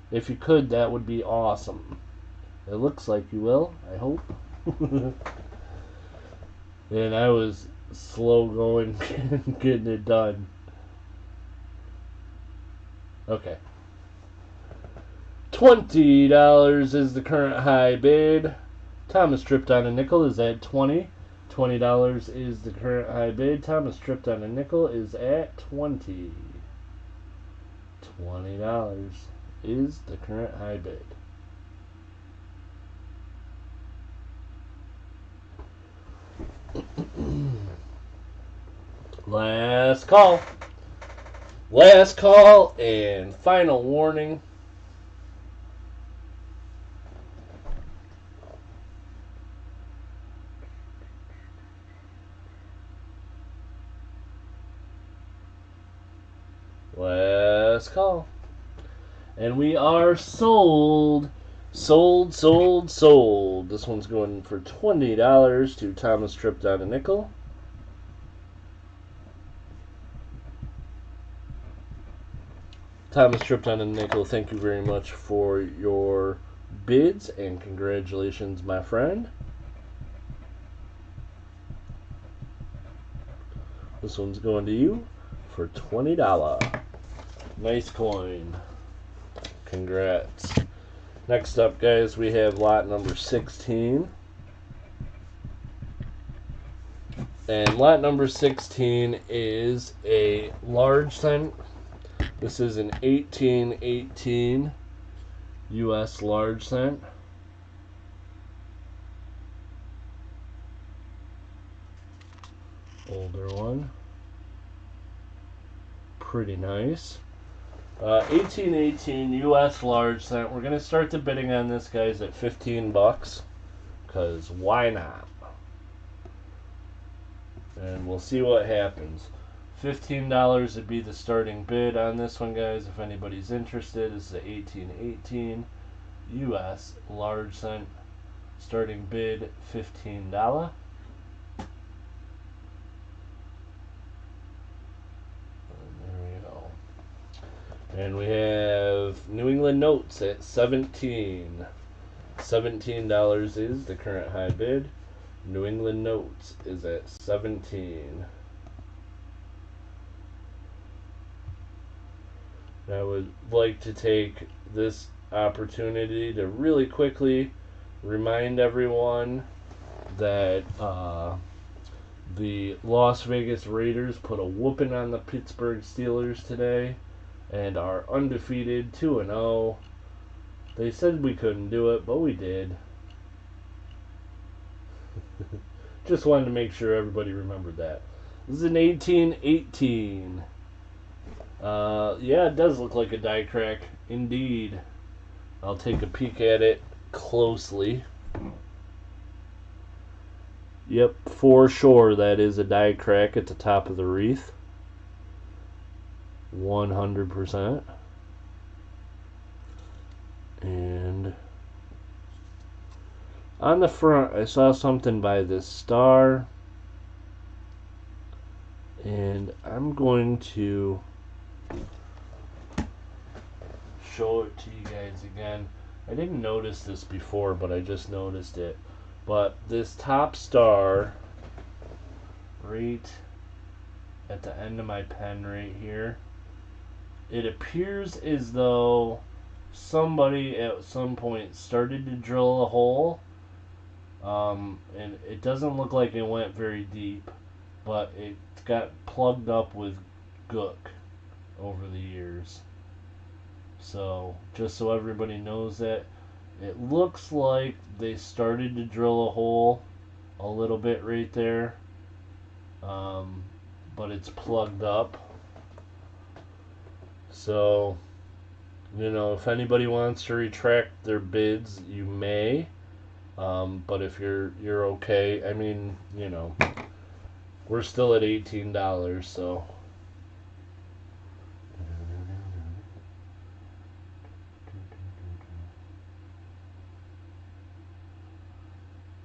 If you could, that would be awesome. It looks like you will, I hope. And I was slow going getting it done. Okay. $20 is the current high bid. Thomas tripped on a nickel is at 20. $20 is the current high bid. Thomas tripped on a nickel is at 20. $20 is the current high bid. Last call. Last call and final warning. Last call. And we are sold. Sold. This one's going for $20 to Thomas tripped on a nickel. Thomas Tripton and Nickel, thank you very much for your bids, and congratulations, my friend. This one's going to you for $20. Nice coin. Congrats. Next up, guys, we have lot number 16. And lot number 16 is a large cent. This is an 1818 U.S. large cent. Older one. Pretty nice. 1818 U.S. large cent. We're going to start the bidding on this, guys, at 15 bucks. Because why not? And we'll see what happens. $15 would be the starting bid on this one, guys, if anybody's interested. This is a 1818 U.S. large cent. Starting bid $15. And we have New England Notes at 17. $17 is the current high bid. New England Notes is at 17. I would like to take this opportunity to really quickly remind everyone that the Las Vegas Raiders put a whooping on the Pittsburgh Steelers today and are undefeated, 2-0. They said we couldn't do it, but we did. Just wanted to make sure everybody remembered that. This is an 1818. Yeah, it does look like a die crack. Indeed. I'll take a peek at it closely. Yep, for sure that is a die crack at the top of the wreath. 100%. And on the front, I saw something by this star, and I'm going to show it to you guys again. I didn't notice this before, but I just noticed it. But this top star right at the end of my pen right here, it appears as though somebody at some point started to drill a hole, and it doesn't look like it went very deep, but it got plugged up with gook over the years. So just so everybody knows that, it looks like they started to drill a hole a little bit right there, but it's plugged up. So, you know, if anybody wants to retract their bids, you may. But if you're okay, I mean, you know, we're still at $18, so.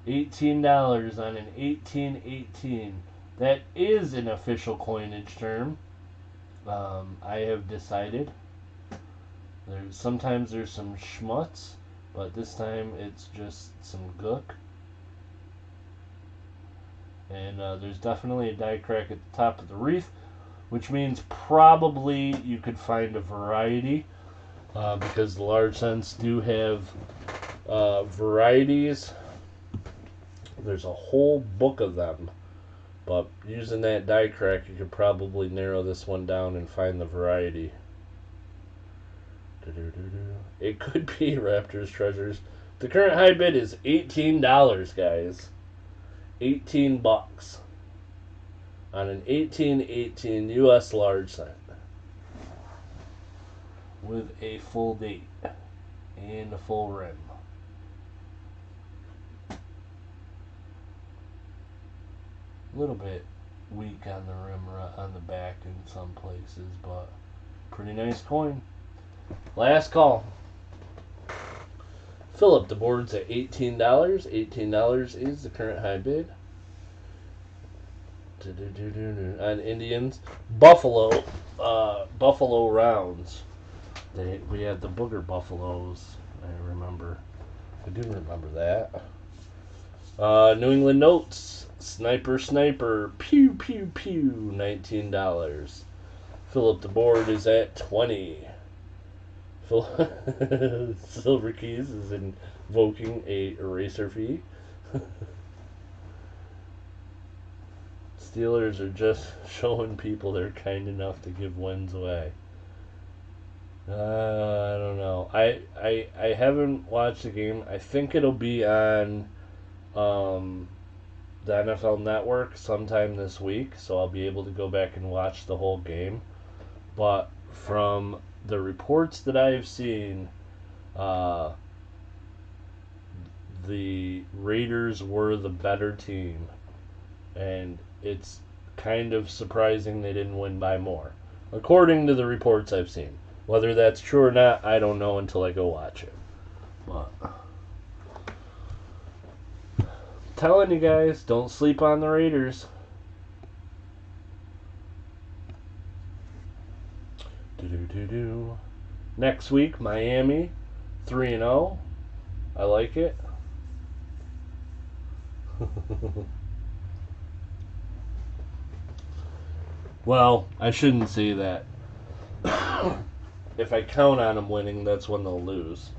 $18 on an 1818. That is an official coinage term. I have decided. Sometimes there's some schmutz, but this time it's just some gook. And there's definitely a die crack at the top of the wreath, which means probably you could find a variety, because the large cents do have varieties. There's a whole book of them, but using that die crack, you could probably narrow this one down and find the variety. It could be Raptors Treasures. The current high bid is $18, guys. 18 bucks on an 1818 U.S. large cent with a full date and a full rim. A little bit weak on the rim, on the back in some places, but pretty nice coin. Last call. Philip, the board's at $18. $18 is the current high bid. On Indians. Buffalo rounds. We had the Booger Buffaloes. I remember. I do remember that. New England Notes. Sniper, sniper. Pew, pew, pew. $19. Fill up the board is at 20. Silver Keys is invoking a eraser fee. Steelers are just showing people they're kind enough to give wins away. I don't know. I haven't watched the game. I think it'll be on the NFL Network sometime this week, so I'll be able to go back and watch the whole game. But from the reports that I've seen, the Raiders were the better team, and it's kind of surprising they didn't win by more, according to the reports I've seen. Whether that's true or not, I don't know until I go watch it. But telling you guys, don't sleep on the Raiders. Next week, Miami, 3-0. I like it. Well, I shouldn't say that. If I count on them winning, that's when they'll lose.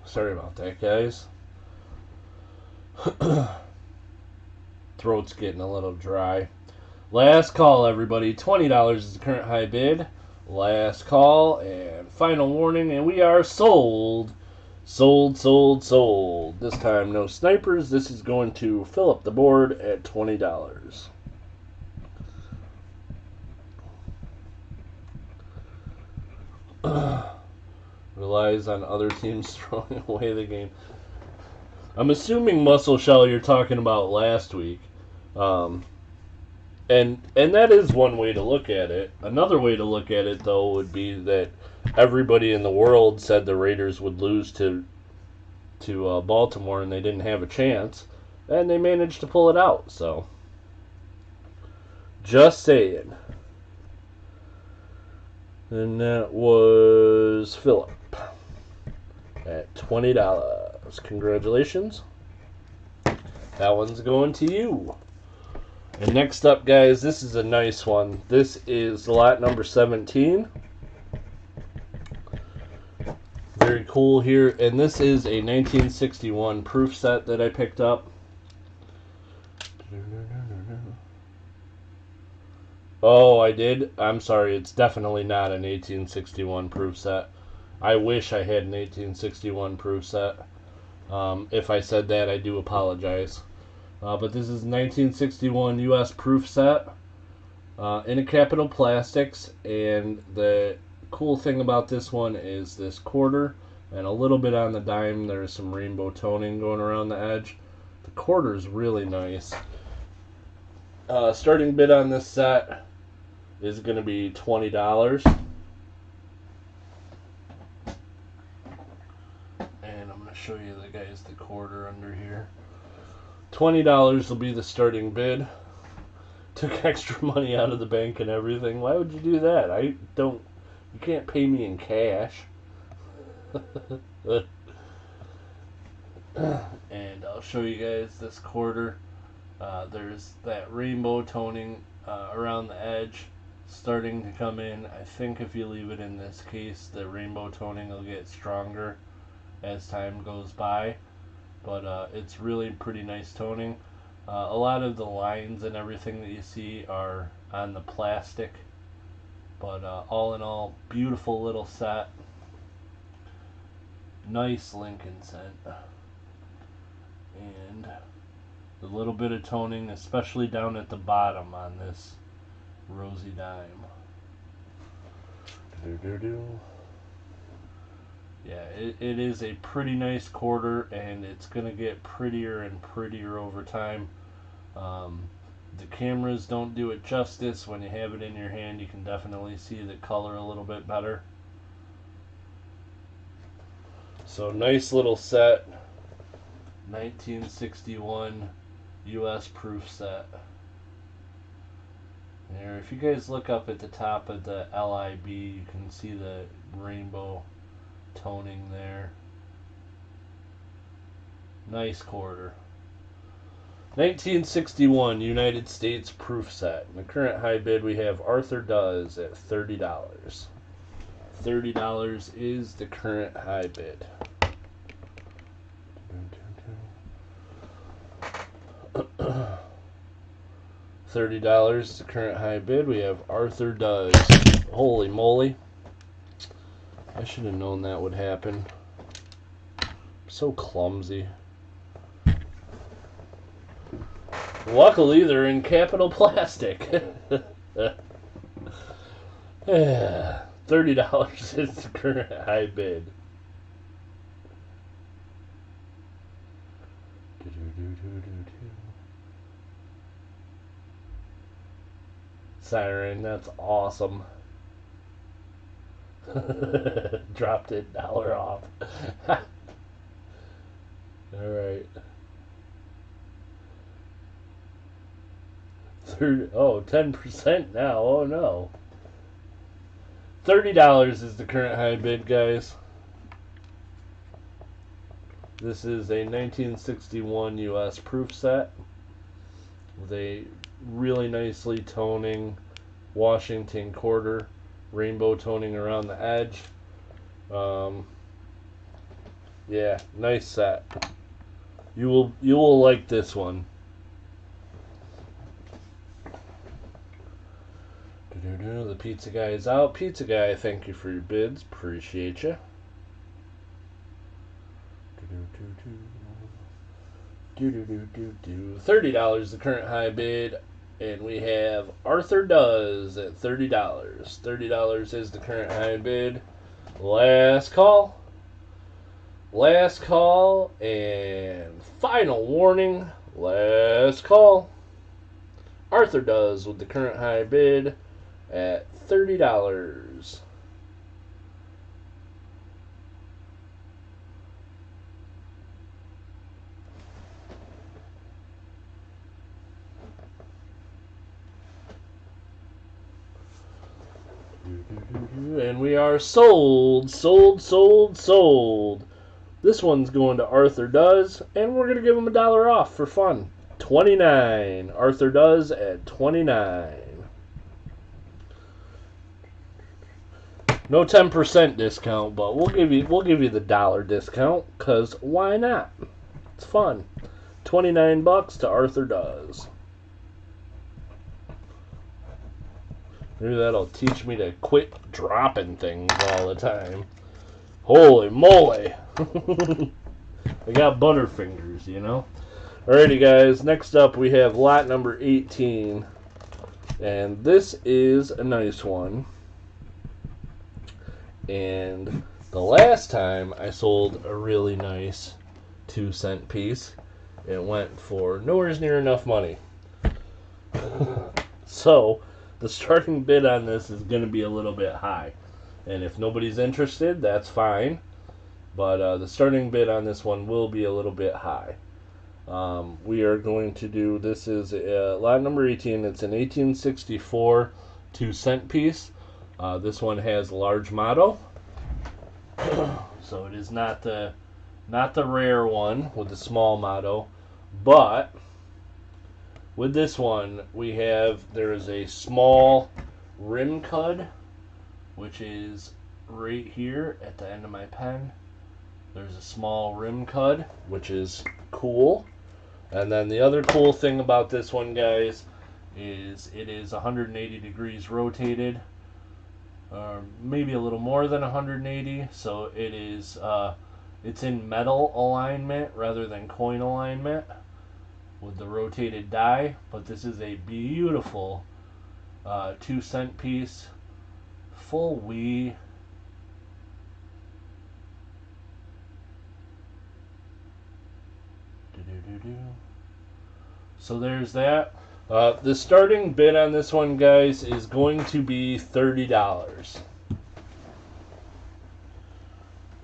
Sorry about that, guys. Throat's getting a little dry. Last call, everybody. $20 is the current high bid. Last call and final warning, and we are sold. Sold, sold, sold. This time, no snipers. This is going to fill up the board at $20. Relies on other teams throwing away the game. I'm assuming Muscle Shell you're talking about last week. And that is one way to look at it. Another way to look at it, though, would be that everybody in the world said the Raiders would lose to Baltimore, and they didn't have a chance, and they managed to pull it out. So, just saying. And that was Philip at $20. Congratulations. That one's going to you. And next up, guys, this is a nice one. This is lot number 17. Very cool here. And this is a 1961 proof set that I picked up. Oh, I did? I'm sorry. It's definitely not an 1861 proof set. I wish I had an 1861 proof set. If I said that, I do apologize. But this is 1961 U.S. proof set in a Capital Plastics, and the cool thing about this one is this quarter and a little bit on the dime. There's some rainbow toning going around the edge. The quarter is really nice. Starting bid on this set is going to be $20. And I'm going to show you the guys the quarter under here. $20 will be the starting bid. Took extra money out of the bank and everything. Why would you do that? You can't pay me in cash. And I'll show you guys this quarter. There's that rainbow toning around the edge starting to come in. I think if you leave it in this case, the rainbow toning will get stronger as time goes by. But it's really pretty nice toning. A lot of the lines and everything that you see are on the plastic. But all in all, beautiful little set. Nice Lincoln scent. And a little bit of toning, especially down at the bottom on this rosy dime. Yeah, it is a pretty nice quarter, and it's going to get prettier and prettier over time. Um, the cameras don't do it justice. When you have it in your hand, you can definitely see the color a little bit better. So nice little set, 1961 U.S. proof set. There, if you guys look up at the top of the LIB, you can see the rainbow toning there. Nice quarter. 1961 United States proof set. In the current high bid, we have Arthur Does at $30. $30 is the current high bid. $30 is the current high bid. We have Arthur Does. Holy moly. I should have known that would happen. So clumsy. Luckily, they're in capital plastic. $30 is the current high bid. Siren, that's awesome. Dropped it, $1 off. Alright. 10% now. Oh no. $30 is the current high bid, guys. This is a 1961 US proof set with a really nicely toning Washington quarter, rainbow toning around the edge. Yeah, nice set. You will like this one. The pizza guy is out. Pizza guy, thank you for your bids. Appreciate you. $30 the current high bid, and we have Arthur Does at $30. $30 is the current high bid. Last call. Last call and final warning. Last call. Arthur Does with the current high bid at $30. And we are sold. This one's going to Arthur Does, and we're going to give him $1 off for fun. $29. Arthur Does at $29. No 10% discount, but we'll give you the $1 discount, cause why not? It's fun. $29 to Arthur Does. Maybe that'll teach me to quit dropping things all the time. Holy moly! I got butterfingers, you know. Alrighty, guys. Next up, we have lot number 18, and this is a nice one. And the last time I sold a really nice 2-cent piece, it went for nowhere near enough money. So the starting bid on this is going to be a little bit high. And if nobody's interested, that's fine. But the starting bid on this one will be a little bit high. We are going to do, this is lot number 18. It's an 1864 2-cent piece. This one has large motto. So it is not the rare one with the small motto. But with this one, there is a small rim cud, which is right here at the end of my pen. There's a small rim cud, which is cool. And then the other cool thing about this one, guys, is it is 180 degrees rotated, maybe a little more than 180. So it is it's in metal alignment rather than coin alignment with the rotated die. But this is a beautiful 2-cent piece, full So there's that. The starting bid on this one, guys, is going to be $30.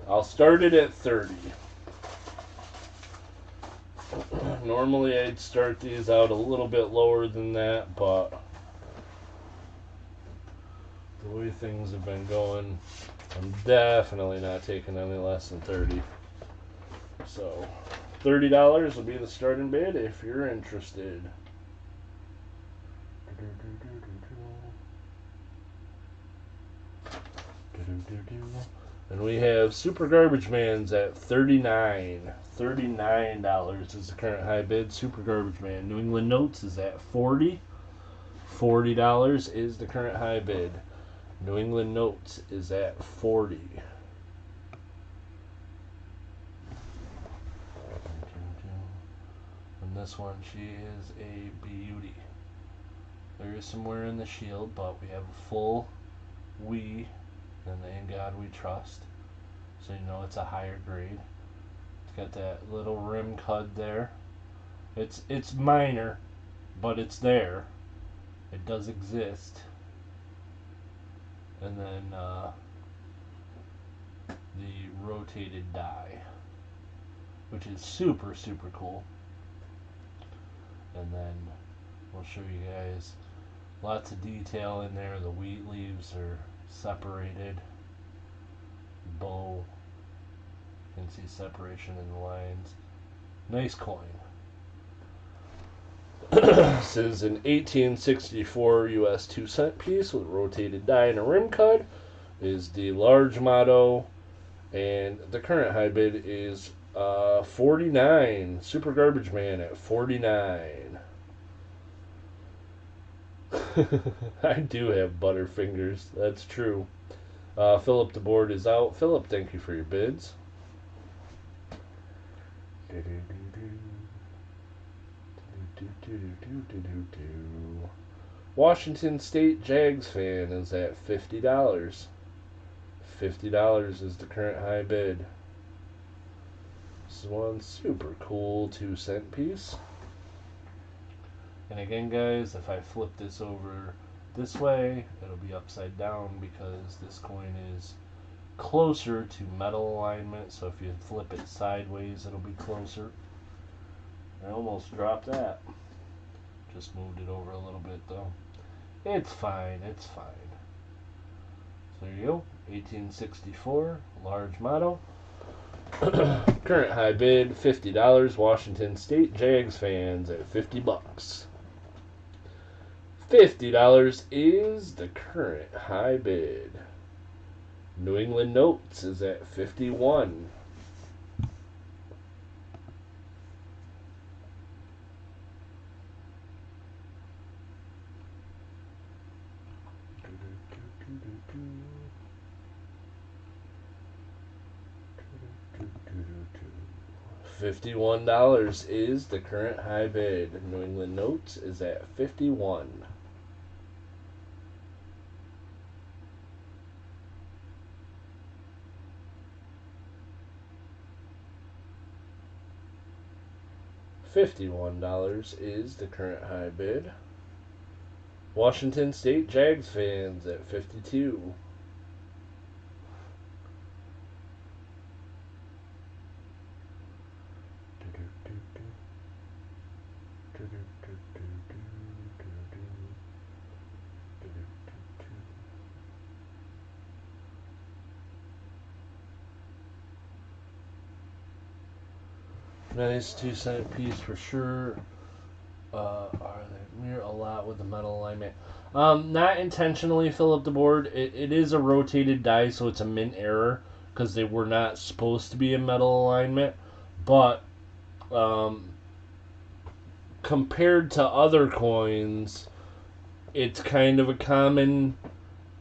I'll start it at 30. Normally I'd start these out a little bit lower than that, but the way things have been going, I'm definitely not taking any less than 30. So $30 will be the starting bid if you're interested. And we have Super Garbage Man's at $39. $39 is the current high bid. Super Garbage Man. New England Notes is at $40. $40 is the current high bid. New England Notes is at $40. And this one, she is a beauty. There is some wear in the shield, but we have a full we, and in God we trust. So you know it's a higher grade. It's got that little rim cud there. It's minor, but it's there. It does exist. And then the rotated die, which is super, super cool. And then we'll show you guys lots of detail in there. The wheat leaves are separated. Bow, you can see separation in the lines. Nice coin. This is an 1864 US 2-cent piece with rotated die and a rim cut. Is the large motto, and the current high bid is $49. Super Garbage Man at $49. I do have butterfingers. That's true. Philip, the board is out. Philip, thank you for your bids. Washington State Jags fan is at $50. $50 is the current high bid. This is one super cool 2-cent piece. And again, guys, if I flip this over this way, it'll be upside down because this coin is closer to metal alignment. So if you flip it sideways, it'll be closer. I almost dropped that. Just moved it over a little bit though. It's fine, it's fine. So there you go. 1864, large motto. Current high bid, $50. Washington State Jags fans at $50. $50 is the current high bid. New England Notes is at $51. $51 is the current high bid. New England Notes is at $51. $51 is the current high bid. Washington State Jags fans at $52. Nice 2-cent piece for sure. Are they mirror a lot with the metal alignment? Not intentionally, Philip the board. It is a rotated die, so it's a mint error because they were not supposed to be in metal alignment. But compared to other coins, it's kind of a common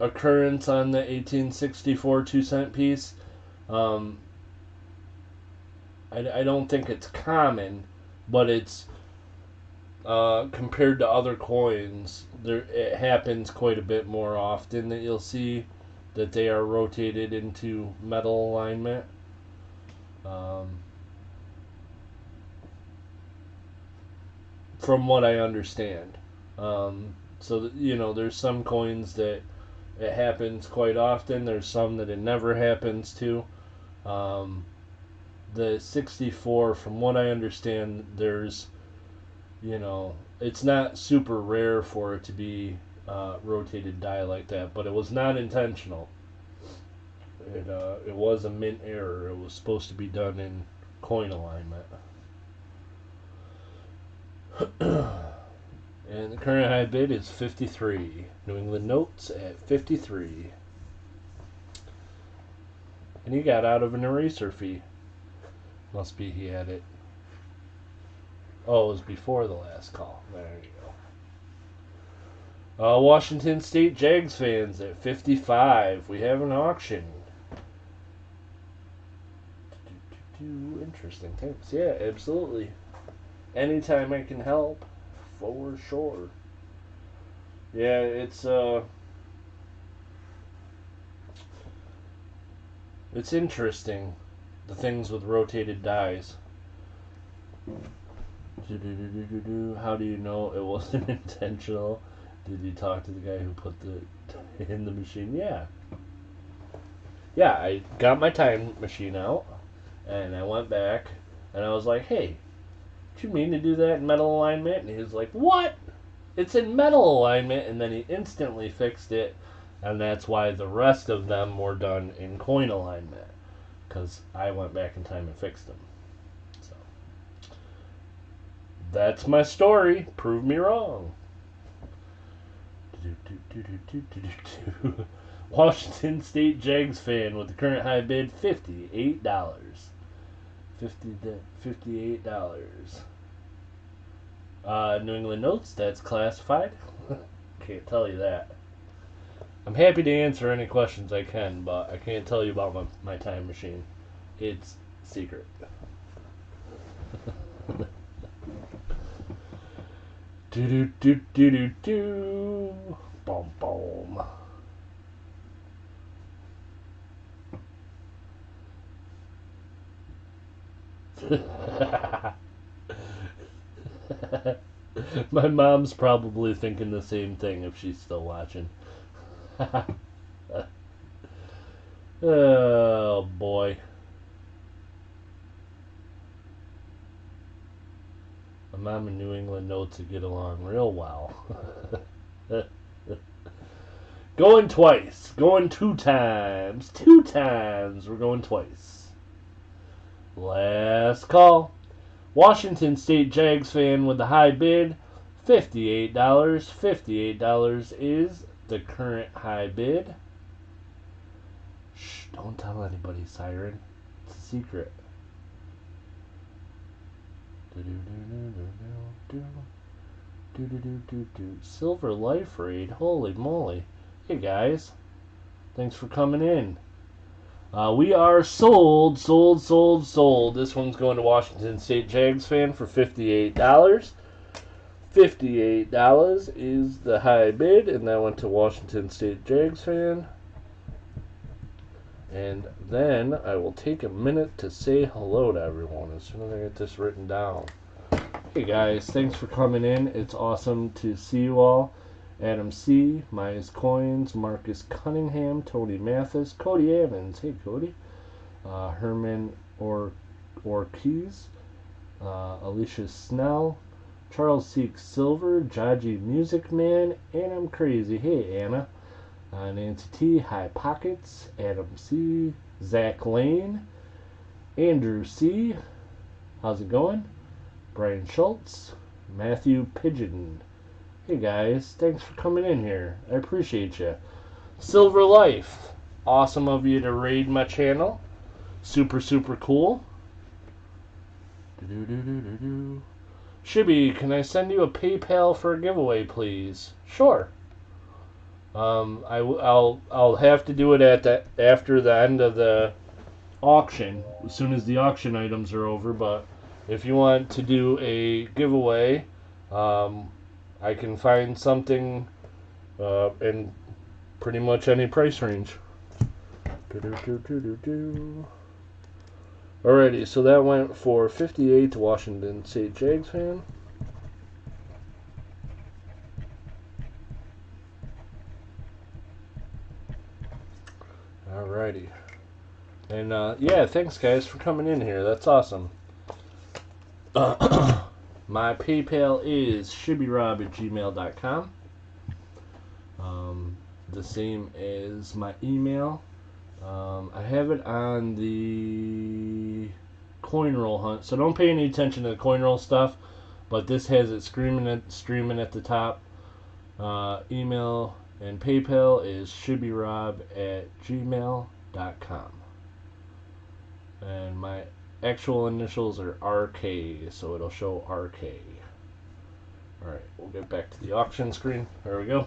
occurrence on the 1864 2-cent piece. I don't think it's common, but it's compared to other coins, it happens quite a bit more often that you'll see that they are rotated into metal alignment. from what I understand. So you know, there's some coins that it happens quite often. There's some that it never happens to. Um, the 64, from what I understand, there's, you know, it's not super rare for it to be rotated die like that, but it was not intentional. It was a mint error. It was supposed to be done in coin alignment. And the current high bid is 53. New England Notes at 53. And he got out of an eraser fee. Must be he had it. Oh, it was before the last call. There you go. Washington State Jags fans at 55. We have an auction. Interesting. Thanks. Yeah, absolutely. Anytime I can help, for sure. Yeah, it's interesting, the things with rotated dies. How do you know it wasn't intentional? Did you talk to the guy who put the in the machine? Yeah. Yeah, I got my time machine out, and I went back, and I was like, hey, did you mean to do that in metal alignment? And he was like, what? It's in metal alignment. And then he instantly fixed it, and that's why the rest of them were done in coin alignment, because I went back in time and fixed them. So that's my story. Prove me wrong. Washington State Jags fan with the current high bid, $58. $58. New England Notes, that's classified. Can't tell you that. I'm happy to answer any questions I can, but I can't tell you about my time machine. It's secret. Do do do do do do. Boom boom. My mom's probably thinking the same thing if she's still watching. Oh boy. My mom and New England Notes to get along real well. Going twice. Going 2 times. 2 times. We're going twice. Last call. Washington State Jags fan with the high bid, $58. $58 is the current high bid. Shh, don't tell anybody, Siren. It's a secret. Silver Life Raid. Holy moly. Hey guys. Thanks for coming in. We are sold. This one's going to Washington State Jags fan for $58. $58 is the high bid, and that went to Washington State Jags fan. And then I will take a minute to say hello to everyone as soon as I get this written down. Hey guys, thanks for coming in. It's awesome to see you all. Adam C., Myers Coins, Marcus Cunningham, Tony Mathis, Cody Evans, hey Cody, Herman Ortiz, Alicia Snell, Charles Seek Silver, Jaji Music Man, and I'm Crazy, hey Anna, Nancy T., High Pockets, Adam C., Zach Lane, Andrew C., how's it going, Brian Schultz, Matthew Pigeon. Hey guys, thanks for coming in here. I appreciate you. Silver Life, awesome of you to raid my channel. Super cool. Shibby, can I send you a PayPal for a giveaway, please? Sure. I'll have to do it after the end of the auction, as soon as the auction items are over. But if you want to do a giveaway, I can find something in pretty much any price range. Alrighty, so that went for 58 to Washington State Jags fan. Alrighty. And yeah, thanks guys for coming in here. That's awesome. My PayPal is shibbyrob@gmail.com. The same as my email. I have it on the coin roll hunt, so don't pay any attention to the coin roll stuff. But this has it streaming at the top. Email and PayPal is shibbyrob@gmail.com. And my actual initials are RK, so it'll show RK. Alright, we'll get back to the auction screen. There we go.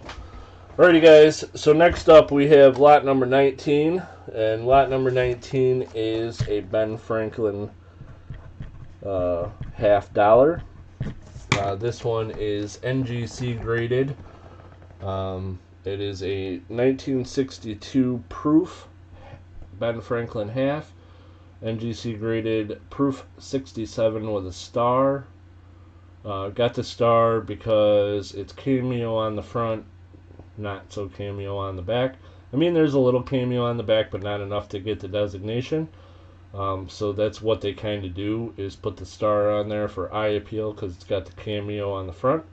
Alrighty guys, so next up we have lot number 19, and lot number 19 is a Ben Franklin $50. This one is NGC graded. It is a 1962 proof Ben Franklin half. NGC graded proof 67 with a star. Got the star because it's cameo on the front, not so cameo on the back. I mean, there's a little cameo on the back, but not enough to get the designation. So that's what they kind of do, is put the star on there for eye appeal because it's got the cameo on the front.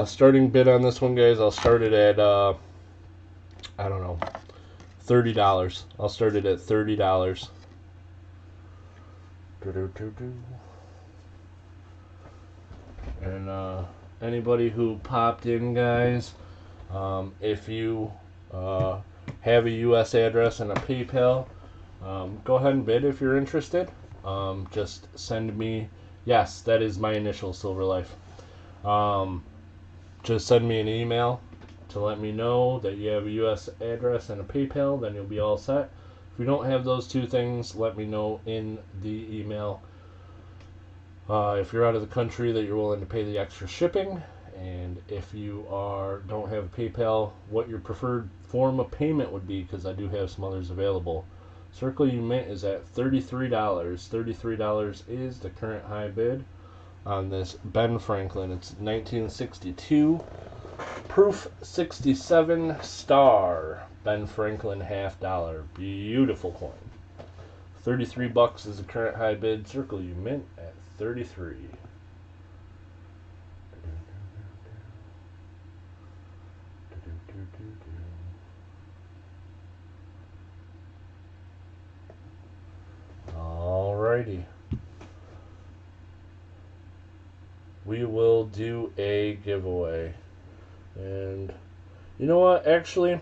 Starting bid on this one, guys, I'll start it at, I don't know, $30. I'll start it at $30. And anybody who popped in, guys, if you have a U.S. address and a PayPal, go ahead and bid if you're interested. Just send me, yes, that is my initial, Silver Life. Just send me an email to let me know that you have a U.S. address and a PayPal, then you'll be all set. If you don't have those two things, let me know in the email. If you're out of the country, that you're willing to pay the extra shipping, and if you don't have a PayPal, what your preferred form of payment would be, because I do have some others available. Circle You Mint is at $33. $33 is the current high bid on this Ben Franklin. It's 1962 proof 67 star Ben Franklin $50. Beautiful coin. 33 bucks is the current high bid. Circle You Mint at 33. Alrighty. We will do a giveaway. And you know what? Actually,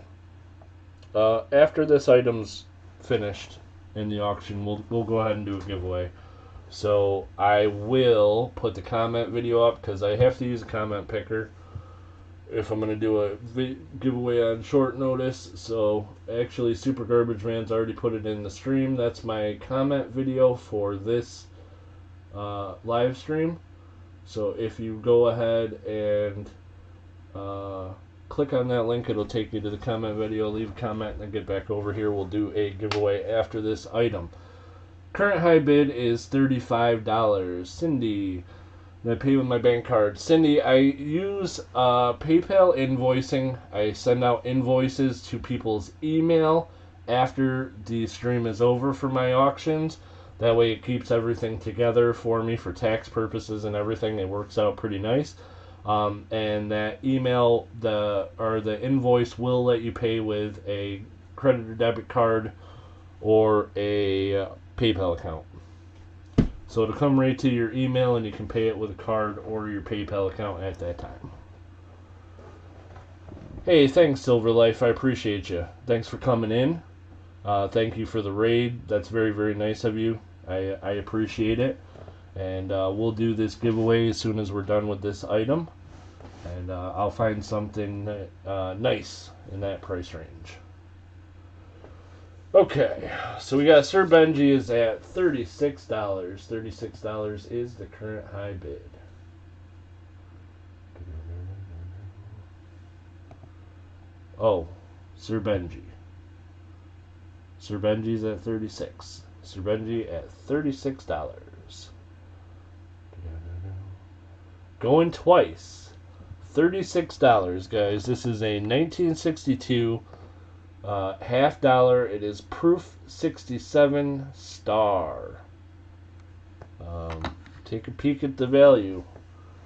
after this item's finished in the auction, we'll go ahead and do a giveaway. So I will put the comment video up because I have to use a comment picker if I'm going to do a giveaway on short notice. So actually, Super Garbage Man's already put it in the stream. That's my comment video for this live stream. So if you go ahead and click on that link, it'll take you to the comment video. Leave a comment and then get back over here. We'll do a giveaway after this item. Current high bid is $35. Cindy, I pay with my bank card. Cindy, I use PayPal invoicing. I send out invoices to people's email after the stream is over for my auctions. That way it keeps everything together for me for tax purposes and everything. It works out pretty nice. And that email, the invoice will let you pay with a credit or debit card or a PayPal account. So it'll come right to your email and you can pay it with a card or your PayPal account at that time. Hey, thanks Silver Life, I appreciate you. Thanks for coming in. Thank you for the raid. That's very, very nice of you. I appreciate it. And we'll do this giveaway as soon as we're done with this item. And I'll find something nice in that price range. Okay, so we got Sir Benji is at $36. $36 is the current high bid. Oh, Sir Benji. Sir Benji's at 36. Sir Benji at $36. Going twice. $36, guys. This is a 1962 $50. It is proof 67 star. Take a peek at the value.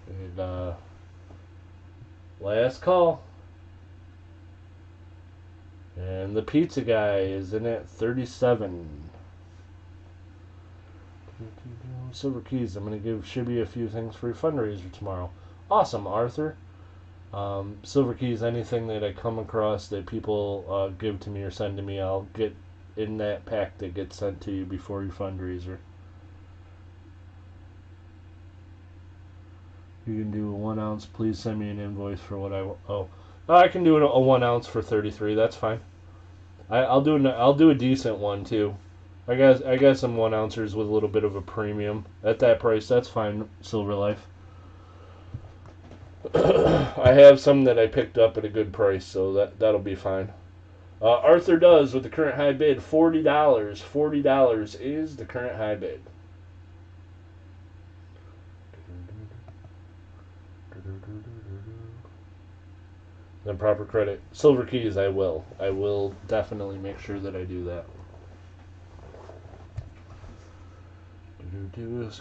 And, last call. And the pizza guy is in at 37. Silver Keys. I'm going to give Shibby a few things for your fundraiser tomorrow. Awesome, Arthur. Silver Keys, anything that I come across that people give to me or send to me, I'll get in that pack that gets sent to you before your fundraiser. You can do a 1 ounce. Please send me an invoice for what I want. Oh, I can do a 1 ounce for 33. That's fine. I'll do a decent one too. I got some 1 ouncers with a little bit of a premium at that price. That's fine, Silver Life. I have some that I picked up at a good price, so that'll be fine. Arthur does with the current high bid $40. $40 is the current high bid. Then proper credit. Silver Keys, I will. I will definitely make sure that I do that.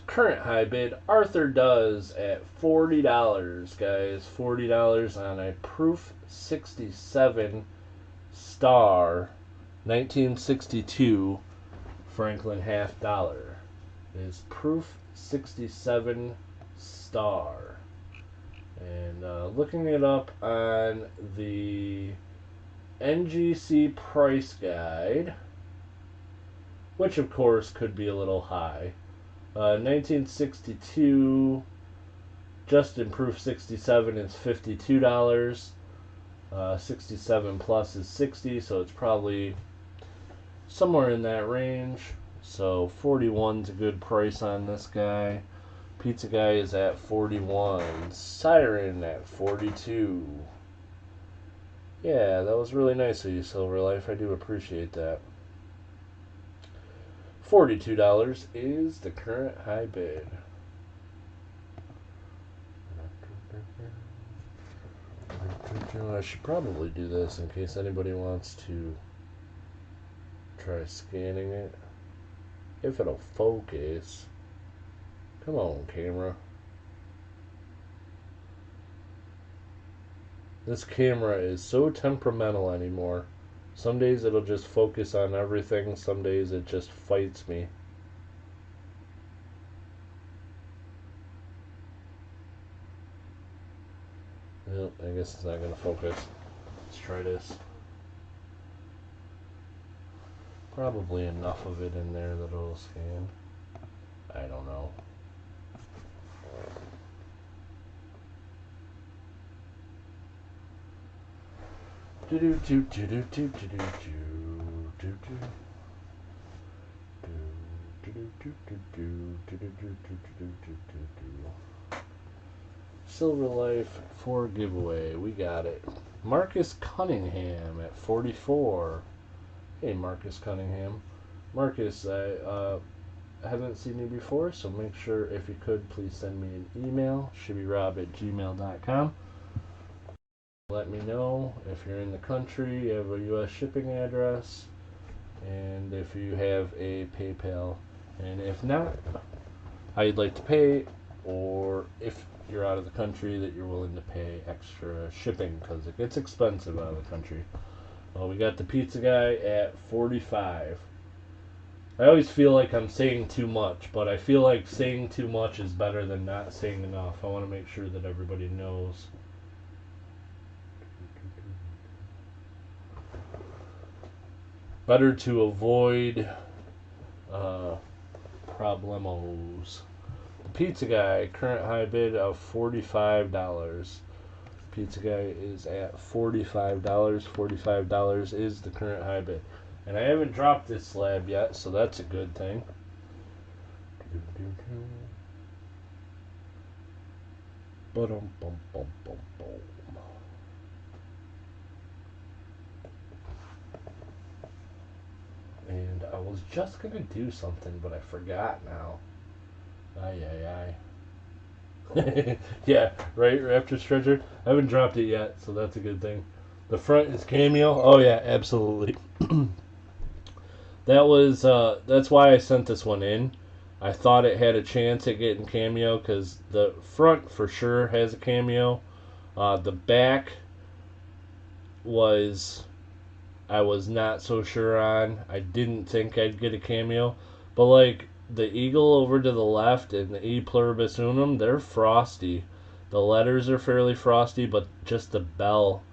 Current high bid, Arthur does at $40, guys. $40 on a proof 67 star 1962 Franklin $50. Is proof 67 star. And looking it up on the NGC price guide, which of course could be a little high. 1962 just in proof 67 is $52. 67 plus is 60, so it's probably somewhere in that range. So 41's a good price on this guy. Pizza guy is at 41. Siren at 42. Yeah, that was really nice of you, Silver Life. I do appreciate that. $42 is the current high bid. I should probably do this in case anybody wants to try scanning it. If it'll focus. Come on, camera. This camera is so temperamental anymore. Some days it'll just focus on everything. Some days it just fights me. Nope, I guess it's not going to focus. Let's try this. Probably enough of it in there that it'll scan. I don't know. Silver Life 4 giveaway. We got it. Marcus Cunningham at 44. Hey, Marcus Cunningham. Marcus, I haven't seen you before, so make sure, if you could, please send me an email, shibbyrob@gmail.com. Let me know if you're in the country, you have a U.S. shipping address, and if you have a PayPal. And if not, how you'd like to pay, or if you're out of the country that you're willing to pay extra shipping, because it gets expensive out of the country. Well, we got the pizza guy at 45. I always feel like I'm saying too much, but I feel like saying too much is better than not saying enough. I want to make sure that everybody knows. Better to avoid problemos. The pizza guy, current high bid of $45. Pizza guy is at $45. $45 is the current high bid. And I haven't dropped this slab yet, so that's a good thing. And I was just going to do something, but I forgot now. Aye. Yeah, right, Raptor's Treasure. I haven't dropped it yet, so that's a good thing. The front is cameo. Oh yeah, absolutely. That's why I sent this one in. I thought it had a chance at getting cameo because the front for sure has a cameo. The back I was not so sure on. I didn't think I'd get a cameo, but like the eagle over to the left and the E pluribus unum, they're frosty. The letters are fairly frosty, but just the bell.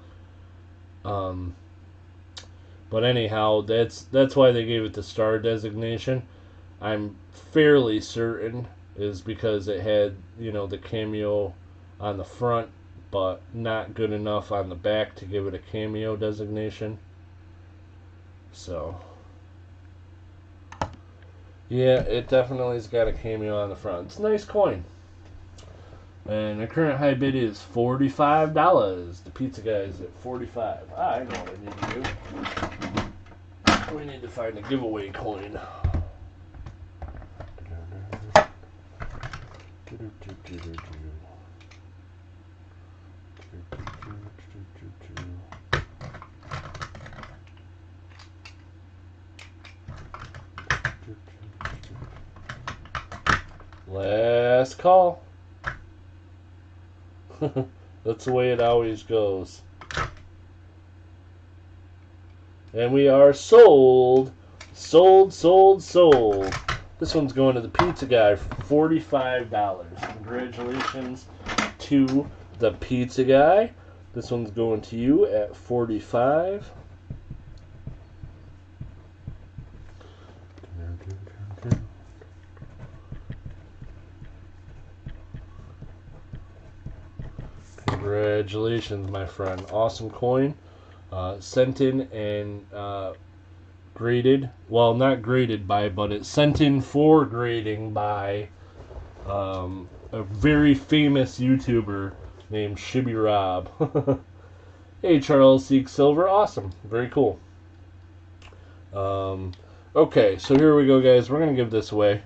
But anyhow, that's why they gave it the star designation. I'm fairly certain is because it had, the cameo on the front, but not good enough on the back to give it a cameo designation. So, yeah, it definitely has got a cameo on the front. It's a nice coin. And the current high bid is $45. The pizza guy is at $45. I know what I need to do. We need to find a giveaway coin. Last call. That's the way it always goes. And we are sold. Sold. This one's going to the pizza guy for $45. Congratulations to the pizza guy. This one's going to you at $45. Congratulations, my friend. Awesome coin. Sent in and graded. Well, not graded by, but it's sent in for grading by a very famous YouTuber named Shibby Rob. Hey, Charles Seek Silver. Awesome. Very cool. Okay, so here we go, guys. We're going to give this away.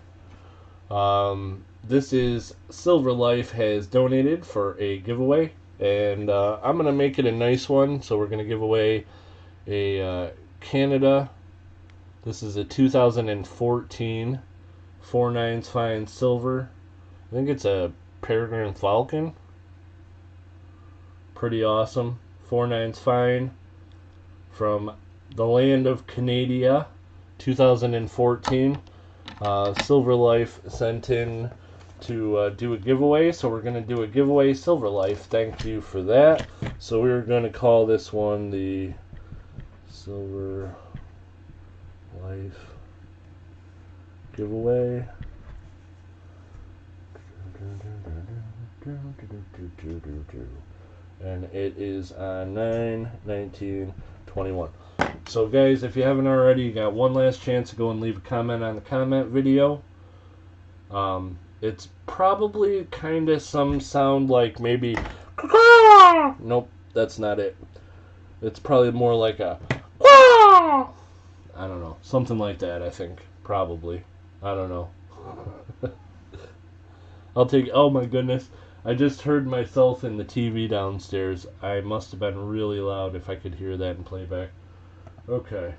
This is Silver Life has donated for a giveaway. And I'm going to make it a nice one. So we're going to give away a Canada. This is a 2014 4/9 fine silver. I think it's a Peregrine Falcon. Pretty awesome. 4/9 fine from the land of Canada, 2014. Silver Life sent in to do a giveaway, so we're going to do a giveaway. Silver Life, thank you for that. So we're going to call this one the Silver Life giveaway. And it is on 9/19/21. So guys, if you haven't already, you got one last chance to go and leave a comment on the comment video. It's probably kind of some sound like maybe nope, that's not it. It's probably more like a I don't know, something like that. I think probably. I don't know. I'll take. Oh my goodness! I just heard myself in the TV downstairs. I must have been really loud if I could hear that in playback. Okay.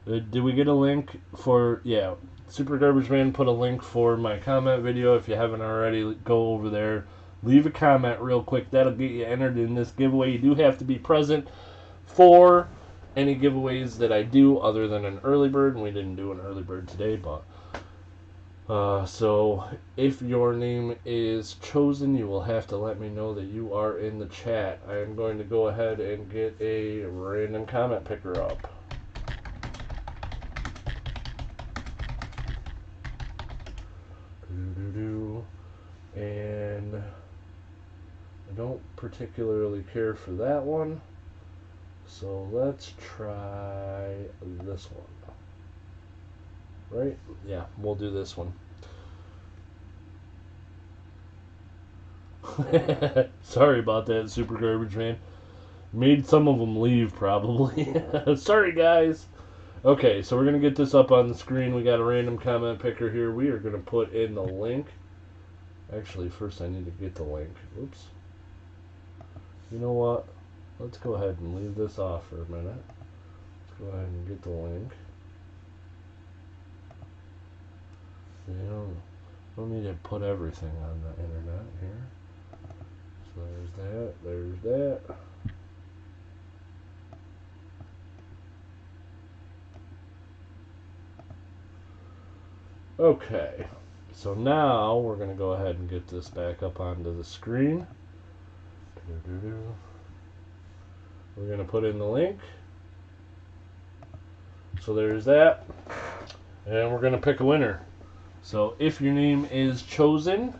Did we get a link for? Yeah. Super Garbage Man put a link for my comment video. If you haven't already, go over there. Leave a comment real quick. That'll get you entered in this giveaway. You do have to be present for any giveaways that I do other than an early bird. And we didn't do an early bird today, but so if your name is chosen, you will have to let me know that you are in the chat. I am going to go ahead and get a random comment picker up. And I don't particularly care for that one, so let's try this one. Right? Yeah, we'll do this one. Sorry about that, Super Garbage Man. Made some of them leave, probably. Sorry, guys. Okay, so we're going to get this up on the screen. We got a random comment picker here. We are going to put in the link. Actually, first I need to get the link. Oops. You know what? let's go ahead and leave this off for a minute. Let's go ahead and get the link. You don't need to put everything on the internet here. So there's that. Okay, so now we're going to go ahead and get this back up onto the screen. We're going to put in the link. So there's that. And we're going to pick a winner. So if your name is chosen,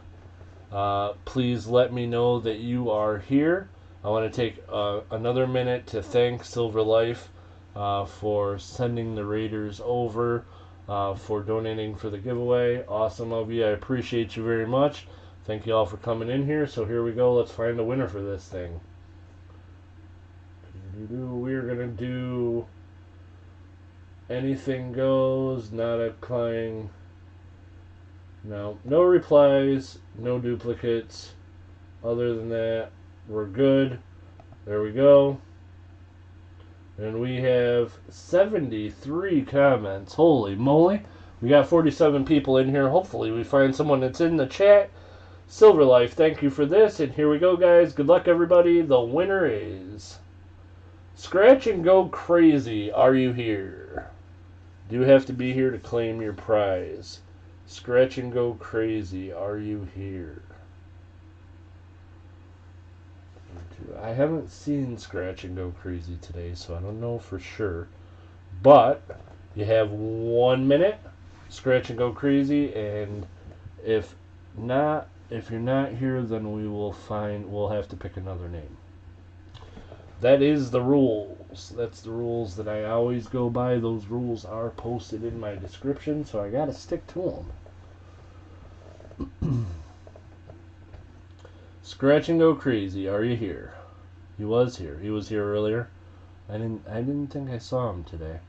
please let me know that you are here. I want to take another minute to thank Silver Life for sending the Raiders over, for donating for the giveaway. Awesome of you. I appreciate you very much. Thank you all for coming in here. So here we go. Let's find a winner for this thing. We're going to do anything goes, not applying. No replies, no duplicates. Other than that, we're good. There we go. And we have 73 comments. Holy moly. We got 47 people in here. Hopefully we find someone that's in the chat. Silver Life, thank you for this. And here we go, guys. Good luck, everybody. The winner is Scratch and Go Crazy. Are you here? Do you have to be here to claim your prize? Scratch and Go Crazy. Are you here? I haven't seen Scratch and Go Crazy today, so I don't know for sure. But you have 1 minute. Scratch and Go Crazy, and if you're not here, then we'll have to pick another name. That is the rules. That's the rules that I always go by. Those rules are posted in my description, so I gotta stick to them. Scratch and Go Crazy, are you here? He was here. He was here earlier. I didn't think I saw him today.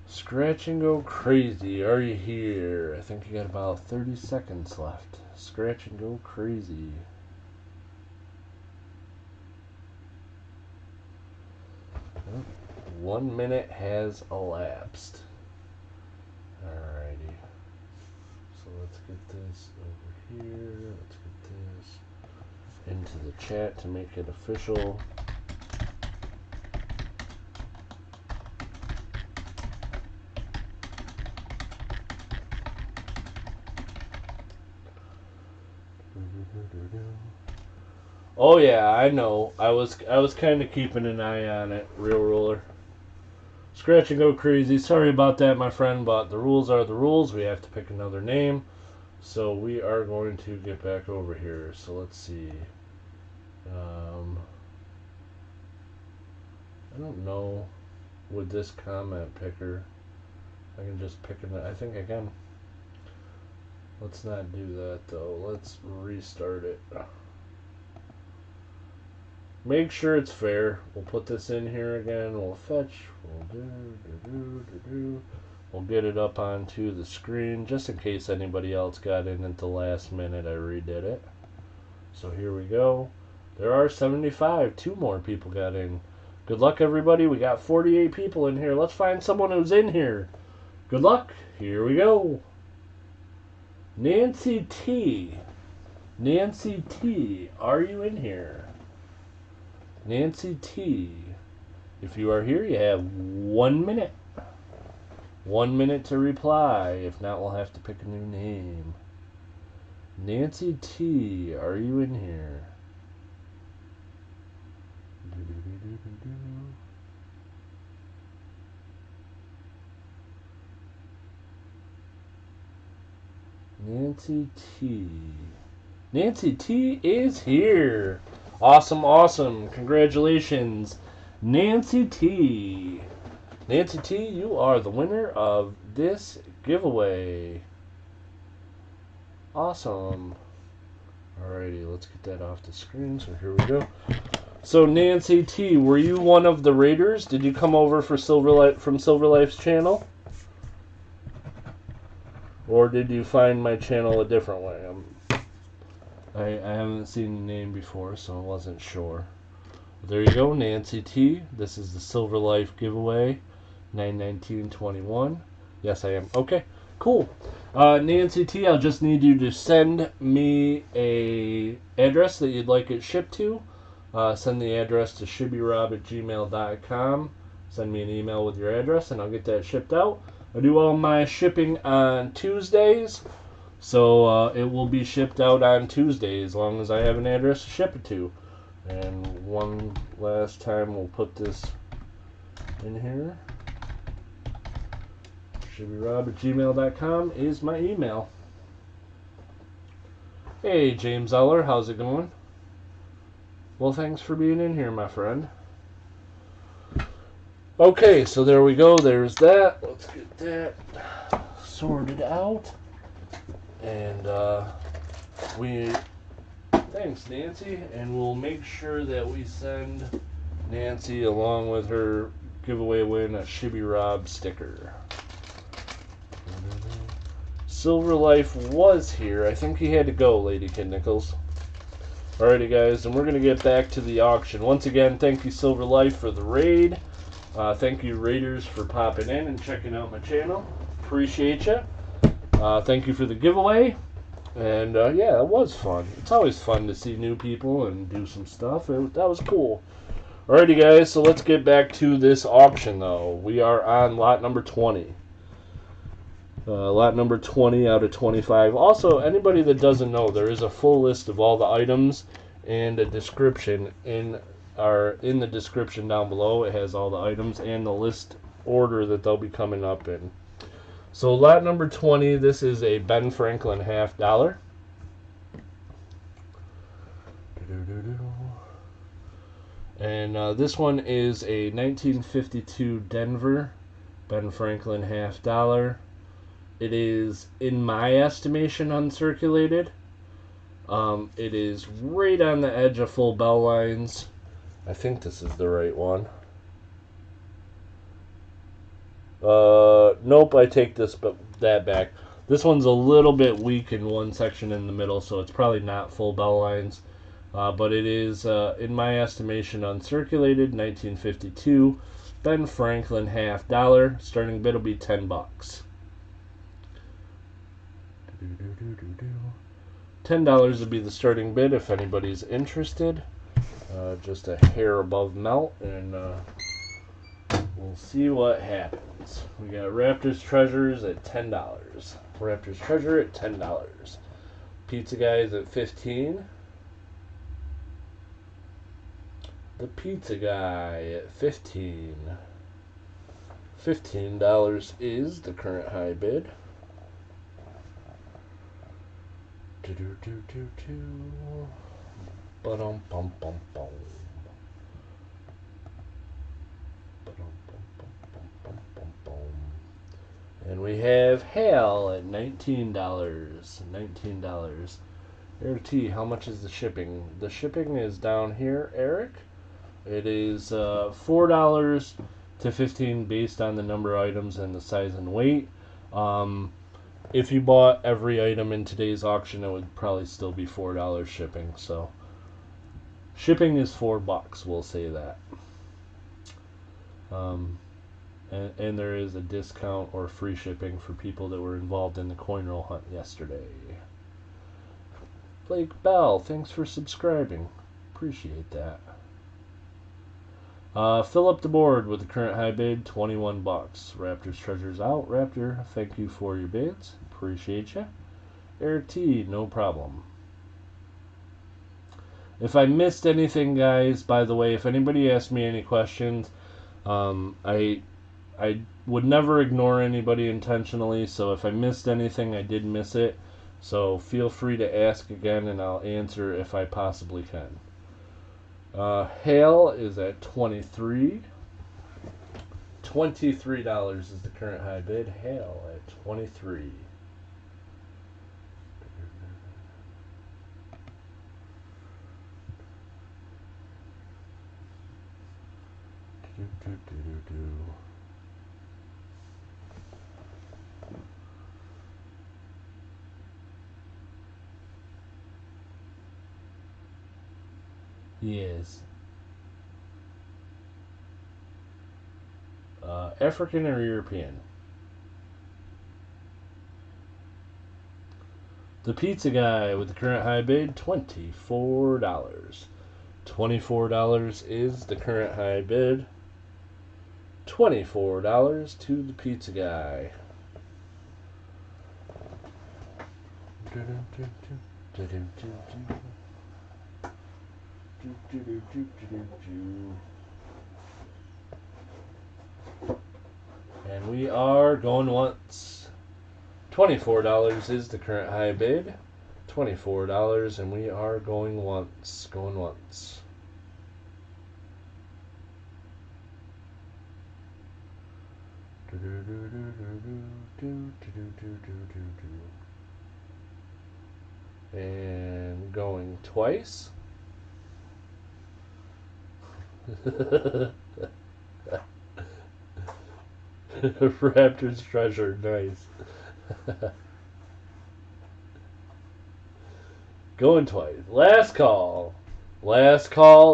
Scratch and Go Crazy, are you here? I think you got about 30 seconds left. Scratch and Go Crazy. Oh, 1 minute has elapsed. Alrighty. So let's get this over here. Let's get this into the chat to make it official. Oh yeah, I know. I was kind of keeping an eye on it, Real Ruler. Scratch and Go Crazy. Sorry about that, my friend, but the rules are the rules. We have to pick another name. So we are going to get back over here. So let's see. I don't know with this comment picker. I can just pick it. I think I can. Let's not do that though. Let's restart it. Make sure it's fair. We'll put this in here again. We'll fetch. We'll get it up onto the screen just in case anybody else got in at the last minute. I redid it. So here we go. There are 75. 2 more people got in. Good luck, everybody. We got 48 people in here. Let's find someone who's in here. Good luck. Here we go. Nancy T. Nancy T. Are you in here? Nancy T. If you are here, you have 1 minute. 1 minute to reply. If not, we'll have to pick a new name. Nancy T. Are you in here? Nancy T. Nancy T is here. Awesome, awesome. Congratulations, Nancy T. Nancy T, you are the winner of this giveaway. Awesome. Alrighty, let's get that off the screen. So here we go. So Nancy T, were you one of the raiders? Did you come over for from Silver Life's channel? Or did you find my channel a different way? I haven't seen the name before, so I wasn't sure. There you go, Nancy T. This is the Silver Life giveaway, 9/19/21. Yes, I am. Okay, cool. Nancy T, I'll just need you to send me a address that you'd like it shipped to. Send the address to shibbyrob@gmail.com. Send me an email with your address, and I'll get that shipped out. I do all my shipping on Tuesdays, so it will be shipped out on Tuesday as long as I have an address to ship it to. And one last time, we'll put this in here. shibbyrob@gmail.com is my email. Hey, James Eller, how's it going? Well, thanks for being in here, my friend. Okay, so there we go. There's that. Let's get that sorted out. And thanks, Nancy. And we'll make sure that we send Nancy, along with her giveaway win, a Shibby Rob sticker. Silver Life was here. I think he had to go, Lady Kid Nichols. Alrighty, guys, and we're going to get back to the auction. Once again, thank you, Silver Life, for the raid. Thank you, Raiders, for popping in and checking out my channel. Appreciate you. Thank you for the giveaway. And, yeah, it was fun. It's always fun to see new people and do some stuff. That was cool. Alrighty, guys, so let's get back to this auction, though. We are on lot number 20. Lot number 20 out of 25. Also, anybody that doesn't know, there is a full list of all the items and a description in the description down below. It has all the items and the list order that they'll be coming up in. So lot number 20, this is a Ben Franklin $50. And this one is a 1952 Denver Ben Franklin $50. It is, in my estimation, uncirculated. It is right on the edge of full bell lines. I think this is the right one. Nope, I take that back. This one's a little bit weak in one section in the middle, so it's probably not full bell lines. But it is, in my estimation, uncirculated, 1952. Ben Franklin $50. Starting bid will be $10. $10 would be the starting bid if anybody's interested. Just a hair above melt, and we'll see what happens. We got Raptors Treasures at $10. Raptors Treasure at $10. Pizza Guys at $15. The Pizza Guy at $15. $15 is the current high bid. And we have Hale at $19. $19. Eric T, how much is the shipping? The shipping is down here, Eric. It is $4 to $15 based on the number of items and the size and weight. If you bought every item in today's auction, it would probably still be $4 shipping. So shipping is $4, we'll say that. And there is a discount or free shipping for people that were involved in the coin roll hunt yesterday. Blake Bell, thanks for subscribing. Appreciate that. Fill up the board with the current high bid, $21. Raptors Treasures out. Raptor, thank you for your bids. Appreciate you. Eric T, no problem. If I missed anything, guys, by the way, if anybody asked me any questions, I would never ignore anybody intentionally, so if I missed anything, I did miss it. So feel free to ask again, and I'll answer if I possibly can. Hale is at $23. $23 is the current high bid. Hale at $23. Yes. African or European? The pizza guy with the current high bid, $24. $24 is the current high bid. $24 to the pizza guy. And we are going once. $24 is the current high bid. $24, and we are going once. Going once. And going twice. Raptor's treasure, nice. Going twice. Last call,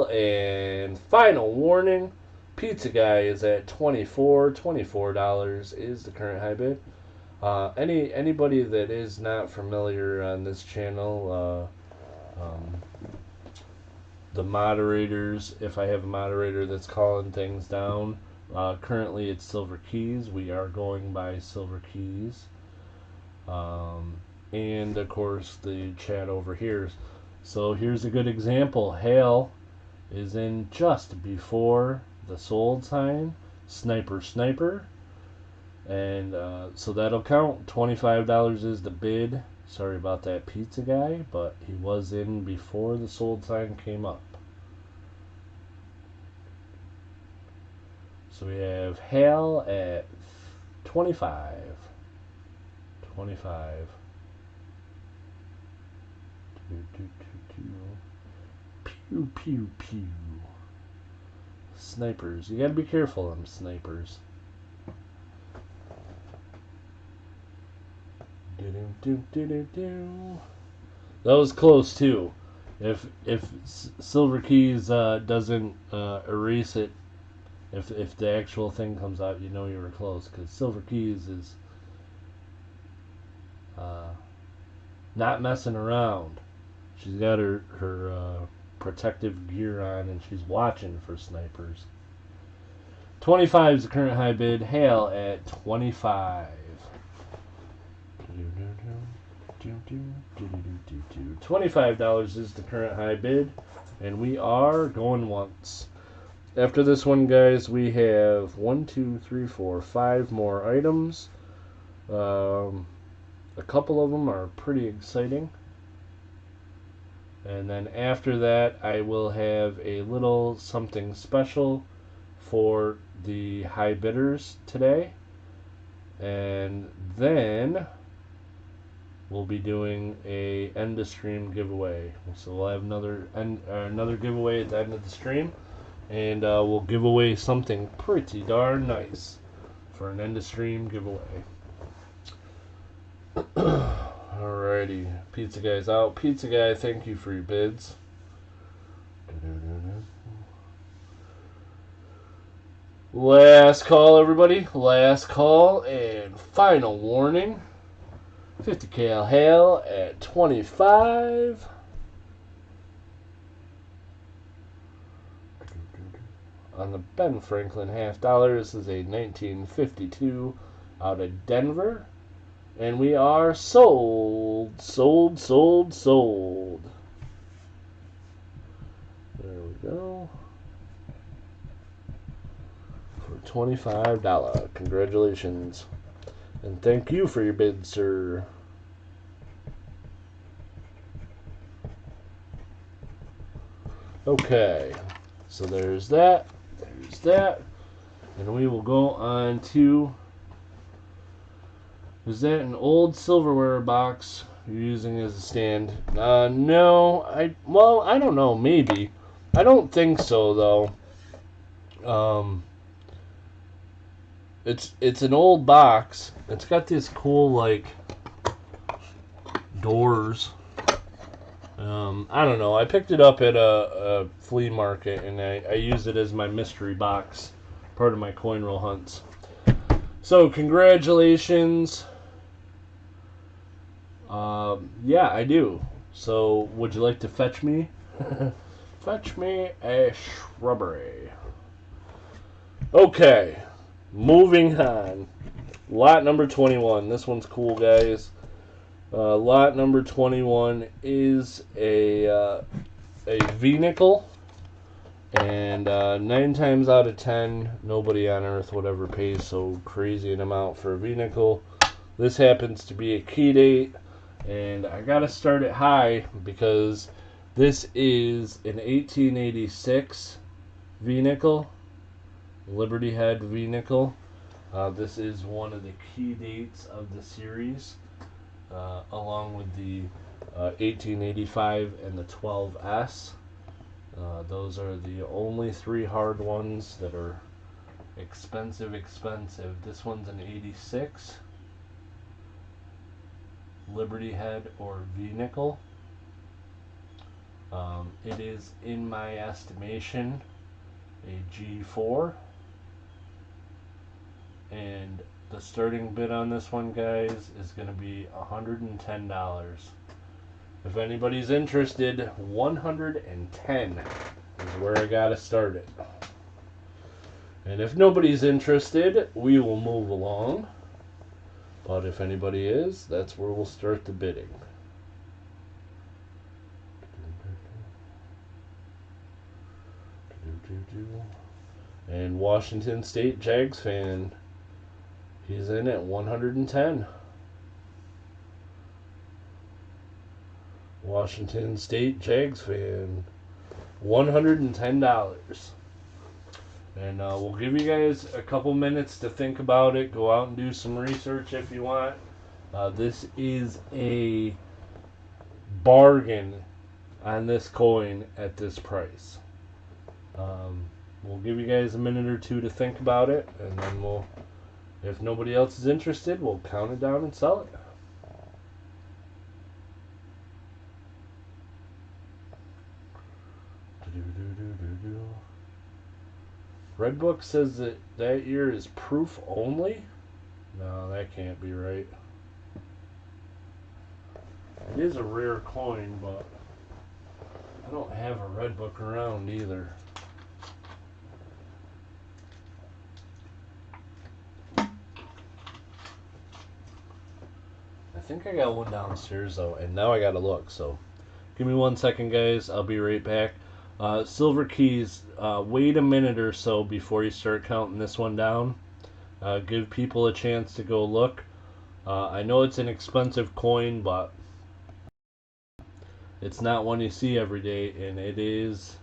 and final warning. Pizza guy is at $24 is the current high bid. Anybody that is not familiar on this channel, the moderators, if I have a moderator that's calling things down, currently it's Silver Keys. We are going by Silver Keys. And of course the chat over here. So here's a good example. Hail is in just before the sold sign. Sniper. And so that'll count. $25 is the bid. Sorry about that pizza guy, but he was in before the sold sign came up. So we have Hail at 25. 25. Pew, pew, pew. Snipers. You gotta be careful of them snipers. That was close too. If Silver Keys doesn't erase it, if the actual thing comes out, you know you were close, because Silver Keys is not messing around. She's got her protective gear on, and she's watching for snipers. 25 is the current high bid. Hail at 25. $25 is the current high bid, and we are going once. After this one, guys, we have 1, 2, 3, 4, 5 more items. A couple of them are pretty exciting. And then after that, I will have a little something special for the high bidders today. And then we'll be doing a end of stream giveaway. So we'll have another giveaway at the end of the stream, and we'll give away something pretty darn nice for an end of stream giveaway. Alrighty, pizza guy's out. Pizza guy, thank you for your bids. Last call, everybody. Last call and final warning. 50 cal hail at 25. On the Ben Franklin $50, this is a 1952 out of Denver. And we are sold. There we go. For $25. Congratulations. And thank you for your bid, sir. Okay. So there's that. There's that. And we will go on to... Is that an old silverware box you're using as a stand? No. I don't know. Maybe. I don't think so, though. it's an old box. It's got this cool like doors. I don't know. I picked it up at a flea market, and I used it as my mystery box, part of my coin roll hunts. So congratulations. Yeah, I do. So would you like to fetch me? Fetch me a shrubbery. Okay, moving on. Lot number 21. This one's cool, guys. Lot number 21 is a V-nickel, and 9 times out of 10, nobody on earth would ever pay so crazy an amount for a V-nickel. This happens to be a key date, and I gotta start it high because this is an 1886 V-nickel, Liberty Head V-nickel. This is one of the key dates of the series, along with the 1885 and the 12S. Those are the only 3 hard ones that are expensive. This one's an 86 Liberty Head or V-nickel. It is, in my estimation, a G4, and the starting bid on this one, guys, is going to be $110. If anybody's interested, 110 is where I got to start it. And if nobody's interested, we will move along. But if anybody is, that's where we'll start the bidding. And Washington State Jags fan, he's in at 110. Washington State Jags fan, $110. And we'll give you guys a couple minutes to think about it. Go out and do some research if you want. This is a bargain on this coin at this price. We'll give you guys a minute or two to think about it, and then we'll, if nobody else is interested, we'll count it down and sell it. Redbook says that year is proof only? No, that can't be right. It is a rare coin, but I don't have a Redbook around either. I think I got one downstairs though, and now I gotta look, so give me 1 second, guys. I'll be right back. Silver keys, wait a minute or so before you start counting this one down. Give people a chance to go look. I know it's an expensive coin, but it's not one you see every day, and it is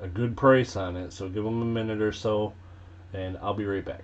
a good price on it. So give them a minute or so, and I'll be right back.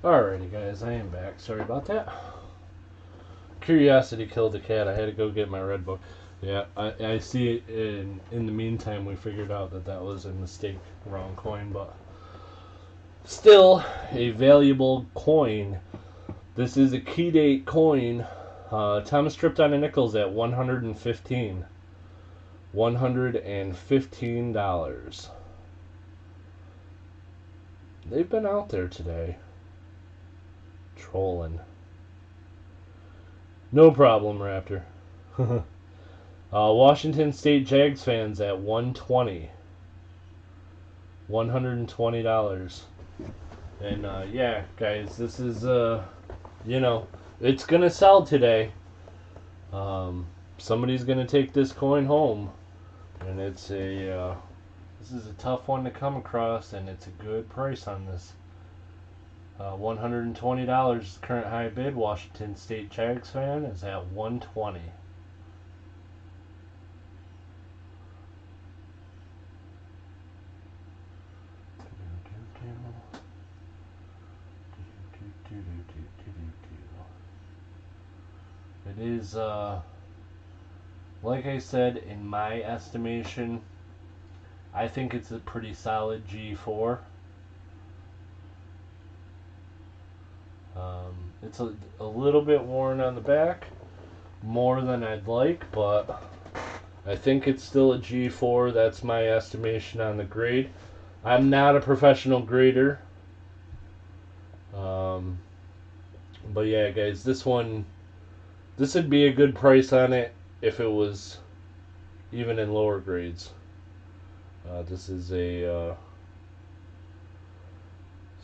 Alrighty, guys, I am back. Sorry about that. Curiosity killed the cat. I had to go get my red book. Yeah, I see it. In the meantime, we figured out that was a mistake, wrong coin. But still a valuable coin. This is a key date coin. Thomas tripped on a nickels at $115. $115. They've been out there today. Trolling. No problem, Raptor. Washington State Jags fans at $120. $120. And yeah, guys, this is it's gonna sell today. Somebody's gonna take this coin home, and it's a this is a tough one to come across, and it's a good price on this. $120 current high bid. Washington State Jags fan is at $120. It is, like I said, in my estimation, I think it's a pretty solid G4. It's a little bit worn on the back, more than I'd like, but I think it's still a G4. That's my estimation on the grade. I'm not a professional grader. But yeah, guys, this would be a good price on it if it was even in lower grades. This is a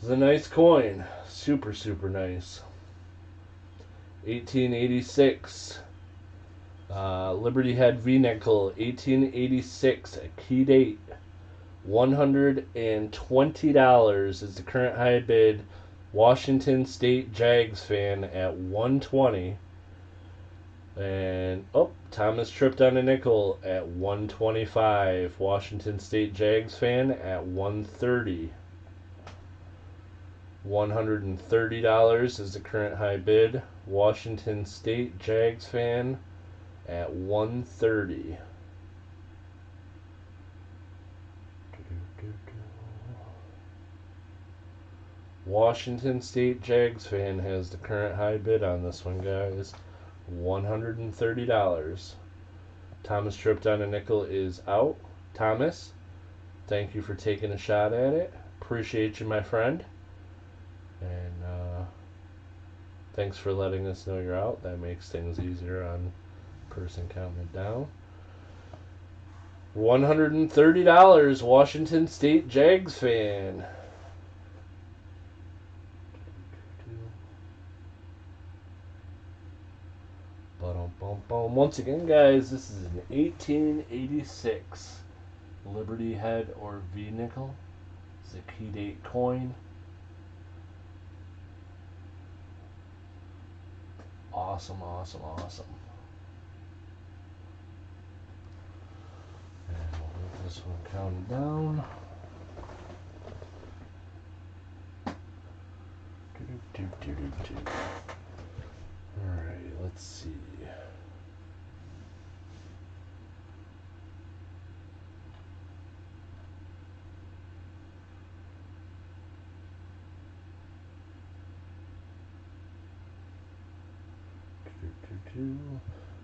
nice coin. Super, super nice. 1886. Liberty Head V-Nickel, 1886, a key date. $120 is the current high bid. Washington State Jags fan at $120. And Thomas tripped on a nickel at $125. Washington State Jags fan at $130. $130 is the current high bid. Washington State Jags fan at $130. Washington State Jags fan has the current high bid on this one, guys. $130. Thomas tripped on a nickel is out. Thomas, thank you for taking a shot at it. Appreciate you, my friend. And thanks for letting us know you're out. That makes things easier on the person counting it down. $130, Washington State Jags fan. Once again, guys, this is an 1886 Liberty Head or V-Nickel. It's a key date coin. Awesome, awesome, awesome. And we'll get this one counted down. Alright, let's see.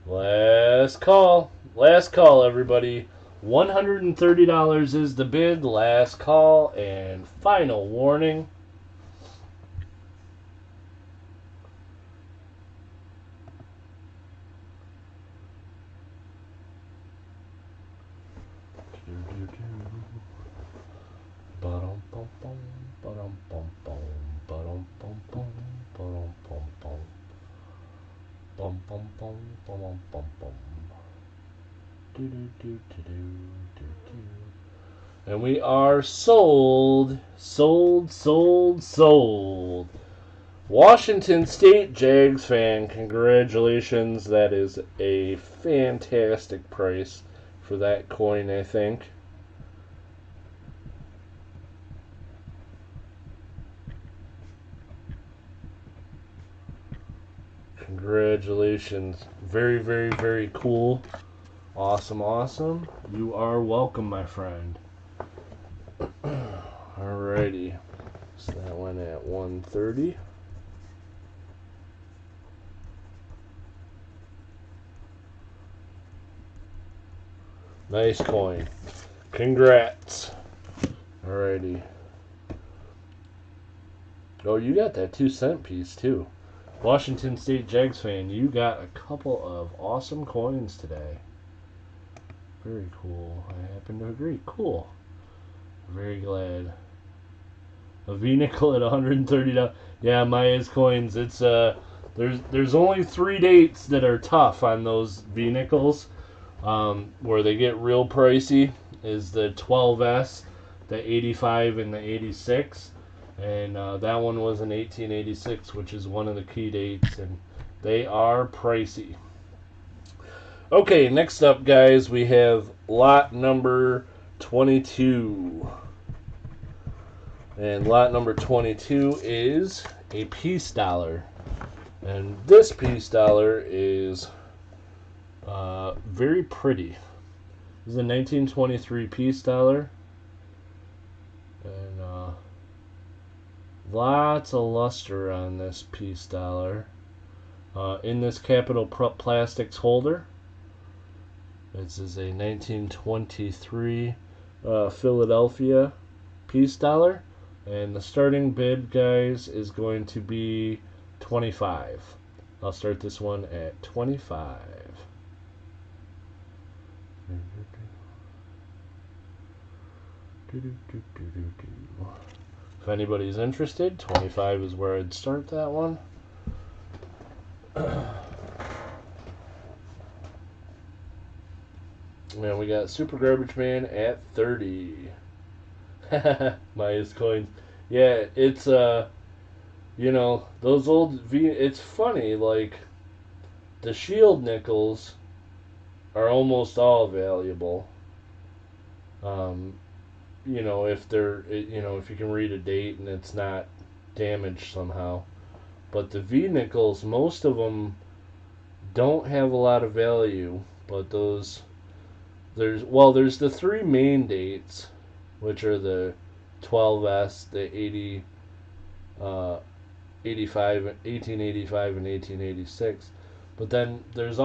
Last call. Last call, everybody. $130 is the bid. Last call and final warning. And we are sold. Washington State Jags fan, congratulations. That is a fantastic price for that coin, I think. Congratulations. Very, very, very cool. Awesome, awesome. You are welcome, my friend. Alrighty. So 130. Nice coin. Congrats. Alrighty. Oh, you got that 2-cent piece too. Washington State Jags fan, you got a couple of awesome coins today. Very cool. I happen to agree. Cool. Very glad. A V-nickel at $130. Yeah, Maya's coins. It's there's only 3 dates that are tough on those V-nickels, where they get real pricey. Is the 12S, the 85, and the 86. And that one was in 1886, which is one of the key dates, and they are pricey. Okay, next up, guys, we have lot number 22. And lot number 22 is a peace dollar. And this peace dollar is very pretty. This is a 1923 peace dollar. And lots of luster on this peace dollar. In this Capital Plastics holder. This is a 1923 Philadelphia peace dollar. And the starting bid, guys, is going to be 25. I'll start this one at 25. If anybody's interested, 25 is where I'd start that one. And we got Super Garbage Man at 30. Maya's coins. Yeah, it's you know, those old it's funny, like the shield nickels are almost all valuable. You know, if they're, you know, if you can read a date and it's not damaged somehow. But the V nickels, most of them don't have a lot of value, but those there's the 3 main dates, which are the 12S, the 85, 1885, and 1886. But then there was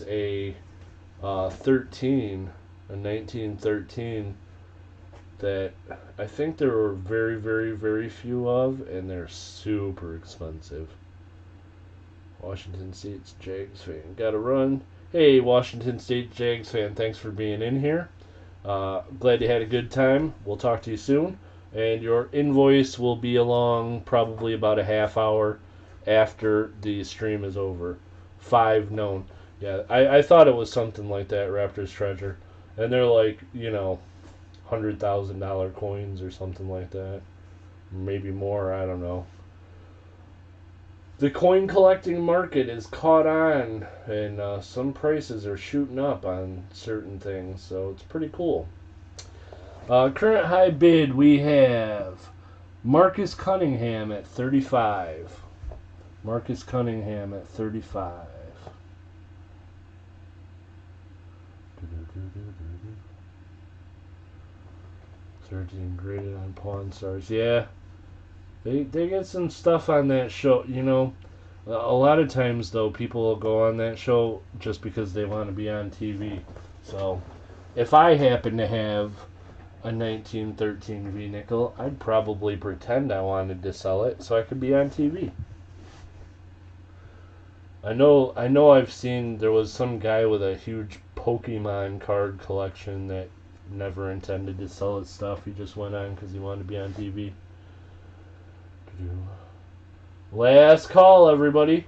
a 1913 that I think there were very, very, very few of, and they're super expensive. Washington State Jags fan. Gotta run. Hey, Washington State Jags fan, thanks for being in here. Glad you had a good time. We'll talk to you soon. And your invoice will be along probably about a half hour after the stream is over. 5 known. Yeah, I thought it was something like that, Raptors Treasure. And they're like, you know, $100,000 coins or something like that. Maybe more, I don't know. The coin collecting market is caught on, and some prices are shooting up on certain things, so it's pretty cool. Current high bid, we have Marcus Cunningham at 35. Marcus Cunningham at 35. 13 graded on Pawn Stars. Yeah, they get some stuff on that show. You know, a lot of times though, people will go on that show just because they want to be on TV. So, if I happen to have a 1913 V-nickel, I'd probably pretend I wanted to sell it so I could be on TV. I know I've seen there was some guy with a huge Pokemon card collection that never intended to sell his stuff. He just went on because he wanted to be on TV. Last call, everybody.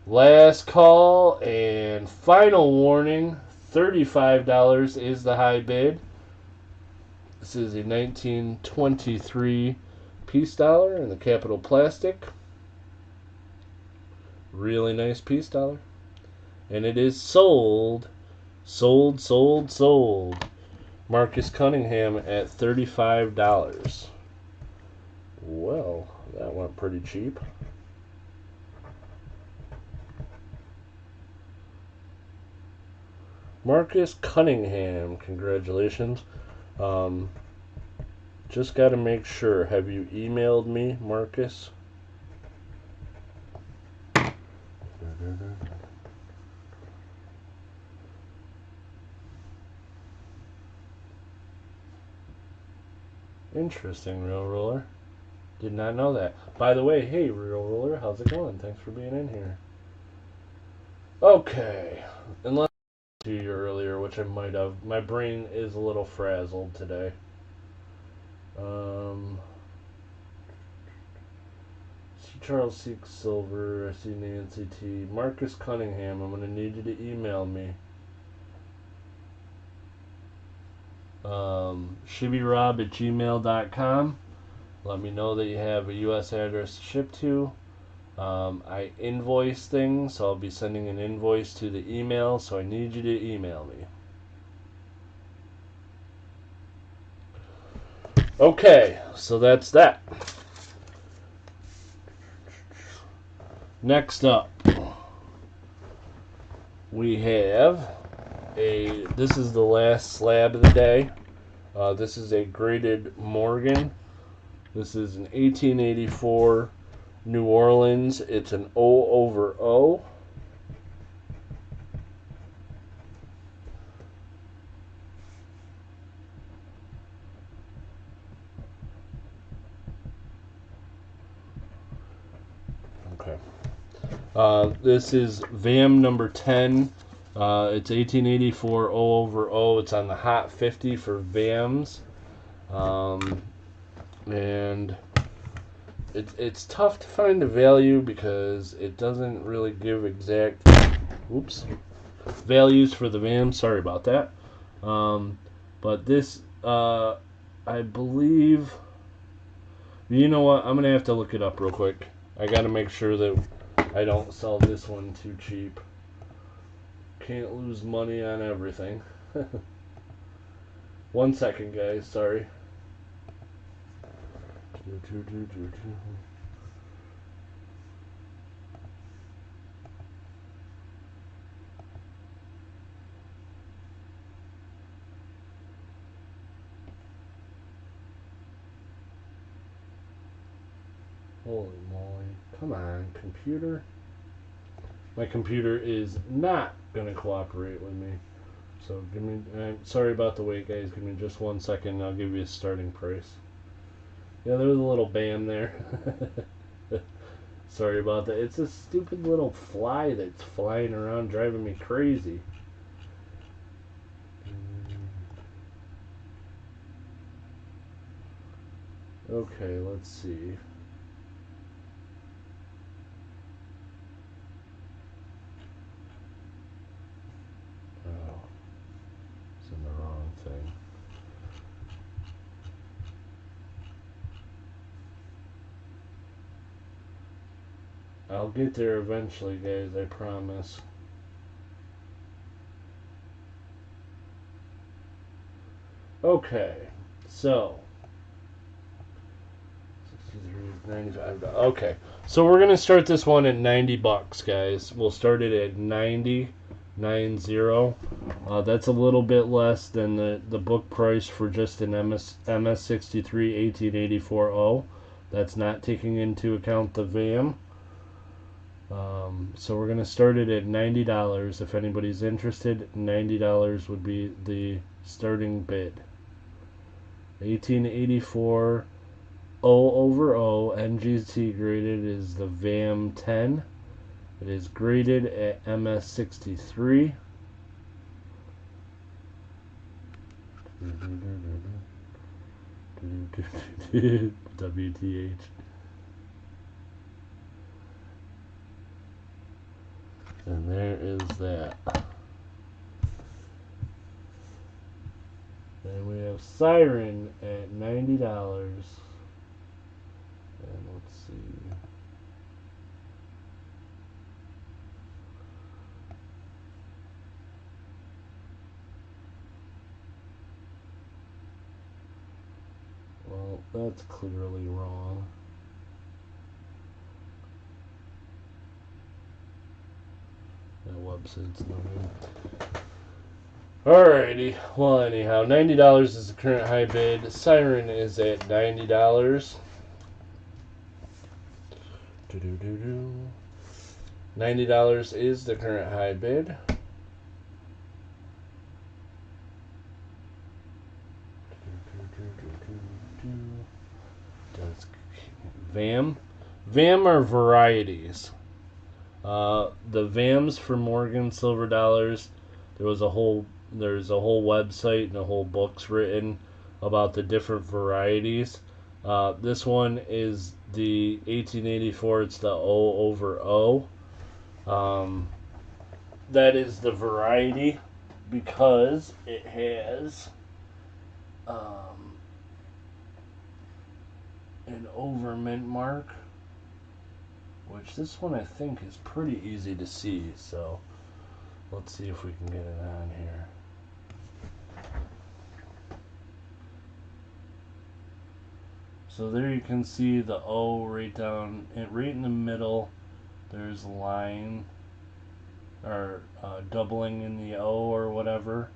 Last call and final warning. $35 is the high bid. This is a 1923 peace dollar in the Capital Plastic. Really nice peace dollar. And it is sold. Marcus Cunningham at $35. Well, that went pretty cheap. Marcus Cunningham, congratulations. just got to make sure. Have you emailed me, Marcus? Interesting, Real Roller. Did not know that. By the way, hey, Real Roller, how's it going? Thanks for being in here. Okay. Unless I to you earlier, which I might have. My brain is a little frazzled today. See Charles Seeks Silver. I see Nancy T. Marcus Cunningham. I'm going to need you to email me. shibbyrob@gmail.com. Let me know that you have a U.S. address to ship to. I invoice things, so I'll be sending an invoice to the email, so I need you to email me. Okay, so that's that. Next up, we have this is the last slab of the day. This is a graded Morgan. This is an 1884 New Orleans. It's an O over O. Okay. This is VAM number 10. It's 1884 O over O. It's on the Hot 50 for VAMs. And it's tough to find a value because it doesn't really give exact values for the VAM. Sorry about that. But this, I believe, you know what? I'm going to have to look it up real quick. I got to make sure that I don't sell this one too cheap. Can't lose money on everything. 1 second, guys. Sorry. Holy moly. Come on, computer. My computer is not going to cooperate with me. So give me, sorry about the wait, guys. Give me just 1 second and I'll give you a starting price. Yeah, there was a little bam there. Sorry about that. It's a stupid little fly that's flying around driving me crazy. Okay, let's see. Oh, it's in the wrong thing. I'll get there eventually, guys, I promise. Okay, so 65. Okay, so we're gonna start this one at $90, guys. We'll start it at 90. That's a little bit less than the book price for just an MS63 1884 O. That's not taking into account the VAM. So we're gonna start it at $90. If anybody's interested, $90 would be the starting bid. 1884 O over O NGT graded is the VAM 10. It is graded at MS63. WTH. And there is that. And we have Siren at $90. And let's see. Well, that's clearly wrong. That website's no good. Alrighty. Well, anyhow, $90 is the current high bid. Siren is at $90. $90 is the current high bid. VAM. VAM are varieties. The VAMs for Morgan Silver Dollars. There's a whole website and a whole book's written about the different varieties. This one is the 1884. It's the O over O. That is the variety because it has an over mint mark, which this one I think is pretty easy to see. So let's see if we can get it on here. So there you can see the O right down, right in the middle. There's a line, or doubling in the O or whatever.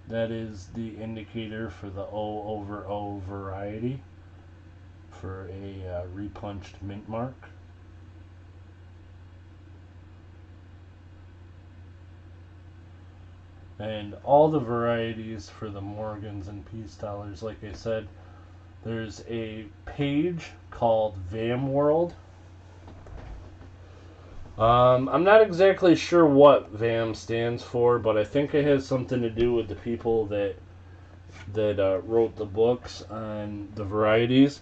That is the indicator for the O over O variety for a repunched mint mark. And all the varieties for the Morgans and Peace Dollars, like I said, there's a page called VAM World. I'm not exactly sure what VAM stands for, but I think it has something to do with the people that wrote the books on the varieties.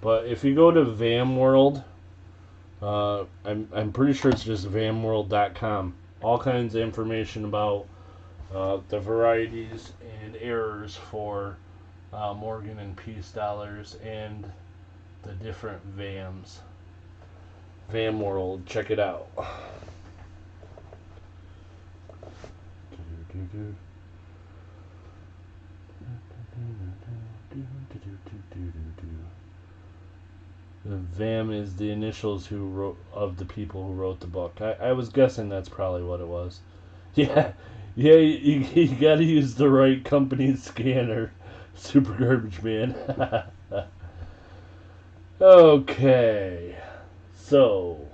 But if you go to VAM World, I'm pretty sure it's just VAMworld.com. All kinds of information about the varieties and errors for Morgan and Peace Dollars and the different VAMs. VAM World, check it out. The VAM is the initials of the people who wrote the book. I was guessing that's probably what it was. Yeah, you gotta use the right company's scanner. Super Garbage Man. Okay. So,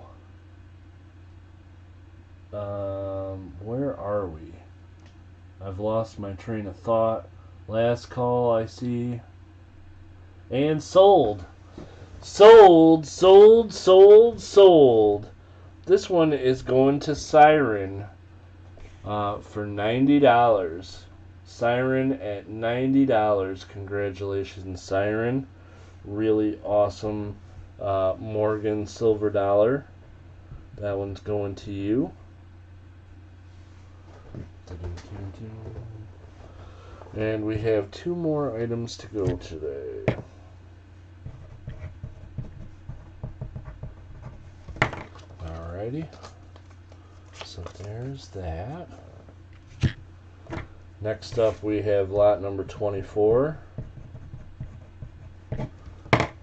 where are we? I've lost my train of thought. Last call I see. And sold. Sold. This one is going to Siren for $90. Siren at $90. Congratulations, Siren. Really awesome Morgan Silver Dollar. That one's going to you. And we have 2 more items to go today. Alrighty. So there's that. Next up we have lot number 24.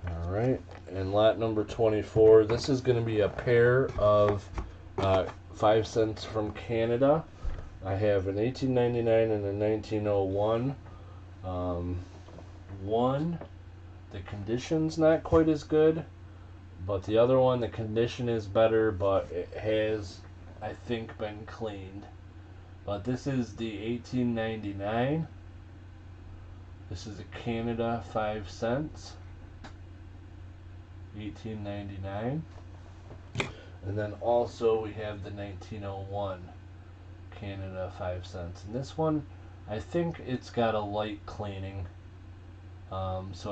Alright, and lot number 24, this is going to be a pair of 5 cents from Canada. I have an 1899 and a 1901. One, the condition's not quite as good, but the other one, the condition is better, but it has, I think, been cleaned. But this is the 1899. This is a Canada 5 cents. 1899. And then also we have the 1901 Canada 5 cents. And this one, I think it's got a light cleaning. So